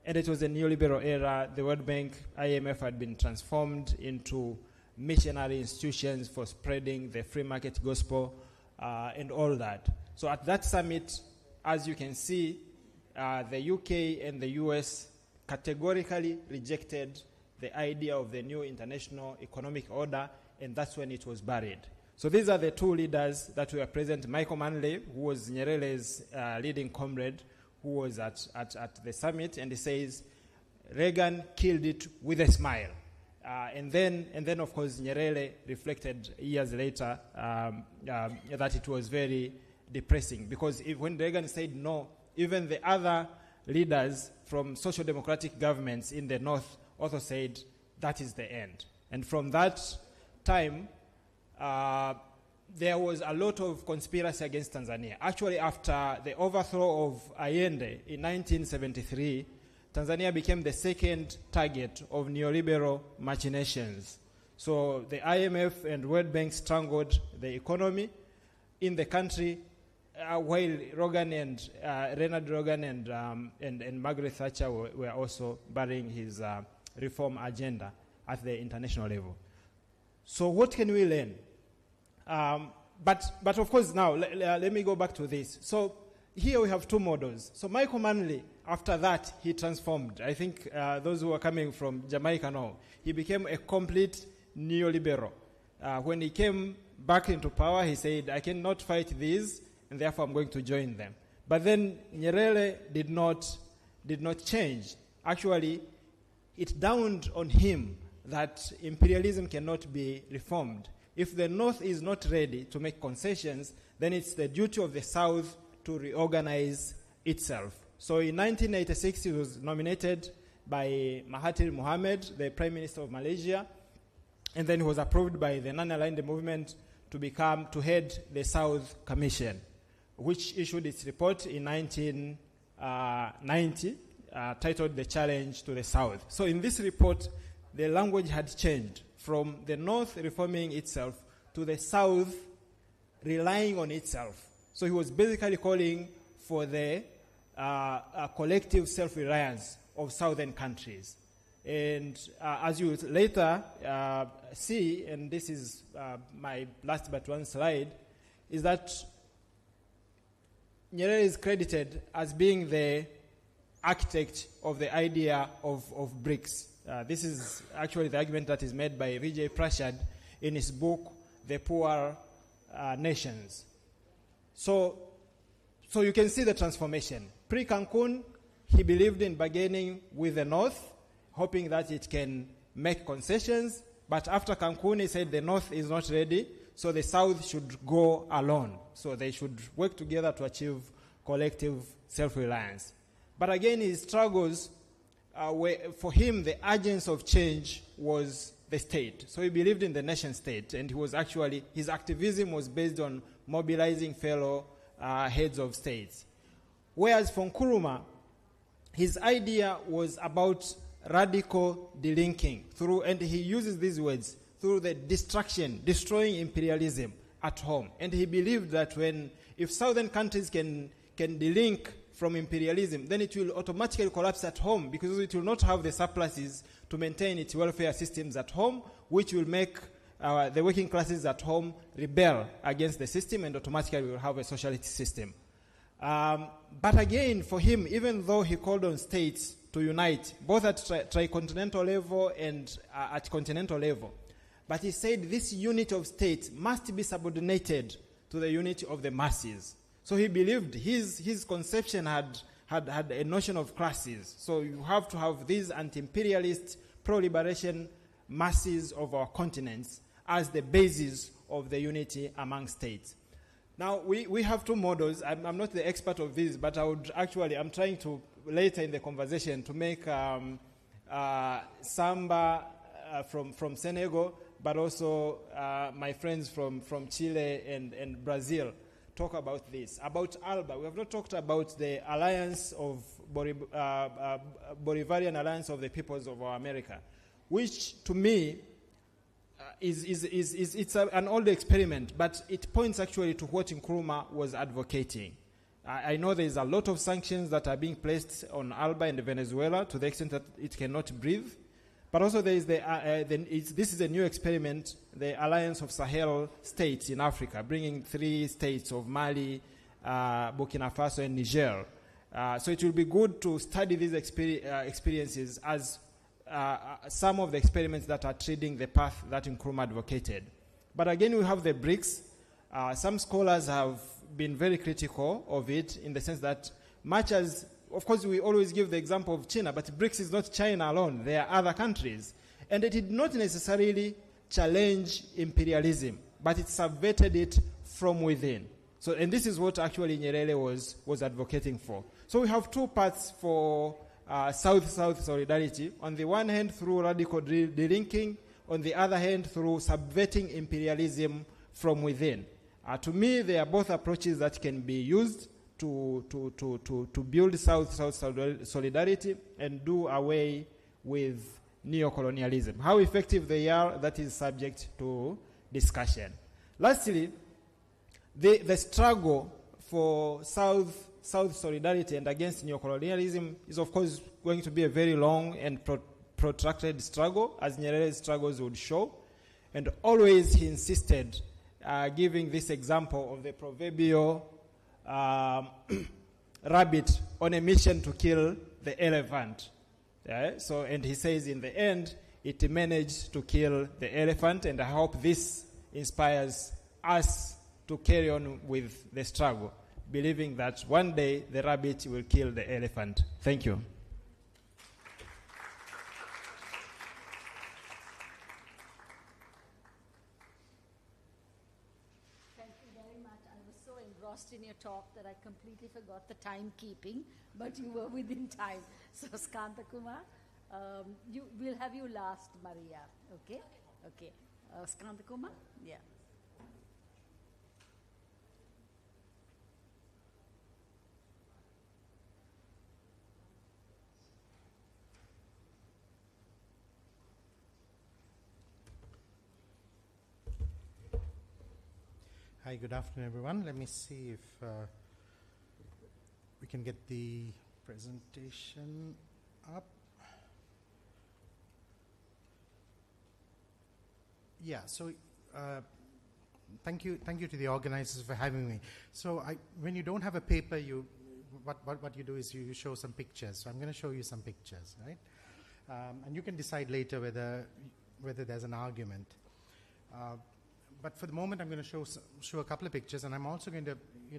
Speaker 13: and it was a neoliberal era. The World Bank, IMF had been transformed into missionary institutions for spreading the free market gospel and all that. So at that summit, as you can see, the UK and the US categorically rejected the idea of the new international economic order, and that's when it was buried. So these are the two leaders that were present. Michael Manley, who was Nyerere's leading comrade, who was at the summit, and he says, Reagan killed it with a smile. And then, of course, Nyerere reflected years later that it was very depressing, because when Reagan said no, even the other leaders from social democratic governments in the North also said that is the end. And from that time, there was a lot of conspiracy against Tanzania. Actually, after the overthrow of Allende in 1973, Tanzania became the second target of neoliberal machinations. So the IMF and World Bank strangled the economy in the country, while Ronald Reagan and Margaret Thatcher were also burying his reform agenda at the international level. So what can we learn? But of course now, let me go back to this. So here we have two models. So Michael Manley, after that, he transformed. I think those who are coming from Jamaica know. He became a complete neoliberal. When he came back into power, he said, I cannot fight these, and therefore I'm going to join them. But then Nyerere did not change. Actually, it dawned on him that imperialism cannot be reformed. If the North is not ready to make concessions, then it's the duty of the South to reorganize itself. So in 1986, he was nominated by Mahathir Mohamad, the Prime Minister of Malaysia, and then he was approved by the Non-Aligned Movement to head the South Commission, which issued its report in 1990, titled The Challenge to the South. So in this report, the language had changed from the North reforming itself to the South relying on itself. So he was basically calling for the collective self-reliance of southern countries. And as you later see, and this is my last but one slide, is that Nyerere is credited as being the architect of the idea of BRICS. This is actually the argument that is made by 𝒂𝒆𝒂𝒓𝒔 in his book, The Poor Nations. So you can see the transformation. Pre-Cancun, he believed in bargaining with the North, hoping that it can make concessions. But after Cancun, he said the North is not ready, so the South should go alone. So they should work together to achieve collective self-reliance. But again, his struggles, for him, the agents of change was the state. So he believed in the nation state, and his activism was based on mobilizing fellow heads of states. Whereas for Nkrumah, his idea was about radical delinking and he uses these words, through the destroying imperialism at home. And he believed that if southern countries can delink from imperialism, then it will automatically collapse at home, because it will not have the surpluses to maintain its welfare systems at home, which will make the working classes at home rebel against the system, and automatically we will have a socialist system. But again, for him, even though he called on states to unite, both at tricontinental level and at continental level, but he said this unity of states must be subordinated to the unity of the masses. So he believed his conception had a notion of classes. So you have to have these anti-imperialist, pro-liberation masses of our continents as the basis of the unity among states. Now, we have two models. I'm not the expert of this, but I'm trying to, later in the conversation, to make Samba from Senegal, but also my friends from Chile and Brazil talk about this. About ALBA, we have not talked about the alliance of Bolivarian Alliance of the Peoples of America, which to me it's an old experiment, but it points actually to what Nkrumah was advocating. I know there is a lot of sanctions that are being placed on ALBA and Venezuela to the extent that it cannot breathe. But also there is this is a new experiment, the Alliance of Sahel States in Africa, bringing 3 states of Mali, Burkina Faso, and Niger. So it will be good to study these experiences as some of the experiments that are treading the path that Nkrumah advocated. But again, we have the BRICS. Some scholars have been very critical of it in the sense that much as, of course, we always give the example of China, but BRICS is not China alone. There are other countries. And it did not necessarily challenge imperialism, but it subverted it from within. So, and this is what actually Nyerere was advocating for. So we have two paths for South-South solidarity. On the one hand, through radical delinking. On the other hand, through subverting imperialism from within. To me, they are both approaches that can be used to build South-South solidarity and do away with neocolonialism. How effective they are, that is subject to discussion. Lastly, the struggle for South solidarity and against neocolonialism is, of course, going to be a very long and protracted struggle, as Nyerere's struggles would show. And always he insisted, giving this example of the proverbial rabbit on a mission to kill the elephant. Yeah? So, and he says in the end, it managed to kill the elephant, and I hope this inspires us to carry on with the struggle, believing that one day the rabbit will kill the elephant. Thank you.
Speaker 12: Thank you very much. I was so engrossed in your talk that I completely forgot the timekeeping, but you were within time. So, Skanthakumar, we'll have you last, Maria. Okay? Okay. Skanthakumar? Yeah.
Speaker 14: Hi, good afternoon, everyone. Let me see if we can get the presentation up. Yeah, so thank you to the organizers for having me. So when you don't have a paper, what you do is you show some pictures. So I'm going to show you some pictures, right? And you can decide later whether there's an argument. But for the moment, I'm going to show a couple of pictures, and I'm also going to,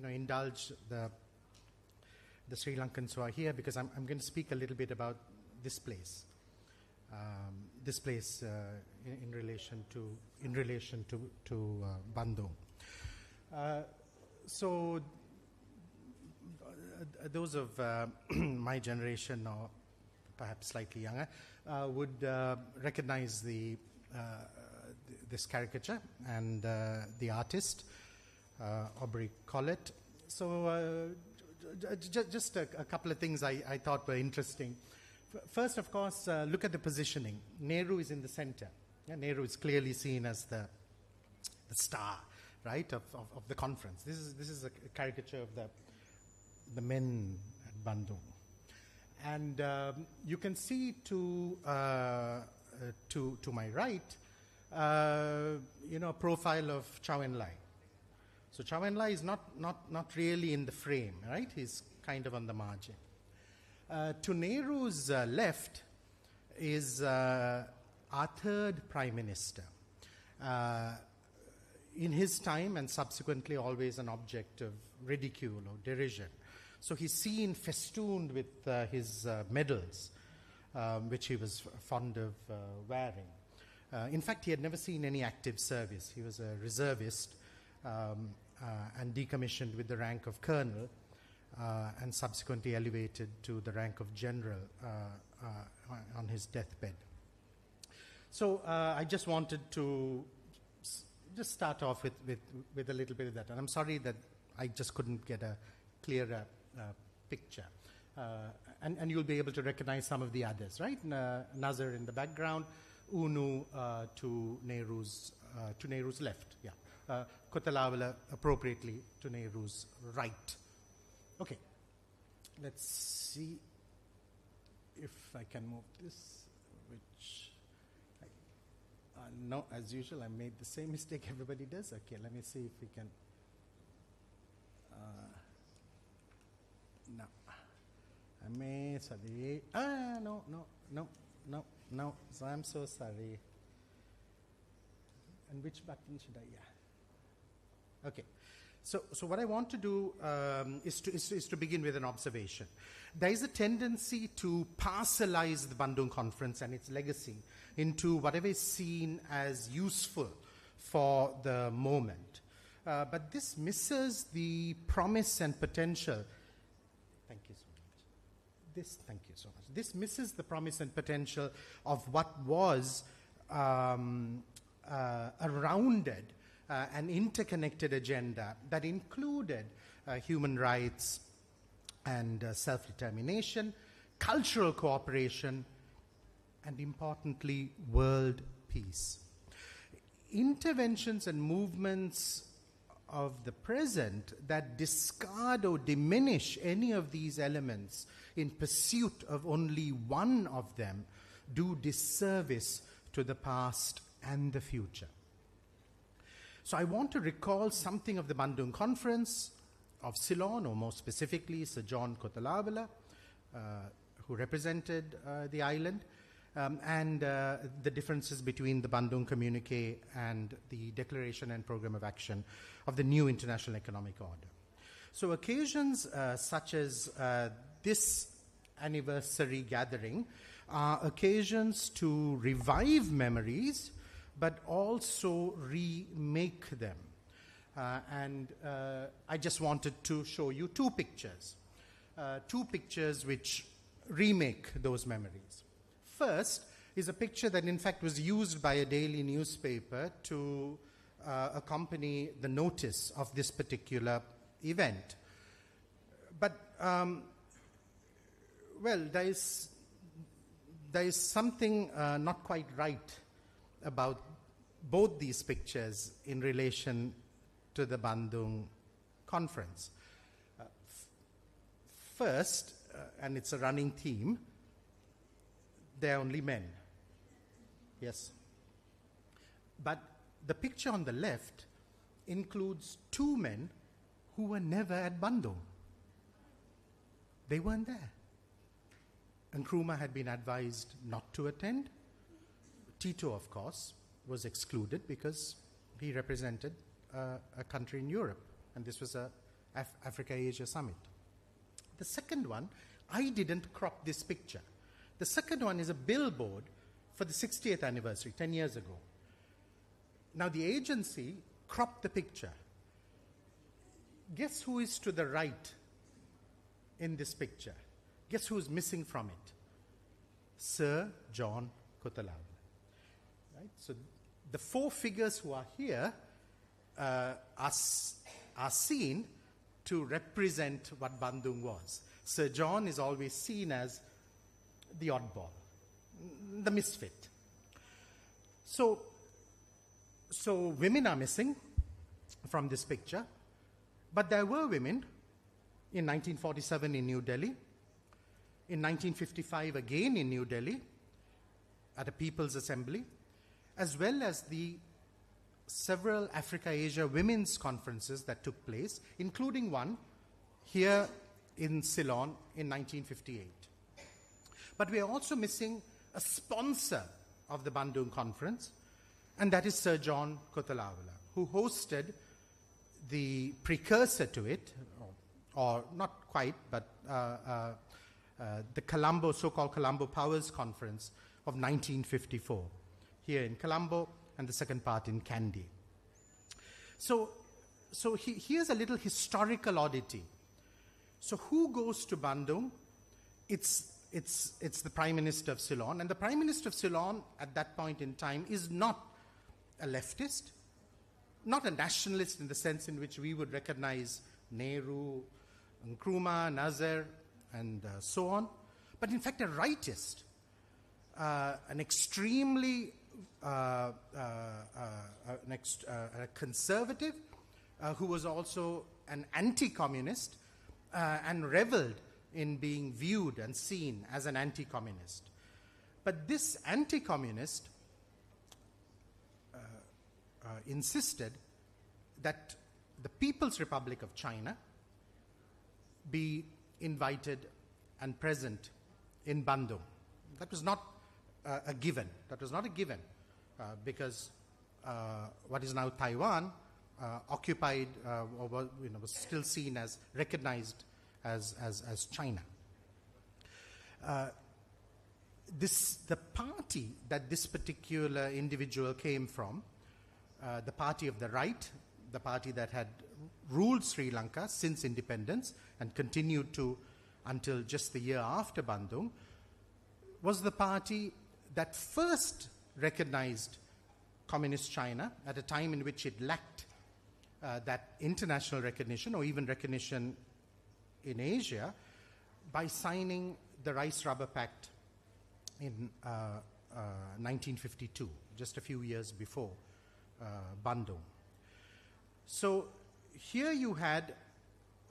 Speaker 14: indulge the Sri Lankans who are here, because I'm going to speak a little bit about this place. In relation to Bandung. So those of my generation, or perhaps slightly younger, would recognize this caricature and the artist, Aubrey Collett. So just a couple of things I thought were interesting. First, of course, look at the positioning. Nehru is in the center. Yeah, Nehru is clearly seen as the star, right, of the conference. This is a caricature of the men at Bandung. And you can see to my right, a profile of Chou En-lai. So Chou En-lai is not really in the frame, right? He's kind of on the margin. To Nehru's left is our third prime minister. In his time, and subsequently always an object of ridicule or derision. So he's seen festooned with his medals, which he was fond of wearing. In fact, he had never seen any active service. He was a reservist and decommissioned with the rank of colonel, and subsequently elevated to the rank of general on his deathbed. So I just wanted to just start off with a little bit of that. And I'm sorry that I just couldn't get a clearer picture. And you'll be able to recognize some of the others, right? Nazar in the background, Unu to Nehru's left, yeah. Kotelawala appropriately to Nehru's right. Okay, let's see if I can move this, which, no, as usual, I made the same mistake everybody does. Okay, let me see if we can, no. No. So I'm so sorry. And which button should I? Yeah. Okay. So what I want to do is to begin with an observation. There is a tendency to parcelize the Bandung Conference and its legacy into whatever is seen as useful for the moment. But this misses the promise and potential. Thank you so much. This misses the promise and potential of what was a rounded an interconnected agenda that included human rights and self-determination, cultural cooperation, and importantly, world peace. Interventions and movements of the present that discard or diminish any of these elements in pursuit of only one of them do disservice to the past and the future. So I want to recall something of the Bandung Conference of Ceylon, or more specifically Sir John Kotelawala, who represented the island, and the differences between the Bandung Communique and the Declaration and Program of Action of the new International Economic Order. So occasions such as this anniversary gathering are occasions to revive memories, but also remake them. And I just wanted to show you two pictures which remake those memories. First is a picture that in fact was used by a daily newspaper to accompany the notice of this particular event. But, well, there is something not quite right about both these pictures in relation to the Bandung Conference. First, and it's a running theme, they're only men. Yes. But the picture on the left includes two men who were never at Bandung. They weren't there. Nkrumah had been advised not to attend. Tito, of course, was excluded because he represented a country in Europe, and this was a Africa-Asia summit. The second one, I didn't crop this picture. The second one is a billboard for the 60th anniversary, 10 years ago. Now the agency cropped the picture. Guess who is to the right in this picture? Guess who is missing from it? Sir John Kotelawala. Right? So the four figures who are here are seen to represent what Bandung was. Sir John is always seen as the oddball, the misfit. So women are missing from this picture, but there were women in 1947 in New Delhi, in 1955 again in New Delhi at a People's Assembly, as well as the several Africa-Asia women's conferences that took place, including one here in Ceylon in 1958. But we are also missing a sponsor of the Bandung Conference, and that is Sir John Kotelawala, who hosted the precursor to it, or not quite, but the Colombo, so-called Colombo Powers Conference of 1954, here in Colombo, and the second part in Kandy. So here's a little historical oddity. So who goes to Bandung? It's the Prime Minister of Ceylon, and the Prime Minister of Ceylon at that point in time is not a leftist, not a nationalist in the sense in which we would recognize Nehru, Nkrumah, Nasser, and so on, but in fact a rightist, an extremely a conservative who was also an anti-communist and reveled in being viewed and seen as an anti-communist. But this anti-communist insisted that the People's Republic of China be invited and present in Bandung. That was not a given. That was not a given because what is now Taiwan occupied or was still seen as recognized as China. The party that this particular individual came from, the party of the right, the party that had ruled Sri Lanka since independence and continued to until just the year after Bandung, was the party that first recognized Communist China at a time in which it lacked that international recognition or even recognition in Asia by signing the Rice Rubber Pact in 1952, just a few years before Bandung. So here you had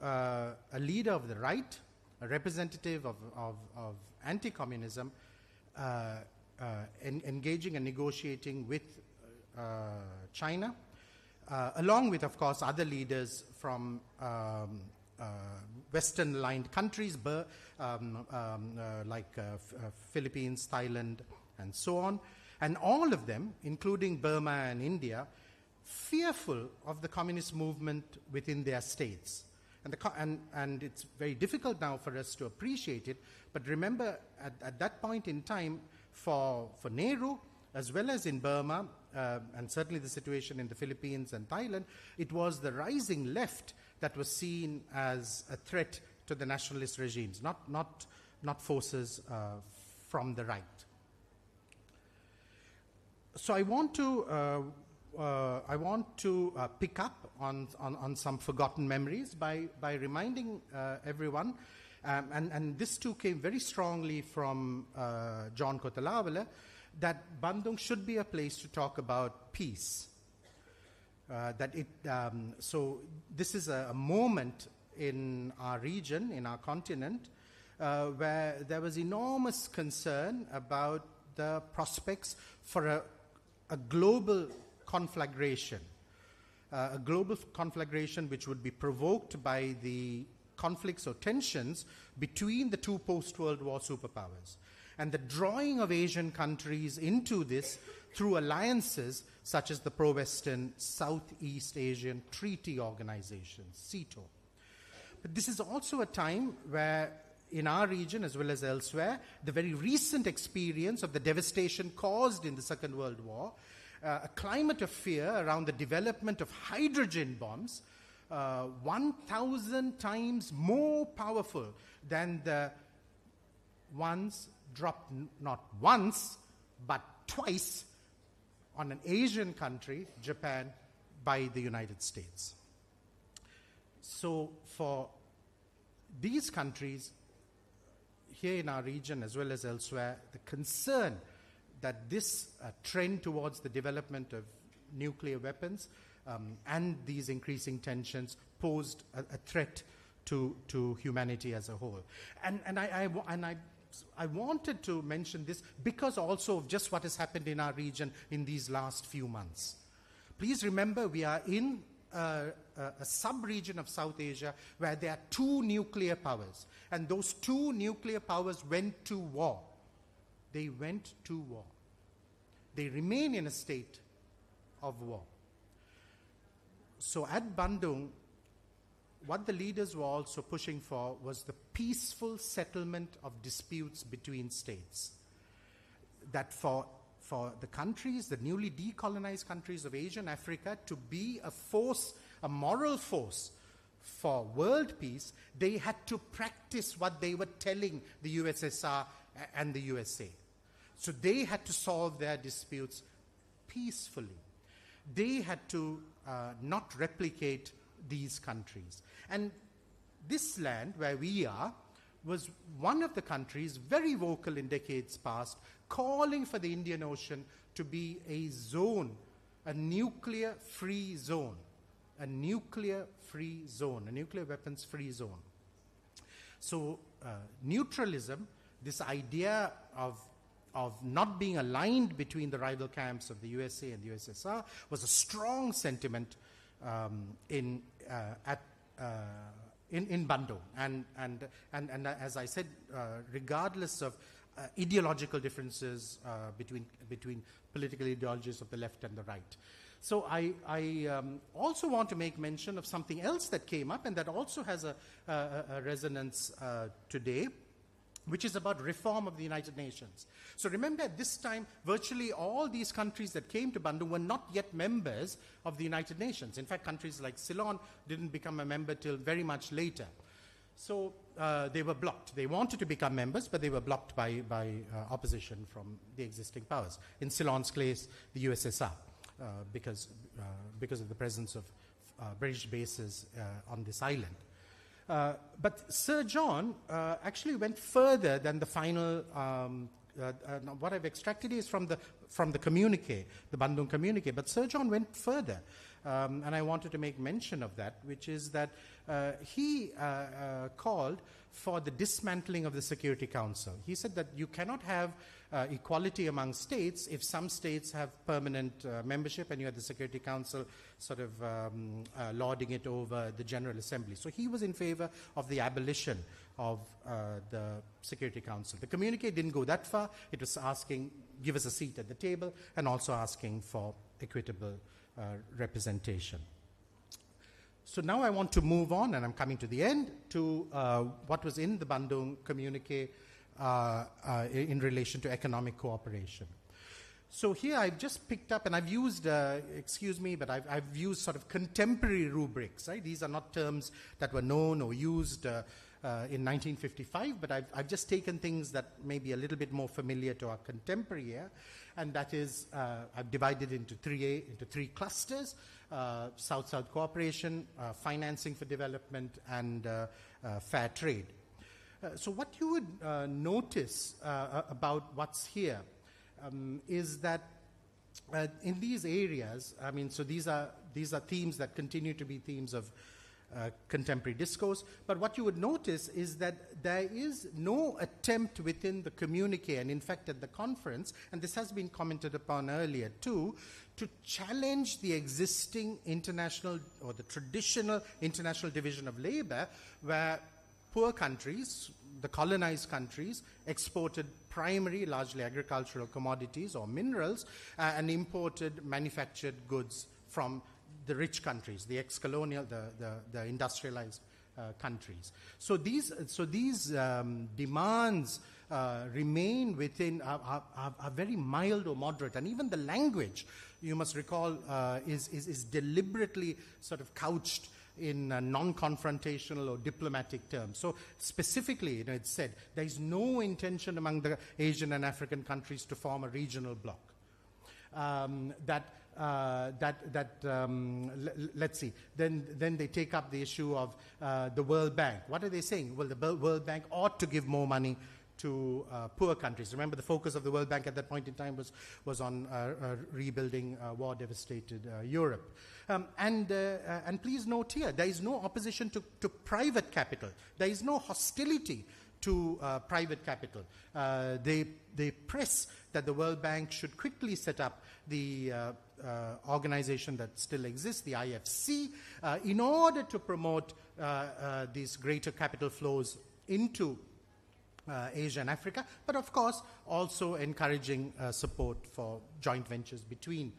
Speaker 14: a leader of the right, a representative of anti-communism, engaging and negotiating with China, along with, of course, other leaders from Western-aligned countries, like Philippines, Thailand, and so on. And all of them, including Burma and India, fearful of the communist movement within their states. And it's very difficult now for us to appreciate it, but remember at that point in time, for Nehru, as well as in Burma, and certainly the situation in the Philippines and Thailand, it was the rising left that was seen as a threat to the nationalist regimes, not forces from the right. So I want to pick up on some forgotten memories by reminding everyone, and this too came very strongly from John Kotelawala, that Bandung should be a place to talk about peace. So this is a moment in our region, in our continent, where there was enormous concern about the prospects for a global conflagration, which would be provoked by the conflicts or tensions between the two post-World War superpowers, and the drawing of Asian countries into this through alliances such as the pro-Western Southeast Asian Treaty Organization, SEATO. But this is also a time where, in our region as well as elsewhere, the very recent experience of the devastation caused in the Second World War, a climate of fear around the development of hydrogen bombs, 1,000 times more powerful than the ones dropped not once, but twice on an Asian country, Japan, by the United States. So for these countries, here in our region as well as elsewhere, the concern that this trend towards the development of nuclear weapons and these increasing tensions posed a threat to humanity as a whole. And I wanted to mention this because also of just what has happened in our region in these last few months. Please remember, we are in a sub-region of South Asia where there are two nuclear powers, and those two nuclear powers went to war. They went to war. They remain in a state of war. So at Bandung, what the leaders were also pushing for was the peaceful settlement of disputes between states. That for the countries, the newly decolonized countries of Asia and Africa, to be a force, a moral force for world peace, they had to practice what they were telling the USSR and the USA. So they had to solve their disputes peacefully. They had to not replicate these countries. And this land where we are was one of the countries very vocal in decades past, calling for the Indian Ocean to be a zone, a nuclear-free zone, a nuclear-free zone, a nuclear weapons-free zone. So neutralism, this idea of not being aligned between the rival camps of the USA and the USSR, was a strong sentiment in in Bandung. And as I said, regardless of ideological differences between political ideologies of the left and the right. So I also want to make mention of something else that came up and that also has a resonance today, which is about reform of the United Nations. So remember, at this time, virtually all these countries that came to Bandung were not yet members of the United Nations. In fact, countries like Ceylon didn't become a member till very much later. So they were blocked. They wanted to become members, but they were blocked by opposition from the existing powers. In Ceylon's case, the USSR, because of the presence of British bases on this island. But Sir John actually went further than the final. What I've extracted is from the communique, the Bandung communique. But Sir John went further, and I wanted to make mention of that, which is that he called for the dismantling of the Security Council. He said that you cannot have equality among states if some states have permanent membership and you have the Security Council sort of lording it over the General Assembly. So he was in favor of the abolition of the Security Council. The communique didn't go that far. It was asking, give us a seat at the table, and also asking for equitable representation. So now I want to move on, and I'm coming to the end, to what was in the Bandung communique in relation to economic cooperation. So here I've just picked up, and I've used, excuse me, but I've used sort of contemporary rubrics, right? These are not terms that were known or used in 1955, but I've just taken things that may be a little bit more familiar to our contemporary here, and that is, I've divided into three clusters: South-South cooperation, financing for development, and fair trade. So what you would notice about what's here is that in these areas, I mean, so these are themes that continue to be themes of contemporary discourse, but what you would notice is that there is no attempt within the communique, and in fact at the conference, and this has been commented upon earlier too, to challenge the existing international or the traditional international division of labor, where poor countries, the colonized countries, exported primary, largely agricultural commodities or minerals, and imported manufactured goods from the rich countries, the ex-colonial, the industrialized countries. So these demands remain within, are very mild or moderate, and even the language, you must recall, is deliberately sort of couched in non-confrontational or diplomatic terms. So specifically, it's said there is no intention among the Asian and African countries to form a regional bloc. Let's see. Then they take up the issue of the World Bank. What are they saying? Well, the World Bank ought to give more money to poor countries. Remember, the focus of the World Bank at that point in time was on rebuilding war-devastated Europe. And please note here, there is no opposition to private capital. There is no hostility to private capital. They press that the World Bank should quickly set up the organization that still exists, the IFC, in order to promote these greater capital flows into Asia and Africa, but of course also encouraging support for joint ventures between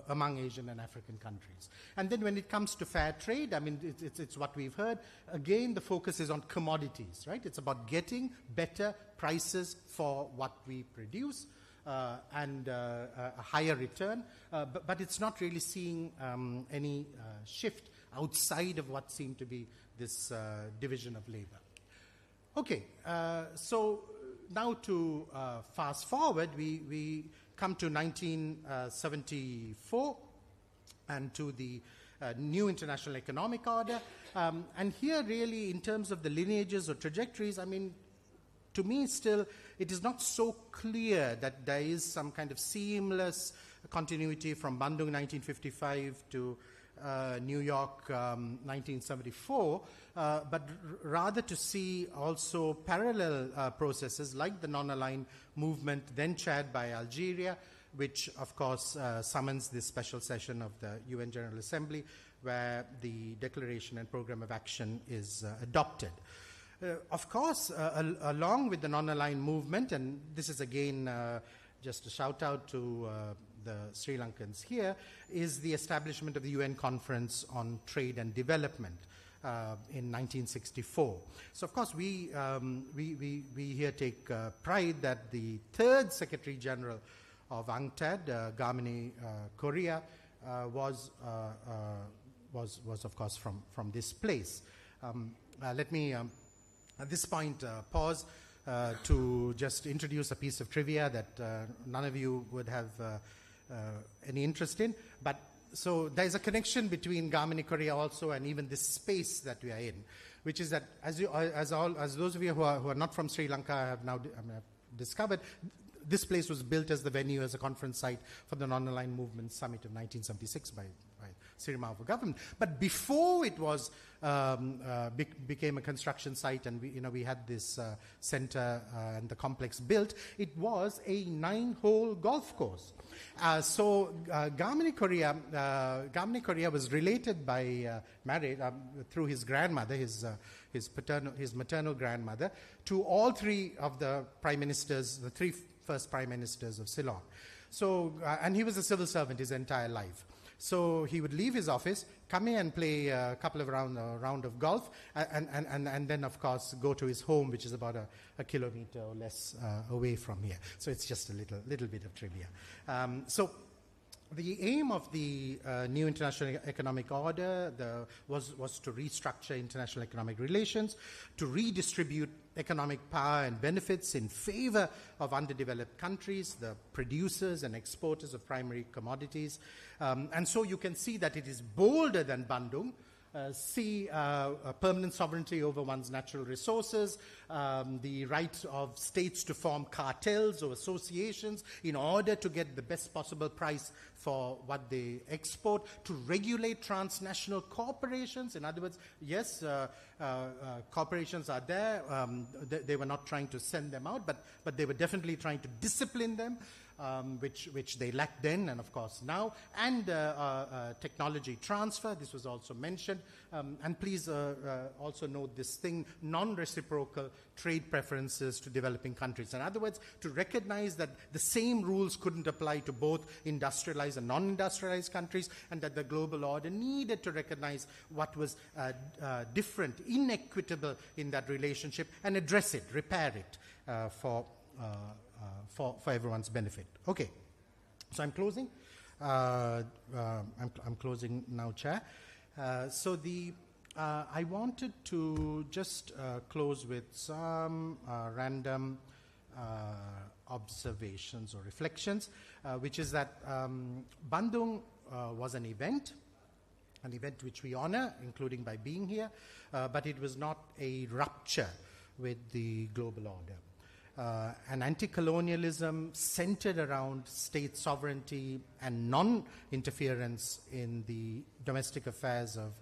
Speaker 14: among Asian and African countries. And then when it comes to fair trade, I mean, it's what we've heard. Again, the focus is on commodities, right? It's about getting better prices for what we produce and a higher return, but it's not really seeing any shift outside of what seemed to be this division of labor. Okay, so now to fast forward, we come to 1974 and to the new international economic order. And here really, in terms of the lineages or trajectories, I mean, to me still, it is not so clear that there is some kind of seamless continuity from Bandung 1955 to New York 1974, but rather to see also parallel processes like the non-aligned movement then chaired by Algeria, which of course summons this special session of the UN General Assembly, where the declaration and program of action is adopted. Of course, along with the non-aligned movement, and this is again just a shout out to the Sri Lankans here, is the establishment of the UN Conference on Trade and Development in 1964. So of course we here take pride that the third Secretary General of UNCTAD, Gamini Korea, was of course from this place. Let me at this point pause to just introduce a piece of trivia that none of you would have any interest in, but so there's a connection between Gamini Korea also and even this space that we are in, which is that as those of you who are not from Sri Lanka have now discovered, this place was built as the venue, as a conference site for the Non-Aligned Movement Summit of 1976 by Sirimava government. But before it was became a construction site, and we had this center and the complex built, it was a 9-hole golf course. So Gamini Korea was related by marriage through his grandmother, his maternal grandmother, to all three of the prime ministers, the three first prime ministers of Ceylon. So and he was a civil servant his entire life. So he would leave his office, come here and play a couple of round of golf, and then of course go to his home, which is about a kilometer or less away from here. So it's just a little bit of trivia. So the aim of the new international economic order was to restructure international economic relations, to redistribute economic power and benefits in favor of underdeveloped countries, the producers and exporters of primary commodities. And so you can see that it is bolder than Bandung. Permanent sovereignty over one's natural resources, the right of states to form cartels or associations in order to get the best possible price for what they export, to regulate transnational corporations. In other words, yes, corporations are there. They were not trying to send them out, but they were definitely trying to discipline them. Which they lacked then and of course now, and technology transfer, this was also mentioned, and please also note this thing, non-reciprocal trade preferences to developing countries. In other words, to recognize that the same rules couldn't apply to both industrialized and non-industrialized countries, and that the global order needed to recognize what was different, inequitable in that relationship, and address it, repair it for everyone's benefit. Okay, so I'm closing. I'm closing now, Chair. I wanted to just close with some random observations or reflections, which is that Bandung was an event which we honor, including by being here, but it was not a rupture with the global order. An anti-colonialism centered around state sovereignty and non-interference in the domestic affairs of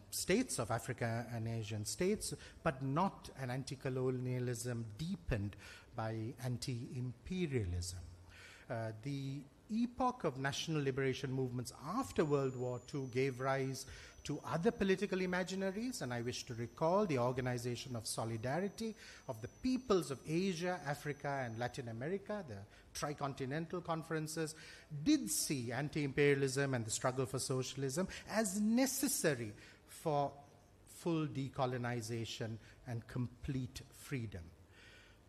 Speaker 14: states, of Africa and Asian states, but not an anti-colonialism deepened by anti-imperialism. The epoch of national liberation movements after World War II gave rise to other political imaginaries, and I wish to recall the Organization of Solidarity of the Peoples of Asia, Africa, and Latin America, the tricontinental conferences, did see anti-imperialism and the struggle for socialism as necessary for full decolonization and complete freedom.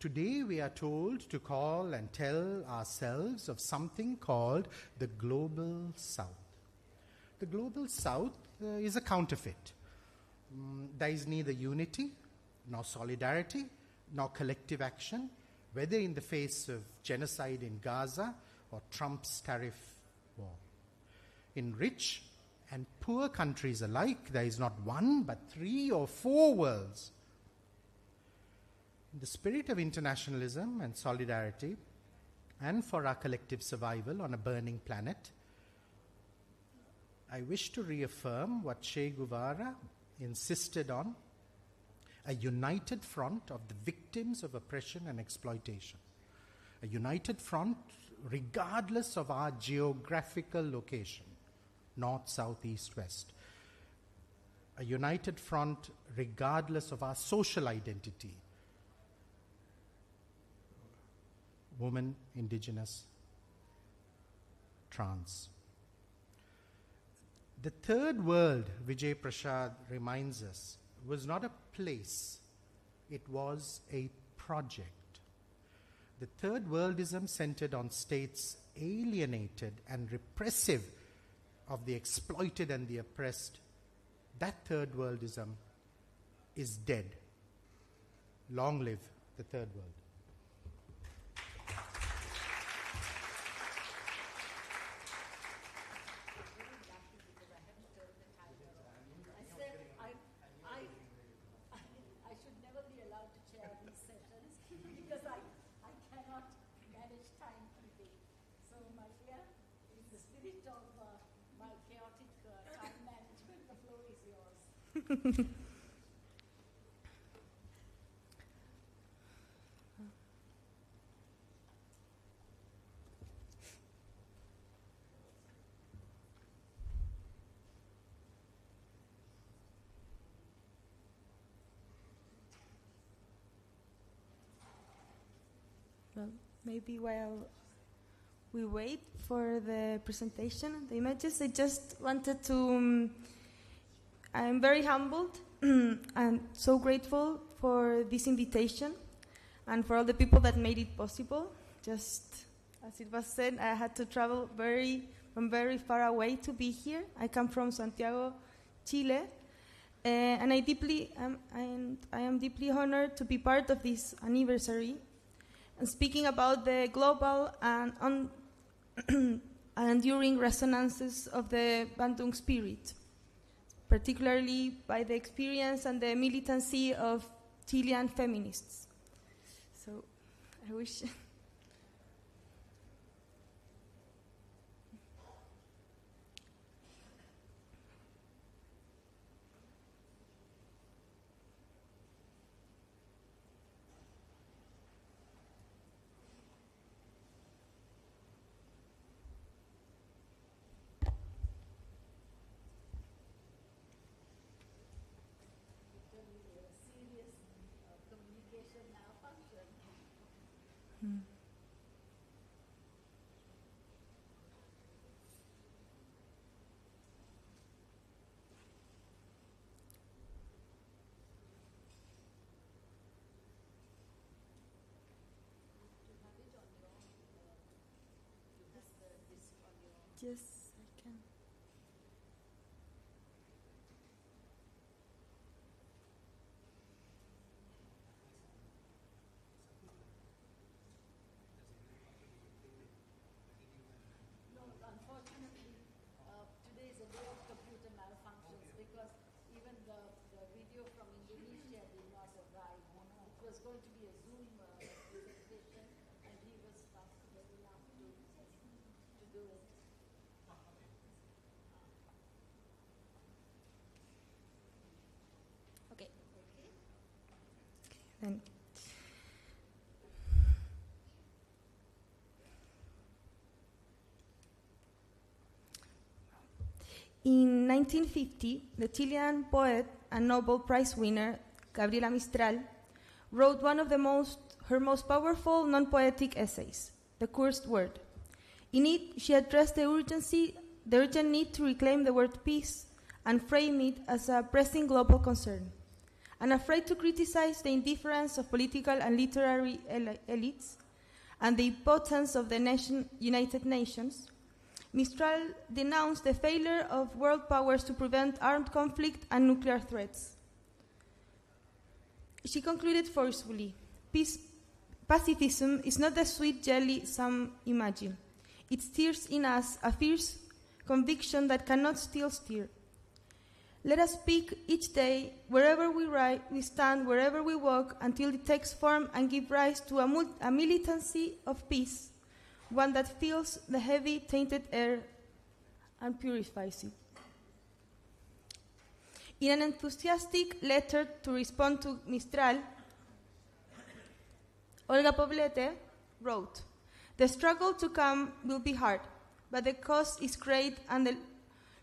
Speaker 14: Today we are told to call and tell ourselves of something called the Global South. The Global South is a counterfeit. There is neither unity, nor solidarity, nor collective action, whether in the face of genocide in Gaza or Trump's tariff war. In rich and poor countries alike, there is not one, but 3 or 4 worlds. In the spirit of internationalism and solidarity, and for our collective survival on a burning planet, I wish to reaffirm what Che Guevara insisted on: a united front of the victims of oppression and exploitation. A united front regardless of our geographical location. north, south, east, west. A united front regardless of our social identity. Woman, indigenous, trans. The third world, Vijay Prashad reminds us, was not a place, it was a project. The third worldism centered on states alienated and repressive of the exploited and the oppressed. That third worldism is dead. Long live the third world.
Speaker 12: I should never be allowed to chair these sessions because I cannot manage timekeeping. So, my dear, in the spirit of my chaotic time management, the floor is yours.
Speaker 15: Well, maybe while we wait for the presentation, the images, I just wanted to, I'm very humbled and so grateful for this invitation and for all the people that made it possible. Just as it was said, I had to travel from very far away to be here. I come from Santiago, Chile, and I am deeply honored to be part of this anniversary. And speaking about the global and enduring resonances of the Bandung spirit, particularly by the experience and the militancy of Chilean feminists. So I wish... Yes, I can.
Speaker 12: No, unfortunately, today is a day of computer malfunctions because even the video from Indonesia did not arrive. It was going to be a Zoom presentation, and he was not well enough to do it.
Speaker 15: Okay. Then. In 1950, the Chilean poet and Nobel Prize winner Gabriela Mistral wrote one of her most powerful non-poetic essays, The Cursed Word. In it, she addressed the urgent need to reclaim the word peace and frame it as a pressing global concern. Unafraid to criticize the indifference of political and literary elites and the impotence of the United Nations, Mistral denounced the failure of world powers to prevent armed conflict and nuclear threats. She concluded forcefully, pacifism is not the sweet jelly some imagine. It stirs in us a fierce conviction that cannot still stir. Let us speak each day, wherever we stand, wherever we walk, until it takes form and gives rise to a militancy of peace, one that fills the heavy, tainted air and purifies it. In an enthusiastic letter to respond to Mistral, Olga Poblete wrote, "The struggle to come will be hard, but the cost is great and the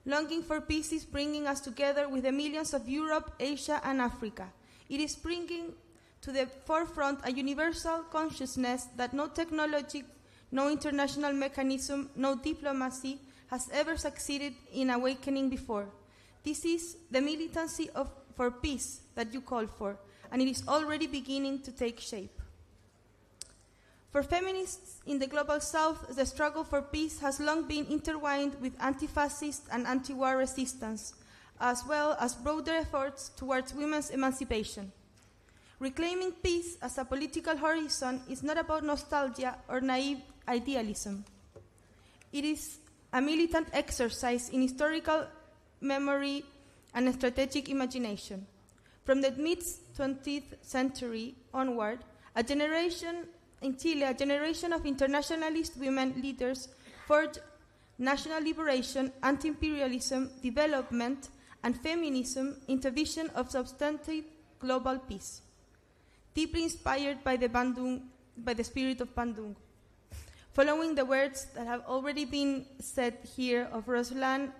Speaker 15: Longing for peace is bringing us together with the millions of Europe, Asia, and Africa. It is bringing to the forefront a universal consciousness that no technology, no international mechanism, no diplomacy has ever succeeded in awakening before. This is the militancy for peace that you call for, and it is already beginning to take shape. For feminists in the Global South, the struggle for peace has long been intertwined with anti-fascist and anti-war resistance, as well as broader efforts towards women's emancipation. Reclaiming peace as a political horizon is not about nostalgia or naive idealism. It is a militant exercise in historical memory and strategic imagination. From the mid-20th century onward, in Chile, a generation of internationalist women leaders forged national liberation, anti-imperialism, development, and feminism into vision of substantive global peace, deeply inspired by the spirit of Bandung. Following the words that have already been said here of Ruslan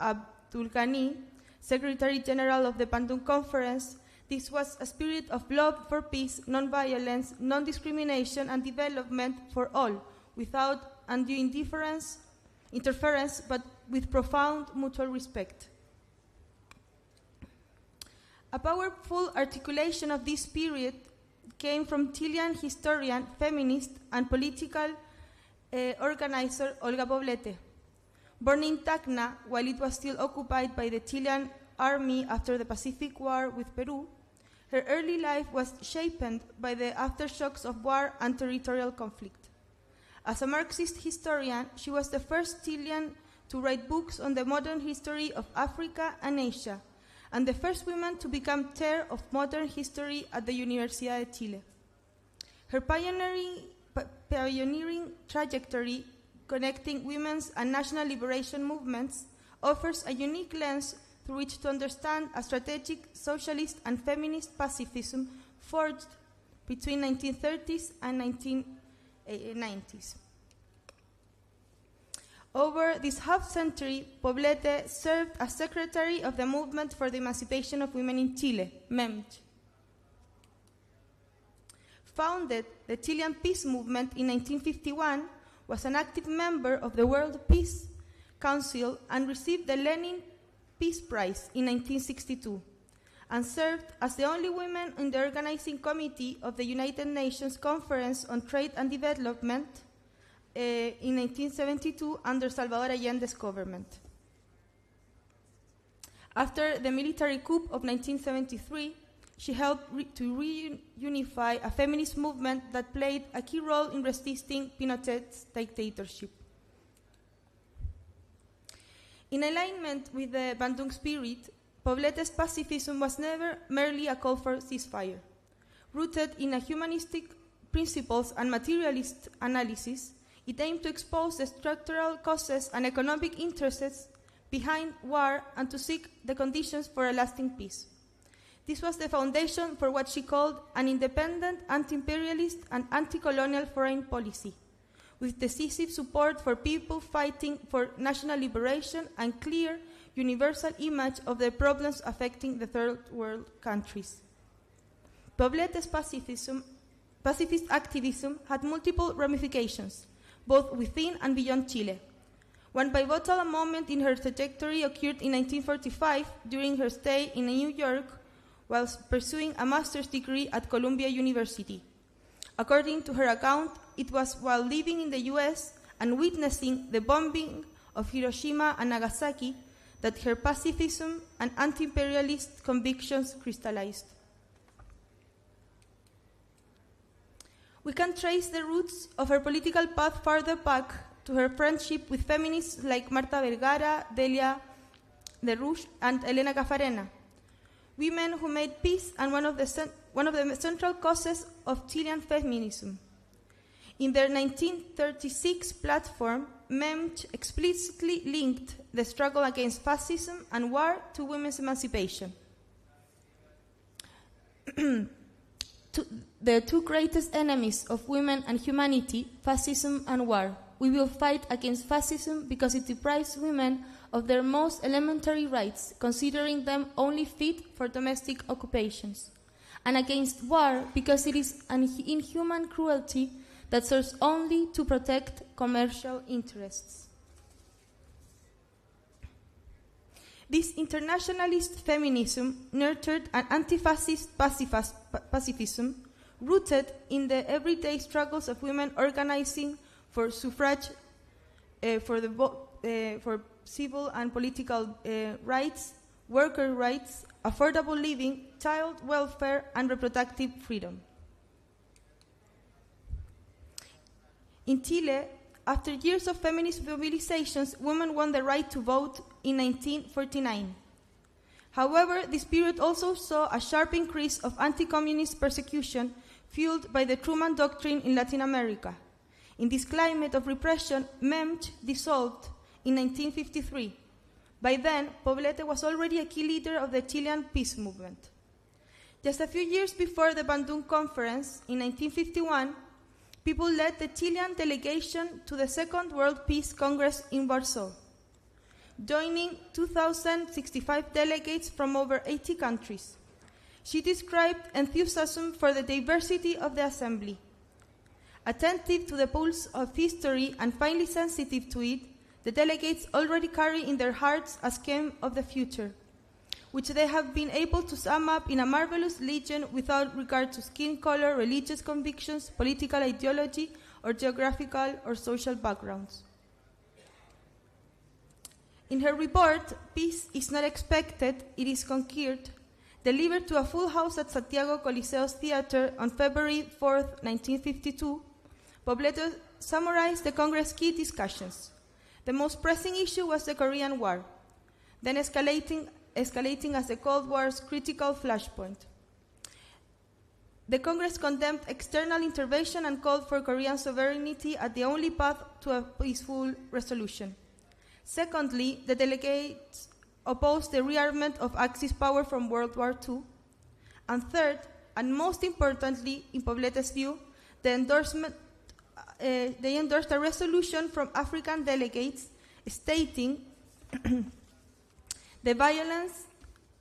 Speaker 15: Abdulghani, Secretary General of the Bandung Conference, this was a spirit of love for peace, non-violence, non-discrimination, and development for all, without undue interference, but with profound mutual respect. A powerful articulation of this spirit came from Chilean historian, feminist, and political organizer Olga Poblete. Born in Tacna while it was still occupied by the Chilean army after the Pacific War with Peru, her early life was shaped by the aftershocks of war and territorial conflict. As a Marxist historian, she was the first Chilean to write books on the modern history of Africa and Asia, and the first woman to become chair of modern history at the Universidad de Chile. Her pioneering trajectory connecting women's and national liberation movements offers a unique lens through which to understand a strategic socialist and feminist pacifism forged between 1930s and 1990s. Over this half-century, Poblete served as secretary of the Movement for the Emancipation of Women in Chile, BMICH. Founded the Chilean Peace Movement in 1951, was an active member of the World Peace Council and received the Lenin Peace Prize in 1962, and served as the only woman in the organizing committee of the United Nations Conference on Trade and Development in 1972 under Salvador Allende's government. After the military coup of 1973, she helped to reunify a feminist movement that played a key role in resisting Pinochet's dictatorship. In alignment with the Bandung spirit, Poblete's pacifism was never merely a call for ceasefire. Rooted in a humanistic principles and materialist analysis, it aimed to expose the structural causes and economic interests behind war and to seek the conditions for a lasting peace. This was the foundation for what she called an independent, anti-imperialist, and anti-colonial foreign policy, with decisive support for people fighting for national liberation and clear, universal image of the problems affecting the third world countries. Poblete's pacifist activism had multiple ramifications, both within and beyond Chile. One pivotal moment in her trajectory occurred in 1945 during her stay in New York whilst pursuing a master's degree at Columbia University. According to her account, it was while living in the US and witnessing the bombing of Hiroshima and Nagasaki that her pacifism and anti-imperialist convictions crystallized. We can trace the roots of her political path farther back to her friendship with feminists like Marta Vergara, Delia de Rouge, and Elena Cafarena, women who made peace and one of the central causes of Chilean feminism. In their 1936 platform, BMICH explicitly linked the struggle against fascism and war to women's emancipation. The two greatest enemies of women and humanity, fascism and war. We will fight against fascism because it deprives women of their most elementary rights, considering them only fit for domestic occupations, and against war because it is an inhuman cruelty that serves only to protect commercial interests. This internationalist feminism nurtured an anti-fascist pacifism rooted in the everyday struggles of women organizing for suffrage, for civil and political rights, worker rights, affordable living, child welfare, and reproductive freedom. In Chile, after years of feminist mobilizations, women won the right to vote in 1949. However, this period also saw a sharp increase of anti-communist persecution fueled by the Truman Doctrine in Latin America. In this climate of repression, BMICH dissolved in 1953. By then, Poblete was already a key leader of the Chilean peace movement. Just a few years before the Bandung Conference, in 1951, people led the Chilean delegation to the Second World Peace Congress in Warsaw, joining 2,065 delegates from over 80 countries. She described enthusiasm for the diversity of the assembly. Attentive to the pulse of history and finely sensitive to it, the delegates already carry in their hearts a scheme of the future, which they have been able to sum up in a marvelous legend without regard to skin color, religious convictions, political ideology, or geographical or social backgrounds. In her report, Peace is Not Expected, It is Conquered, delivered to a full house at Santiago Coliseo's theater on February 4, 1952, Poblete summarized the Congress' key discussions. The most pressing issue was the Korean War, then escalating as the Cold War's critical flashpoint. The Congress condemned external intervention and called for Korean sovereignty as the only path to a peaceful resolution. Secondly, the delegates opposed the rearmament of Axis power from World War II. And third, and most importantly, in Poblete's view, they endorsed a resolution from African delegates stating the violence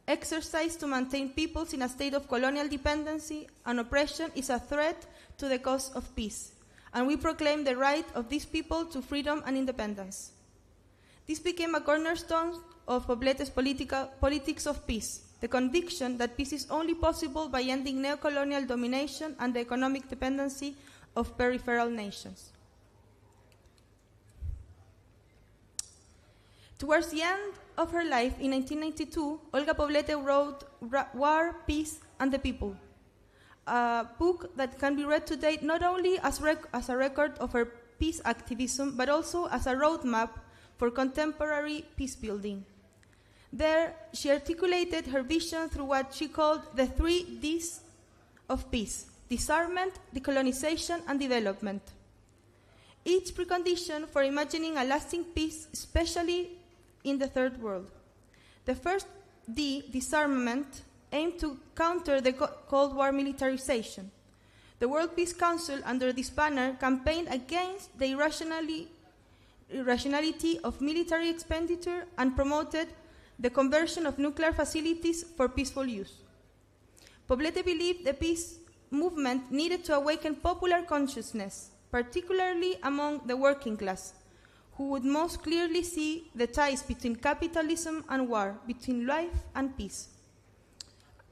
Speaker 15: exercised to maintain peoples in a state of colonial dependency and oppression is a threat to the cause of peace, and we proclaim the right of these people to freedom and independence. This became a cornerstone of Poblete's politics of peace, the conviction that peace is only possible by ending neocolonial domination and the economic dependency of peripheral nations. Towards the end of her life, in 1992, Olga Poblete wrote War, Peace, and the People, a book that can be read today not only as a record of her peace activism, but also as a roadmap for contemporary peace building. There, she articulated her vision through what she called the 3 Ds of peace: disarmament, decolonization, and development. Each precondition for imagining a lasting peace, especially in the Third World. The first D, disarmament, aimed to counter the Cold War militarization. The World Peace Council, under this banner, campaigned against the irrationality of military expenditure and promoted the conversion of nuclear facilities for peaceful use. Poblete believed the peace movement needed to awaken popular consciousness, particularly among the working class, who would most clearly see the ties between capitalism and war, between life and peace.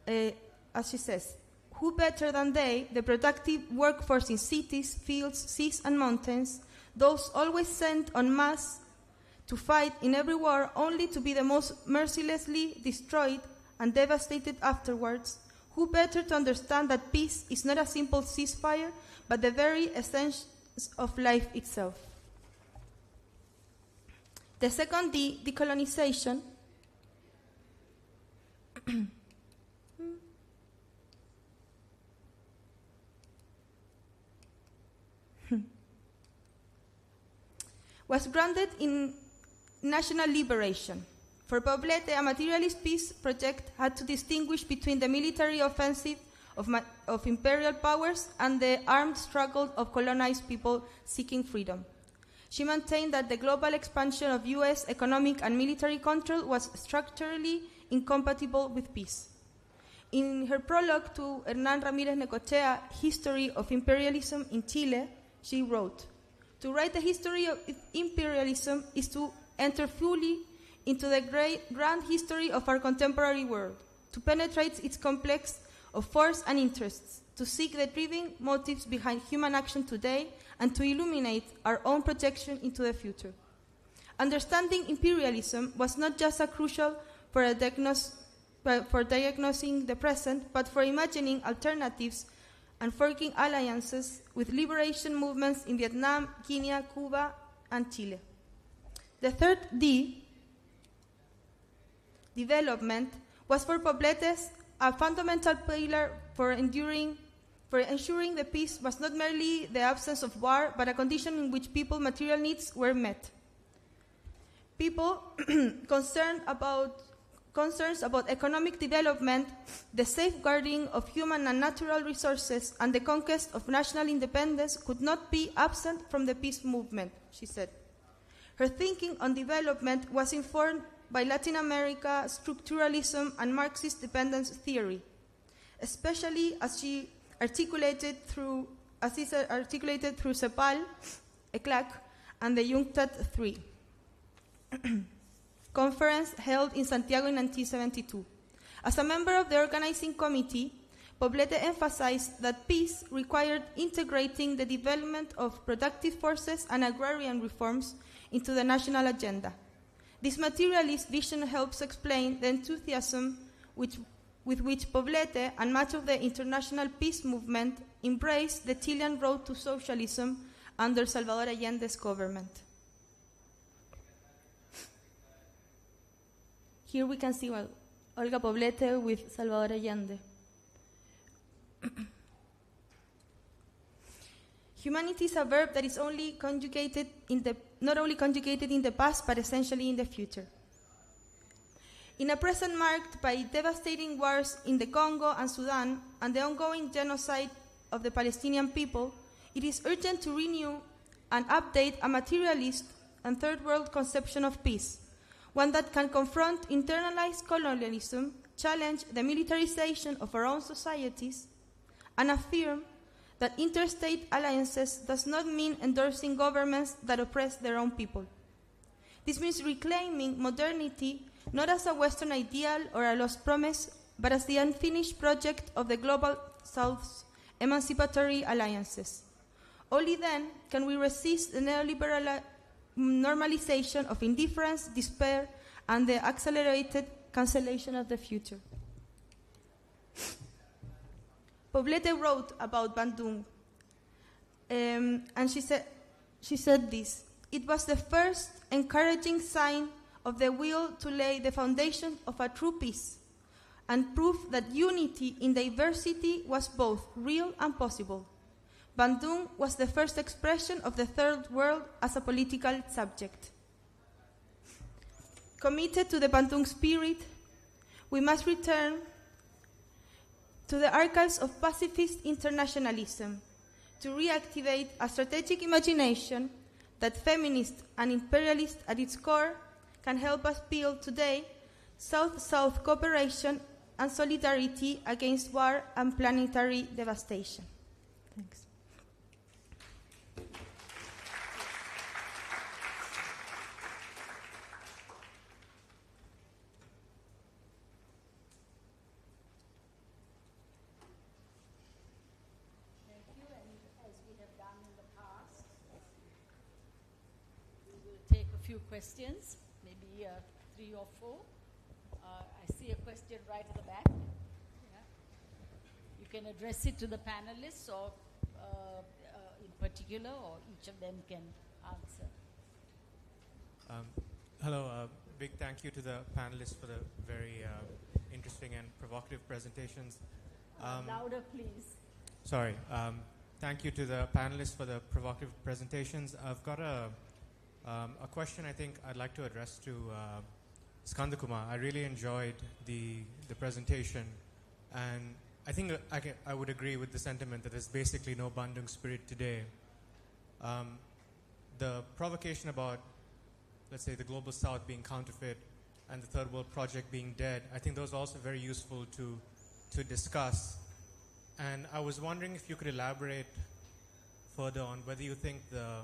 Speaker 15: As she says, who better than they, the productive workforce in cities, fields, seas, and mountains, those always sent en masse to fight in every war only to be the most mercilessly destroyed and devastated afterwards, who better to understand that peace is not a simple ceasefire, but the very essence of life itself. The second D, decolonization, was grounded in national liberation. For Poblete, a materialist peace project had to distinguish between the military offensive of imperial powers and the armed struggle of colonized people seeking freedom. She maintained that the global expansion of US economic and military control was structurally incompatible with peace. In her prologue to Hernán Ramírez Necochea, History of Imperialism in Chile, she wrote, "To write the history of imperialism is to enter fully into the grand history of our contemporary world, to penetrate its complex of force and interests, to seek the driving motives behind human action today, and to illuminate our own projection into the future." Understanding imperialism was not just crucial for diagnosing the present, but for imagining alternatives and forging alliances with liberation movements in Vietnam, Guinea, Cuba, and Chile. The third D, development, was for Poblete a fundamental pillar for ensuring the peace was not merely the absence of war, but a condition in which people's material needs were met. People concerns about economic development, the safeguarding of human and natural resources, and the conquest of national independence could not be absent from the peace movement, she said. Her thinking on development was informed by Latin America structuralism and Marxist dependence theory, especially as she articulated through 𝒂𝒂𝒓𝒔 and the Yukthi III conference held in Santiago in 1972. As a member of the organizing committee, Poblete emphasized that peace required integrating the development of productive forces and agrarian reforms into the national agenda. This materialist vision helps explain the enthusiasm with which Poblete and much of the international peace movement embraced the Chilean road to socialism under Salvador Allende's government. Here we can see Olga Poblete with Salvador Allende. Humanity is a verb that is not only conjugated in the past, but essentially in the future. In a present marked by devastating wars in the Congo and Sudan and the ongoing genocide of the Palestinian people, it is urgent to renew and update a materialist and third world conception of peace, one that can confront internalized colonialism, challenge the militarization of our own societies, and affirm that interstate alliances does not mean endorsing governments that oppress their own people. This means reclaiming modernity not as a Western ideal or a lost promise, but as the unfinished project of the Global South's emancipatory alliances. Only then can we resist the neoliberal normalization of indifference, despair, and the accelerated cancellation of the future. Poblete wrote about Bandung, and she said this: "It was the first encouraging sign of the will to lay the foundation of a true peace, and proof that unity in diversity was both real and possible. Bandung was the first expression of the third world as a political subject." Committed to the Bandung spirit, we must return to the archives of pacifist internationalism to reactivate a strategic imagination that, feminist and imperialist at its core, can help us build today South-South cooperation and solidarity against war and planetary devastation. Thanks.
Speaker 12: Few questions, maybe 3 or 4. I see a question right at the back. Yeah. You can address it to the panelists or in particular, or each of them can answer.
Speaker 16: Hello, big thank you to the panelists for the very interesting and provocative presentations.
Speaker 12: Louder, please.
Speaker 16: Sorry. Thank you to the panelists for the provocative presentations. I've got a question I think I'd like to address to Skandakuma. I really enjoyed the presentation, and I think I would agree with the sentiment that there's basically no Bandung spirit today. the provocation about, let's say, the Global South being counterfeit and the Third World Project being dead, I think those are also very useful to discuss. And I was wondering if you could elaborate further on whether you think the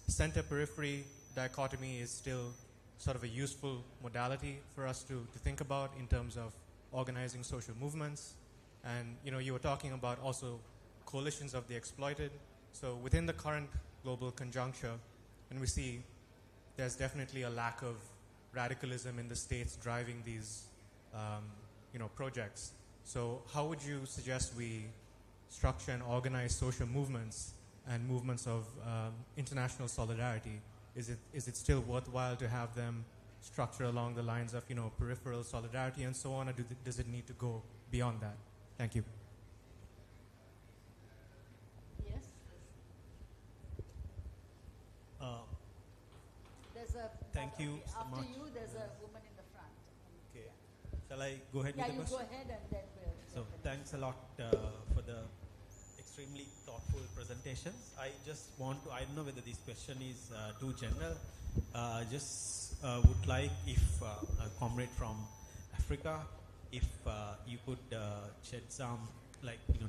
Speaker 16: center-periphery dichotomy is still sort of a useful modality for us to think about in terms of organizing social movements. And you were talking about also coalitions of the exploited. So within the current global conjuncture, and we see there's definitely a lack of radicalism in the states driving these projects. So how would you suggest we structure and organize social movements and movements of international solidarity? Is it still worthwhile to have them structure along the lines of peripheral solidarity and so on, or does it need to go beyond that? Thank you.
Speaker 12: Yes.
Speaker 17: Thank you so
Speaker 12: after
Speaker 17: much.
Speaker 12: you, there's a woman in the front.
Speaker 17: Okay. Shall I go ahead with the question?
Speaker 12: Yeah, you go ahead and then we'll...
Speaker 17: So thanks a lot for the extremely thoughtful presentations. I just want to, I don't know whether this question is too general. Just would like if a comrade from Africa, if you could shed some,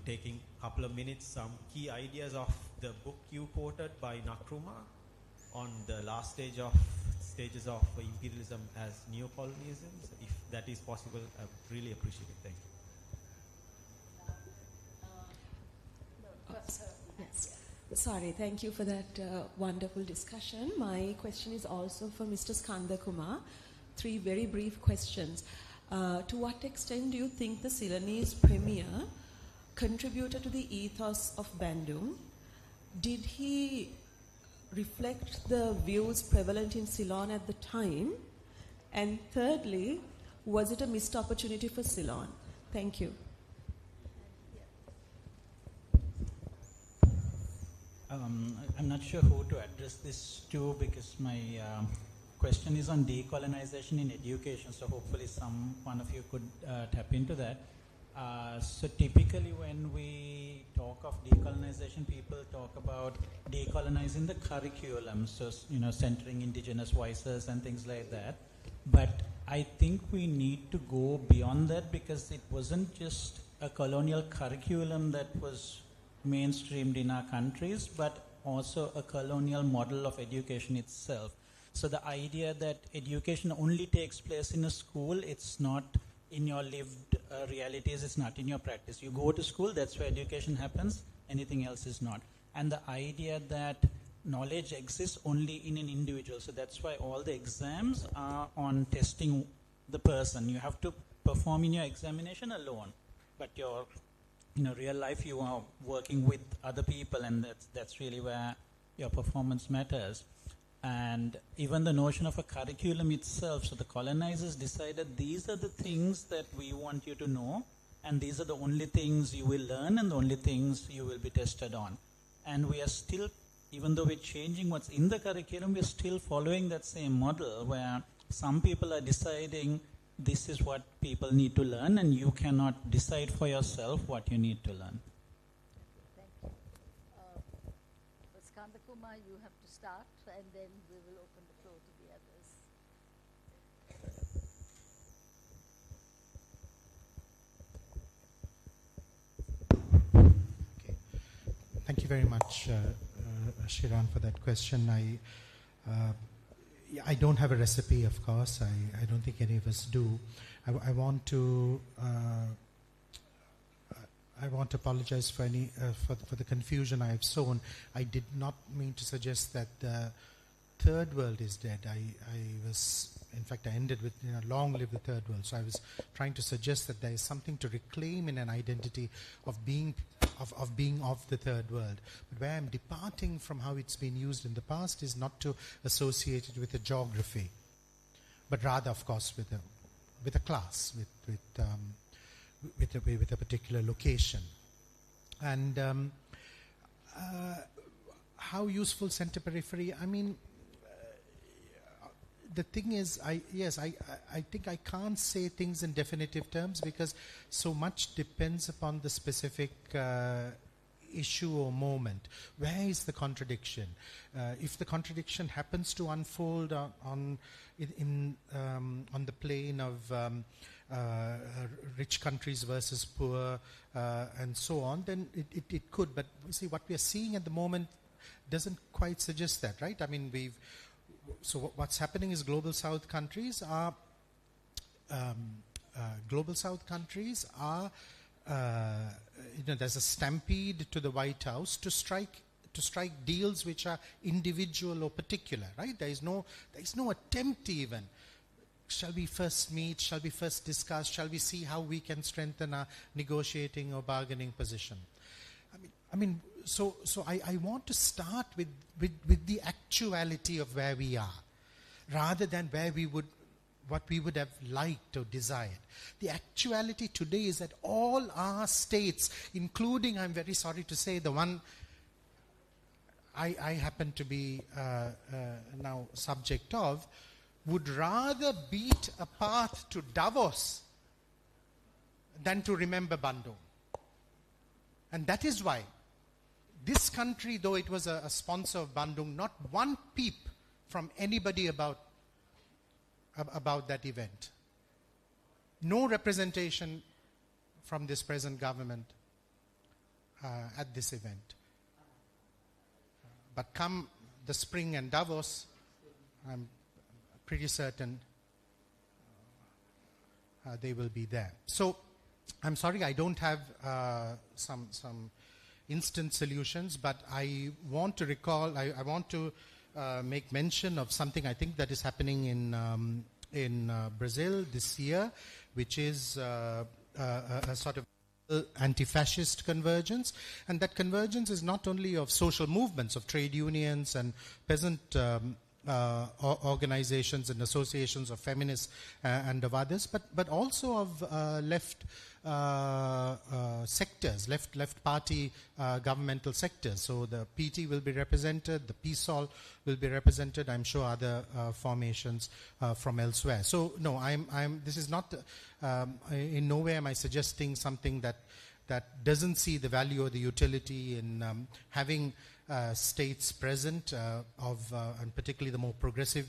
Speaker 17: taking a couple of minutes, some key ideas of the book you quoted by Nkrumah on the last stages of imperialism as neocolonialism. So if that is possible, I would really appreciate it. Thank you.
Speaker 18: Yes. Sorry, thank you for that wonderful discussion. My question is also for Mr. Skandakuma. 3 very brief questions. To what extent do you think the Ceylonese premier contributed to the ethos of Bandung? Did he reflect the views prevalent in Ceylon at the time? And thirdly, was it a missed opportunity for Ceylon? Thank you.
Speaker 19: I'm not sure who to address this to, because my question is on decolonization in education, so hopefully one of you could tap into that. So typically when we talk of decolonization, people talk about decolonizing the curriculum, so centering indigenous voices and things like that. But I think we need to go beyond that, because it wasn't just a colonial curriculum that was mainstreamed in our countries, but also a colonial model of education itself. So the idea that education only takes place in a school, it's not in your lived realities, it's not in your practice. You go to school, that's where education happens, anything else is not. And the idea that knowledge exists only in an individual, so that's why all the exams are on testing the person. You have to perform in your examination alone, but your real life you are working with other people, and that's really where your performance matters. And even the notion of a curriculum itself, so the colonizers decided these are the things that we want you to know, and these are the only things you will learn and the only things you will be tested on. And we are still, even though we're changing what's in the curriculum, we're still following that same model where some people are deciding this is what people need to learn, and you cannot decide for yourself what you need to learn.
Speaker 12: Thank you. Skandakuma, you have to start, and then we will open the floor to the
Speaker 14: others. Okay. Thank you very much, Shiran, for that question. I don't have a recipe, of course. I don't think any of us do. I want to apologize for any for the confusion I have sown. I did not mean to suggest that the third world is dead. In fact, I ended with long live the third world. So I was trying to suggest that there is something to reclaim in an identity of being of the third world. But where I'm departing from how it's been used in the past is not to associate it with a geography, but rather, of course, with a class, with a particular location. And how useful center periphery? I mean, the thing is, I think I can't say things in definitive terms, because so much depends upon the specific issue or moment? Where is the contradiction? If the contradiction happens to unfold on the plane of rich countries versus poor and so on, then it could. But see, what we are seeing at the moment doesn't quite suggest that, right? I mean, so what's happening is global South countries are there's a stampede to the White House to strike deals which are individual or particular, right? There is no attempt even. Shall we first meet? Shall we first discuss? Shall we see how we can strengthen our negotiating or bargaining position? So I want to start with the actuality of where we are, rather than what we would have liked or desired. The actuality today is that all our states, including, I'm very sorry to say, the one I happen to be now subject of, would rather beat a path to Davos than to remember Bandung. And that is why this country, though it was a sponsor of Bandung, not one peep from anybody about that event. No representation from this present government at this event. But come the spring and Davos, I'm pretty certain they will be there. So I'm sorry I don't have some instant solutions, but I want to recall, I want to make mention of something I think that is happening in Brazil this year, which is a sort of anti-fascist convergence. And that convergence is not only of social movements, of trade unions and peasant organizations and associations of feminists and of others, but also of left sectors, left party governmental sectors. So the PT will be represented, the PSOL will be represented, I'm sure other formations from elsewhere. So no, this is not, in no way am I suggesting something that doesn't see the value or the utility in having states present and particularly the more progressive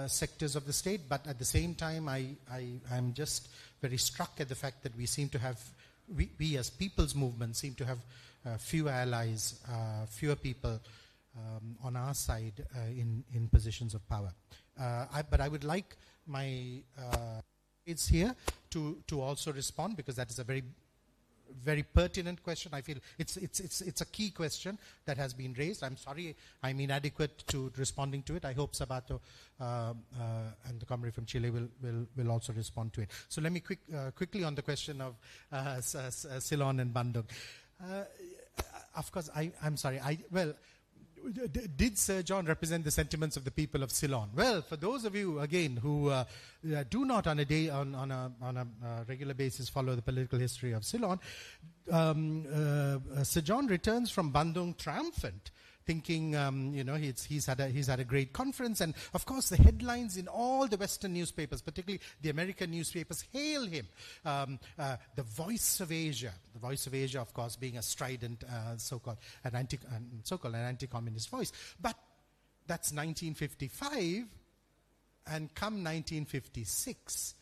Speaker 14: sectors of the state, but at the same time I'm just very struck at the fact that we seem to have, we as people's movement seem to have fewer allies, fewer people on our side in positions of power. But I would like my aides here to also respond, because that is a very pertinent question. I feel it's a key question that has been raised. I'm sorry I'm inadequate to responding to it. I hope Sabato and the comrade from Chile will also respond to it. So let me quickly on the question of Ceylon and Bandung. Of course, I'm sorry. Did Sir John represent the sentiments of the people of Ceylon? Well, for those of you again who do not on a regular basis follow the political history of Ceylon, Sir John returns from Bandung triumphant, thinking he's had a great conference, and of course the headlines in all the Western newspapers, particularly the American newspapers, hail him, the voice of Asia. The voice of Asia, of course, being a strident so-called an anti-communist voice. But that's 1955, and come 1956,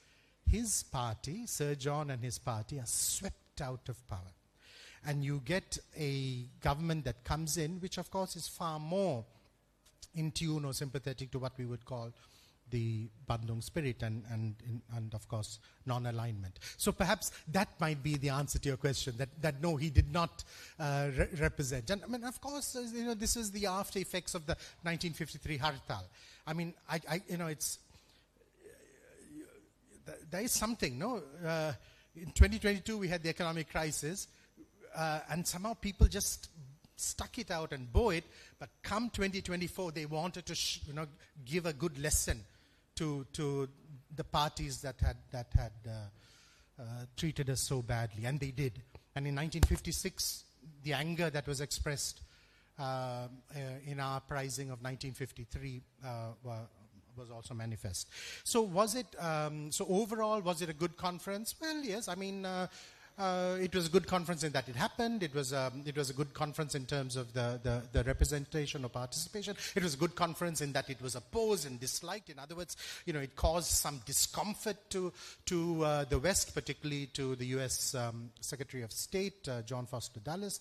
Speaker 14: his party, Sir John and his party, are swept out of power. And you get a government that comes in, which of course is far more in tune or sympathetic to what we would call the Bandung spirit and of course non-alignment. So perhaps that might be the answer to your question, that no, he did not represent. And I mean, of course, this is the after effects of the 1953 Hartal. I mean, it's there is something, no? In 2022 we had the economic crisis. And somehow people just stuck it out and bore it. But come 2024, they wanted to give a good lesson to the parties that had treated us so badly, and they did. And in 1956, the anger that was expressed in our uprising of 1953 was also manifest. So was it? So overall, was it a good conference? Well, yes. I mean. It was a good conference in that it happened. It was a good conference in terms of the representation or participation. It was a good conference in that it was opposed and disliked. In other words, it caused some discomfort to the West, particularly to the U.S. Secretary of State, John Foster Dulles.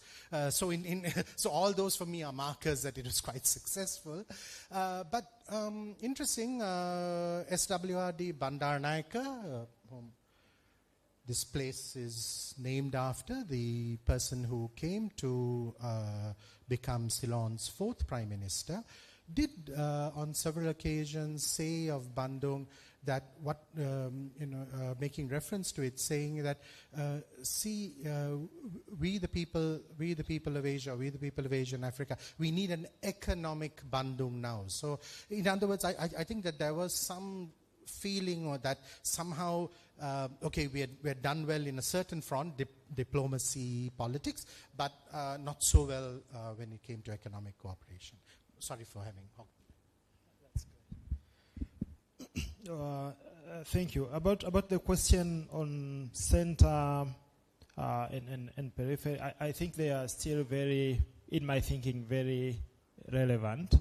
Speaker 14: So all those for me are markers that it was quite successful. But interesting, SWRD Bandaranaike. This place is named after the person who came to become Ceylon's 4th Prime Minister, did on several occasions say of Bandung that making reference to it, saying that we the people of Asia, we the people of Asia and Africa, we need an economic Bandung now. So in other words, I think that there was some feeling or that somehow we had done well in a certain front, diplomacy, politics, but not so well when it came to economic cooperation. Sorry for having.
Speaker 13: Thank you. About the question on center and periphery, I think they are still in my thinking, very relevant,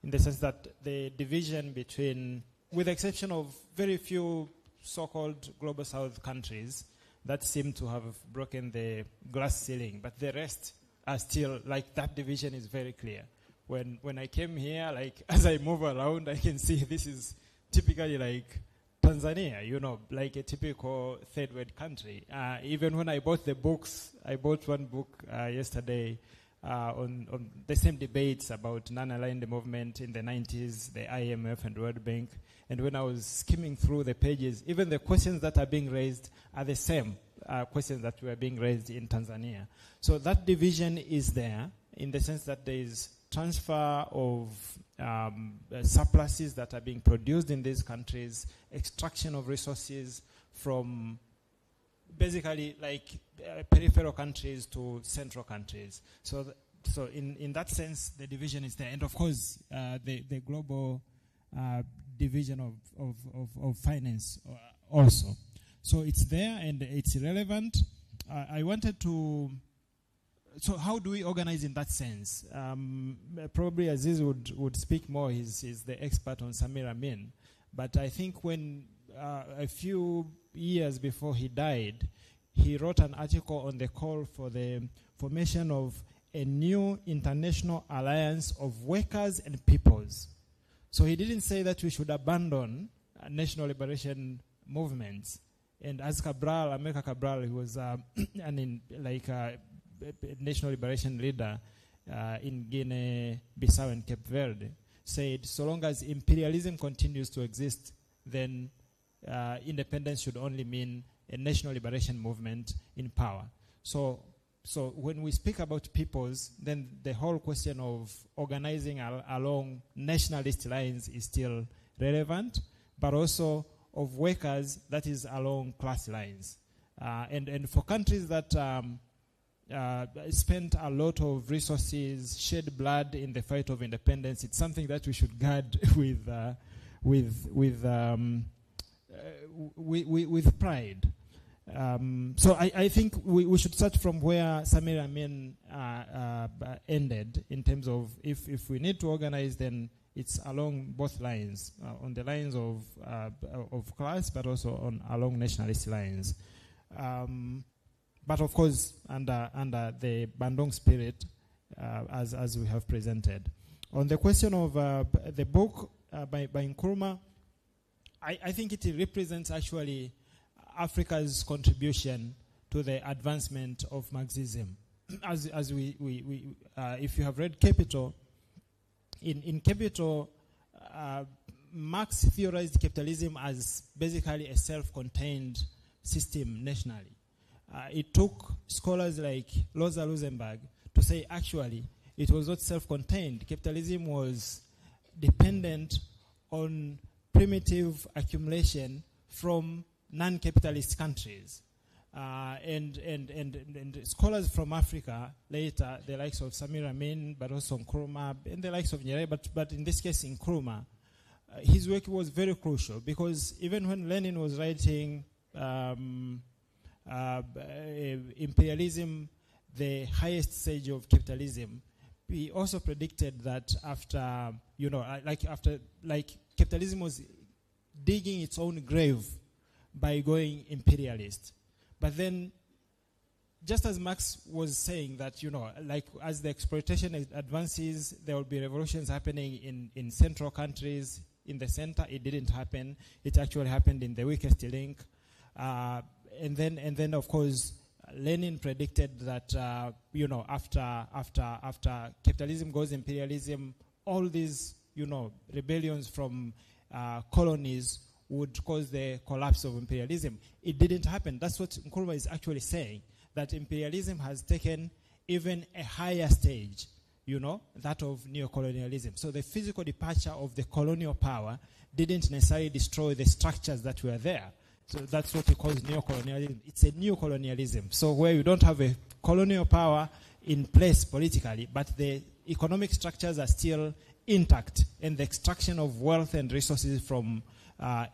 Speaker 13: in the sense that the division between, with the exception of very few so-called global south countries that seem to have broken the glass ceiling, but the rest are still, like, that division is very clear. When I came here, like, as I move around, I can see this is typically like Tanzania, like a typical third world country. Even when I bought the books, I bought one book yesterday on the same debates about non-aligned movement in the 90s, the IMF and World Bank. And when I was skimming through the pages, even the questions that are being raised are the same questions that were being raised in Tanzania. So that division is there in the sense that there is transfer of surpluses that are being produced in these countries, extraction of resources from basically like peripheral countries to central countries. So in that sense, the division is there. And of course, the global division of finance also. So it's there and it's relevant. I wanted to... So how do we organize in that sense? Probably Aziz would speak more. He's the expert on Samir Amin. But I think when a few years before he died, he wrote an article on the call for the formation of a new international alliance of workers and peoples. So he didn't say that we should abandon national liberation movements. And as Amilcar Cabral, who was national liberation leader in Guinea, Bissau and Cape Verde, said so long as imperialism continues to exist, then independence should only mean a national liberation movement in power. So when we speak about peoples, then the whole question of organizing along nationalist lines is still relevant, but also of workers, that is along class lines. And for countries that spent a lot of resources, shed blood in the fight of independence, it's something that we should guard with pride. So I think we should start from where Samir Amin ended, in terms of if we need to organize, then it's along both lines, on the lines of class, but also along nationalist lines. But of course, under the Bandung spirit, as we have presented. On the question of the book by Nkrumah, I think it represents actually Africa's contribution to the advancement of Marxism. As we if you have read Capital, in Capital, Marx theorized capitalism as basically a self-contained system nationally. It took scholars like Rosa Luxemburg to say actually it was not self-contained. Capitalism was dependent on primitive accumulation from non-capitalist countries. And scholars from Africa later, the likes of Samir Amin, but also Nkrumah, and the likes of Nyerere, but in this case Nkrumah, his work was very crucial, because even when Lenin was writing imperialism the highest stage of capitalism, we also predicted that after, capitalism was digging its own grave by going imperialist. But then, just as Marx was saying that, as the exploitation advances, there will be revolutions happening in central countries. In the center, it didn't happen. It actually happened in the weakest link. And then, of course, Lenin predicted that, after capitalism goes imperialism, all these, rebellions from colonies would cause the collapse of imperialism. It didn't happen. That's what Nkrumah is actually saying, that imperialism has taken even a higher stage, that of neocolonialism. So the physical departure of the colonial power didn't necessarily destroy the structures that were there. So that's what he calls neocolonialism. It's a neocolonialism. So where you don't have a colonial power in place politically, but the economic structures are still intact, and the extraction of wealth and resources from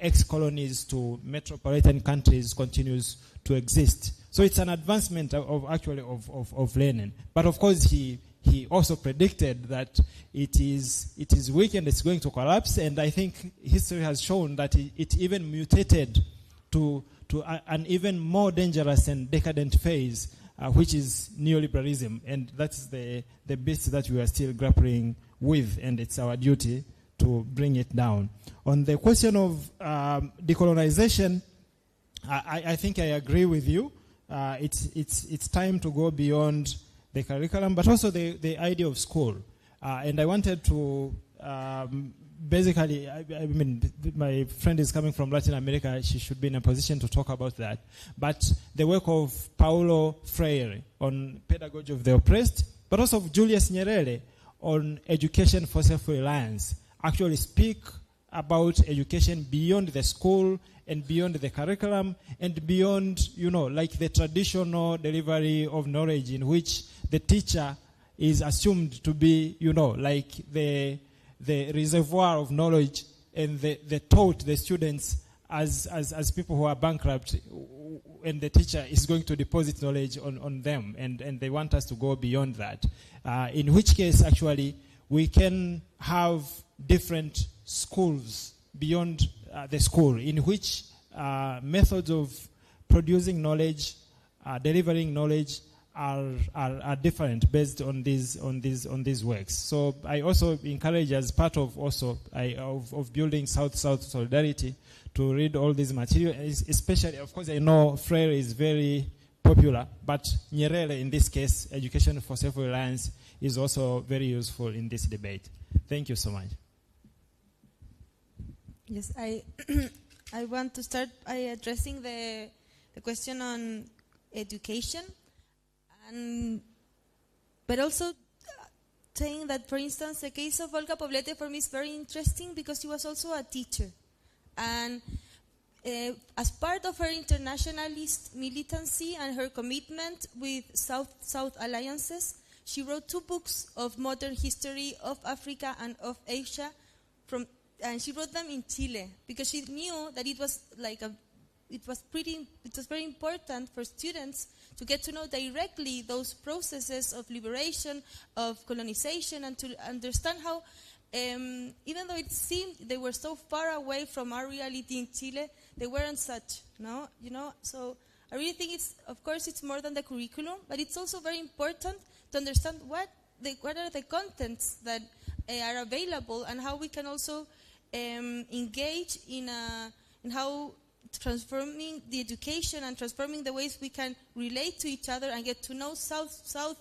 Speaker 13: ex-colonies to metropolitan countries continues to exist. So it's an advancement of Lenin. But of course he also predicted that it is weak and it's going to collapse, and I think history has shown that it even mutated to an even more dangerous and decadent phase, which is neoliberalism, and that's the beast that we are still grappling with, and it's our duty to bring it down. On the question of decolonization, I think I agree with you. It's time to go beyond the curriculum, but also the idea of school. And I wanted to basically, I mean, my friend is coming from Latin America. She should be in a position to talk about that. But the work of Paulo Freire on pedagogy of the oppressed, but also of Julius Nyerere on education for self-reliance, actually speak about education beyond the school and beyond the curriculum and beyond, like the traditional delivery of knowledge in which the teacher is assumed to be, like the reservoir of knowledge, and they taught the students as people who are bankrupt, and the teacher is going to deposit knowledge on them, and they want us to go beyond that. In which case, actually, we can have different schools beyond the school, in which methods of producing knowledge, delivering knowledge, are different based on these works. So I also encourage, as part of of building South-South solidarity, to read all these materials. Especially, of course, I know Freire is very popular, but Nyerere, in this case, Education for Self-Reliance, is also very useful in this debate. Thank you so much.
Speaker 15: Yes, I want to start by addressing the question on education. But also saying that, for instance, the case of Olga Poblete for me is very interesting because she was also a teacher. And as part of her internationalist militancy and her commitment with South alliances, she wrote 2 books of modern history of Africa and of Asia, and she wrote them in Chile because she knew that it was very important for students to get to know directly those processes of liberation, of colonization, and to understand how, even though it seemed they were so far away from our reality in Chile, they weren't such, no? So I really think of course it's more than the curriculum, but it's also very important to understand what are the contents that are available, and how we can also engage in how transforming the education and transforming the ways we can relate to each other and get to know South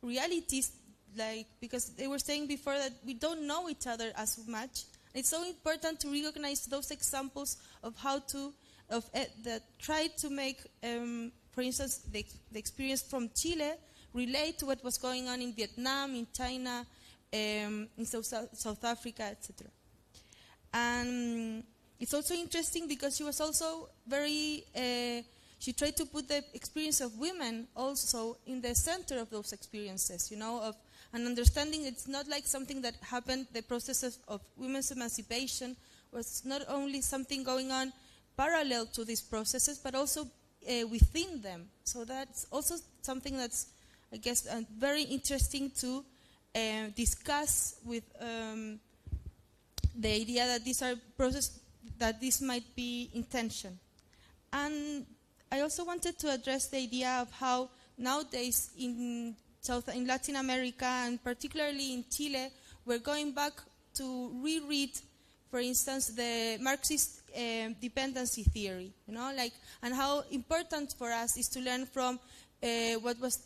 Speaker 15: realities, because they were saying before that we don't know each other as much. It's so important to recognize those examples of how that try to make, for instance, the experience from Chile relate to what was going on in Vietnam, in China, in South Africa, etc. And it's also interesting because she was also she tried to put the experience of women also in the center of those experiences, of an understanding it's not like something that happened, the process of women's emancipation was not only something going on parallel to these processes, but also within them. So that's also something that's, I guess, very interesting to discuss with the idea that these are processes, that this might be intention. And I also wanted to address the idea of how nowadays in Latin America, and particularly in Chile, we're going back to reread, for instance, the Marxist dependency theory, and how important for us is to learn from what was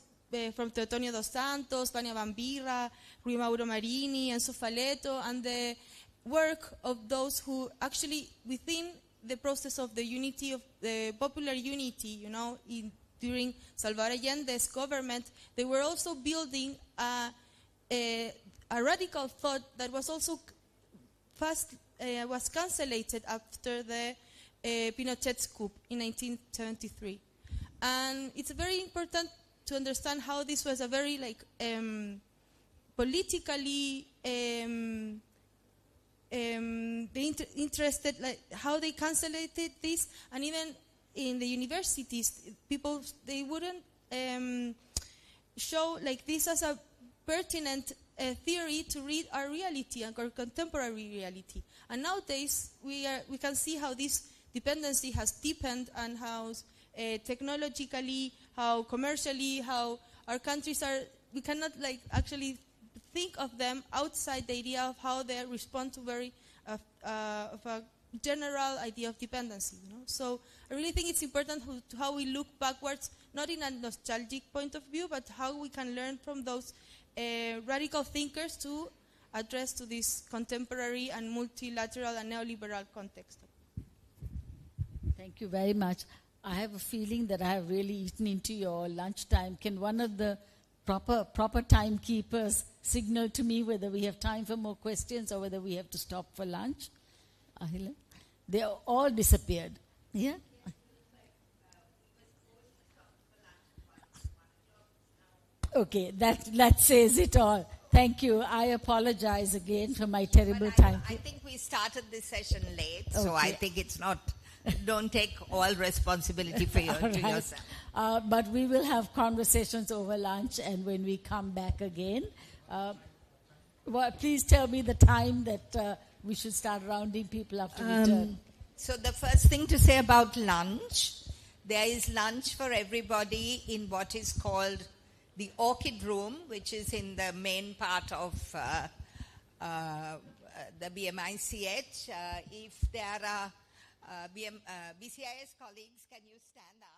Speaker 15: from Teotonio dos Santos, Vania Bambira, Rui Mauro Marini, Enzo Faleto, and the work of those who actually, within the process of the unity, of the popular unity, during Salvador Allende's government, they were also building a radical thought that was also was cancelled after the Pinochet's coup in 1973. And it's very important to understand how this was a very politically interested, how they cancelled this, and even in the universities, people, they wouldn't show this as a pertinent theory to read our reality and our contemporary reality. And nowadays, we can see how this dependency has deepened, and how technologically, how commercially, how our countries are, we cannot actually think of them outside the idea of how they respond to of a general idea of dependency. So I really think it's important how we look backwards, not in a nostalgic point of view, but how we can learn from those radical thinkers to address to this contemporary and multilateral and neoliberal context.
Speaker 12: Thank you very much. I have a feeling that I have really eaten into your lunchtime. Can one of the proper timekeepers signal to me whether we have time for more questions or whether we have to stop for lunch? Ahila? They all disappeared. Yeah? Okay, that says it all. Thank you. I apologize again for my terrible time.
Speaker 20: I think we started this session late, so I think it's not... Don't take all responsibility for yourself.
Speaker 12: But we will have conversations over lunch and when we come back again. Please tell me the time that we should start rounding people up to return.
Speaker 20: So the first thing to say about lunch, there is lunch for everybody in what is called the Orchid Room, which is in the main part of the BMICH. If there are BCIS colleagues, can you stand up?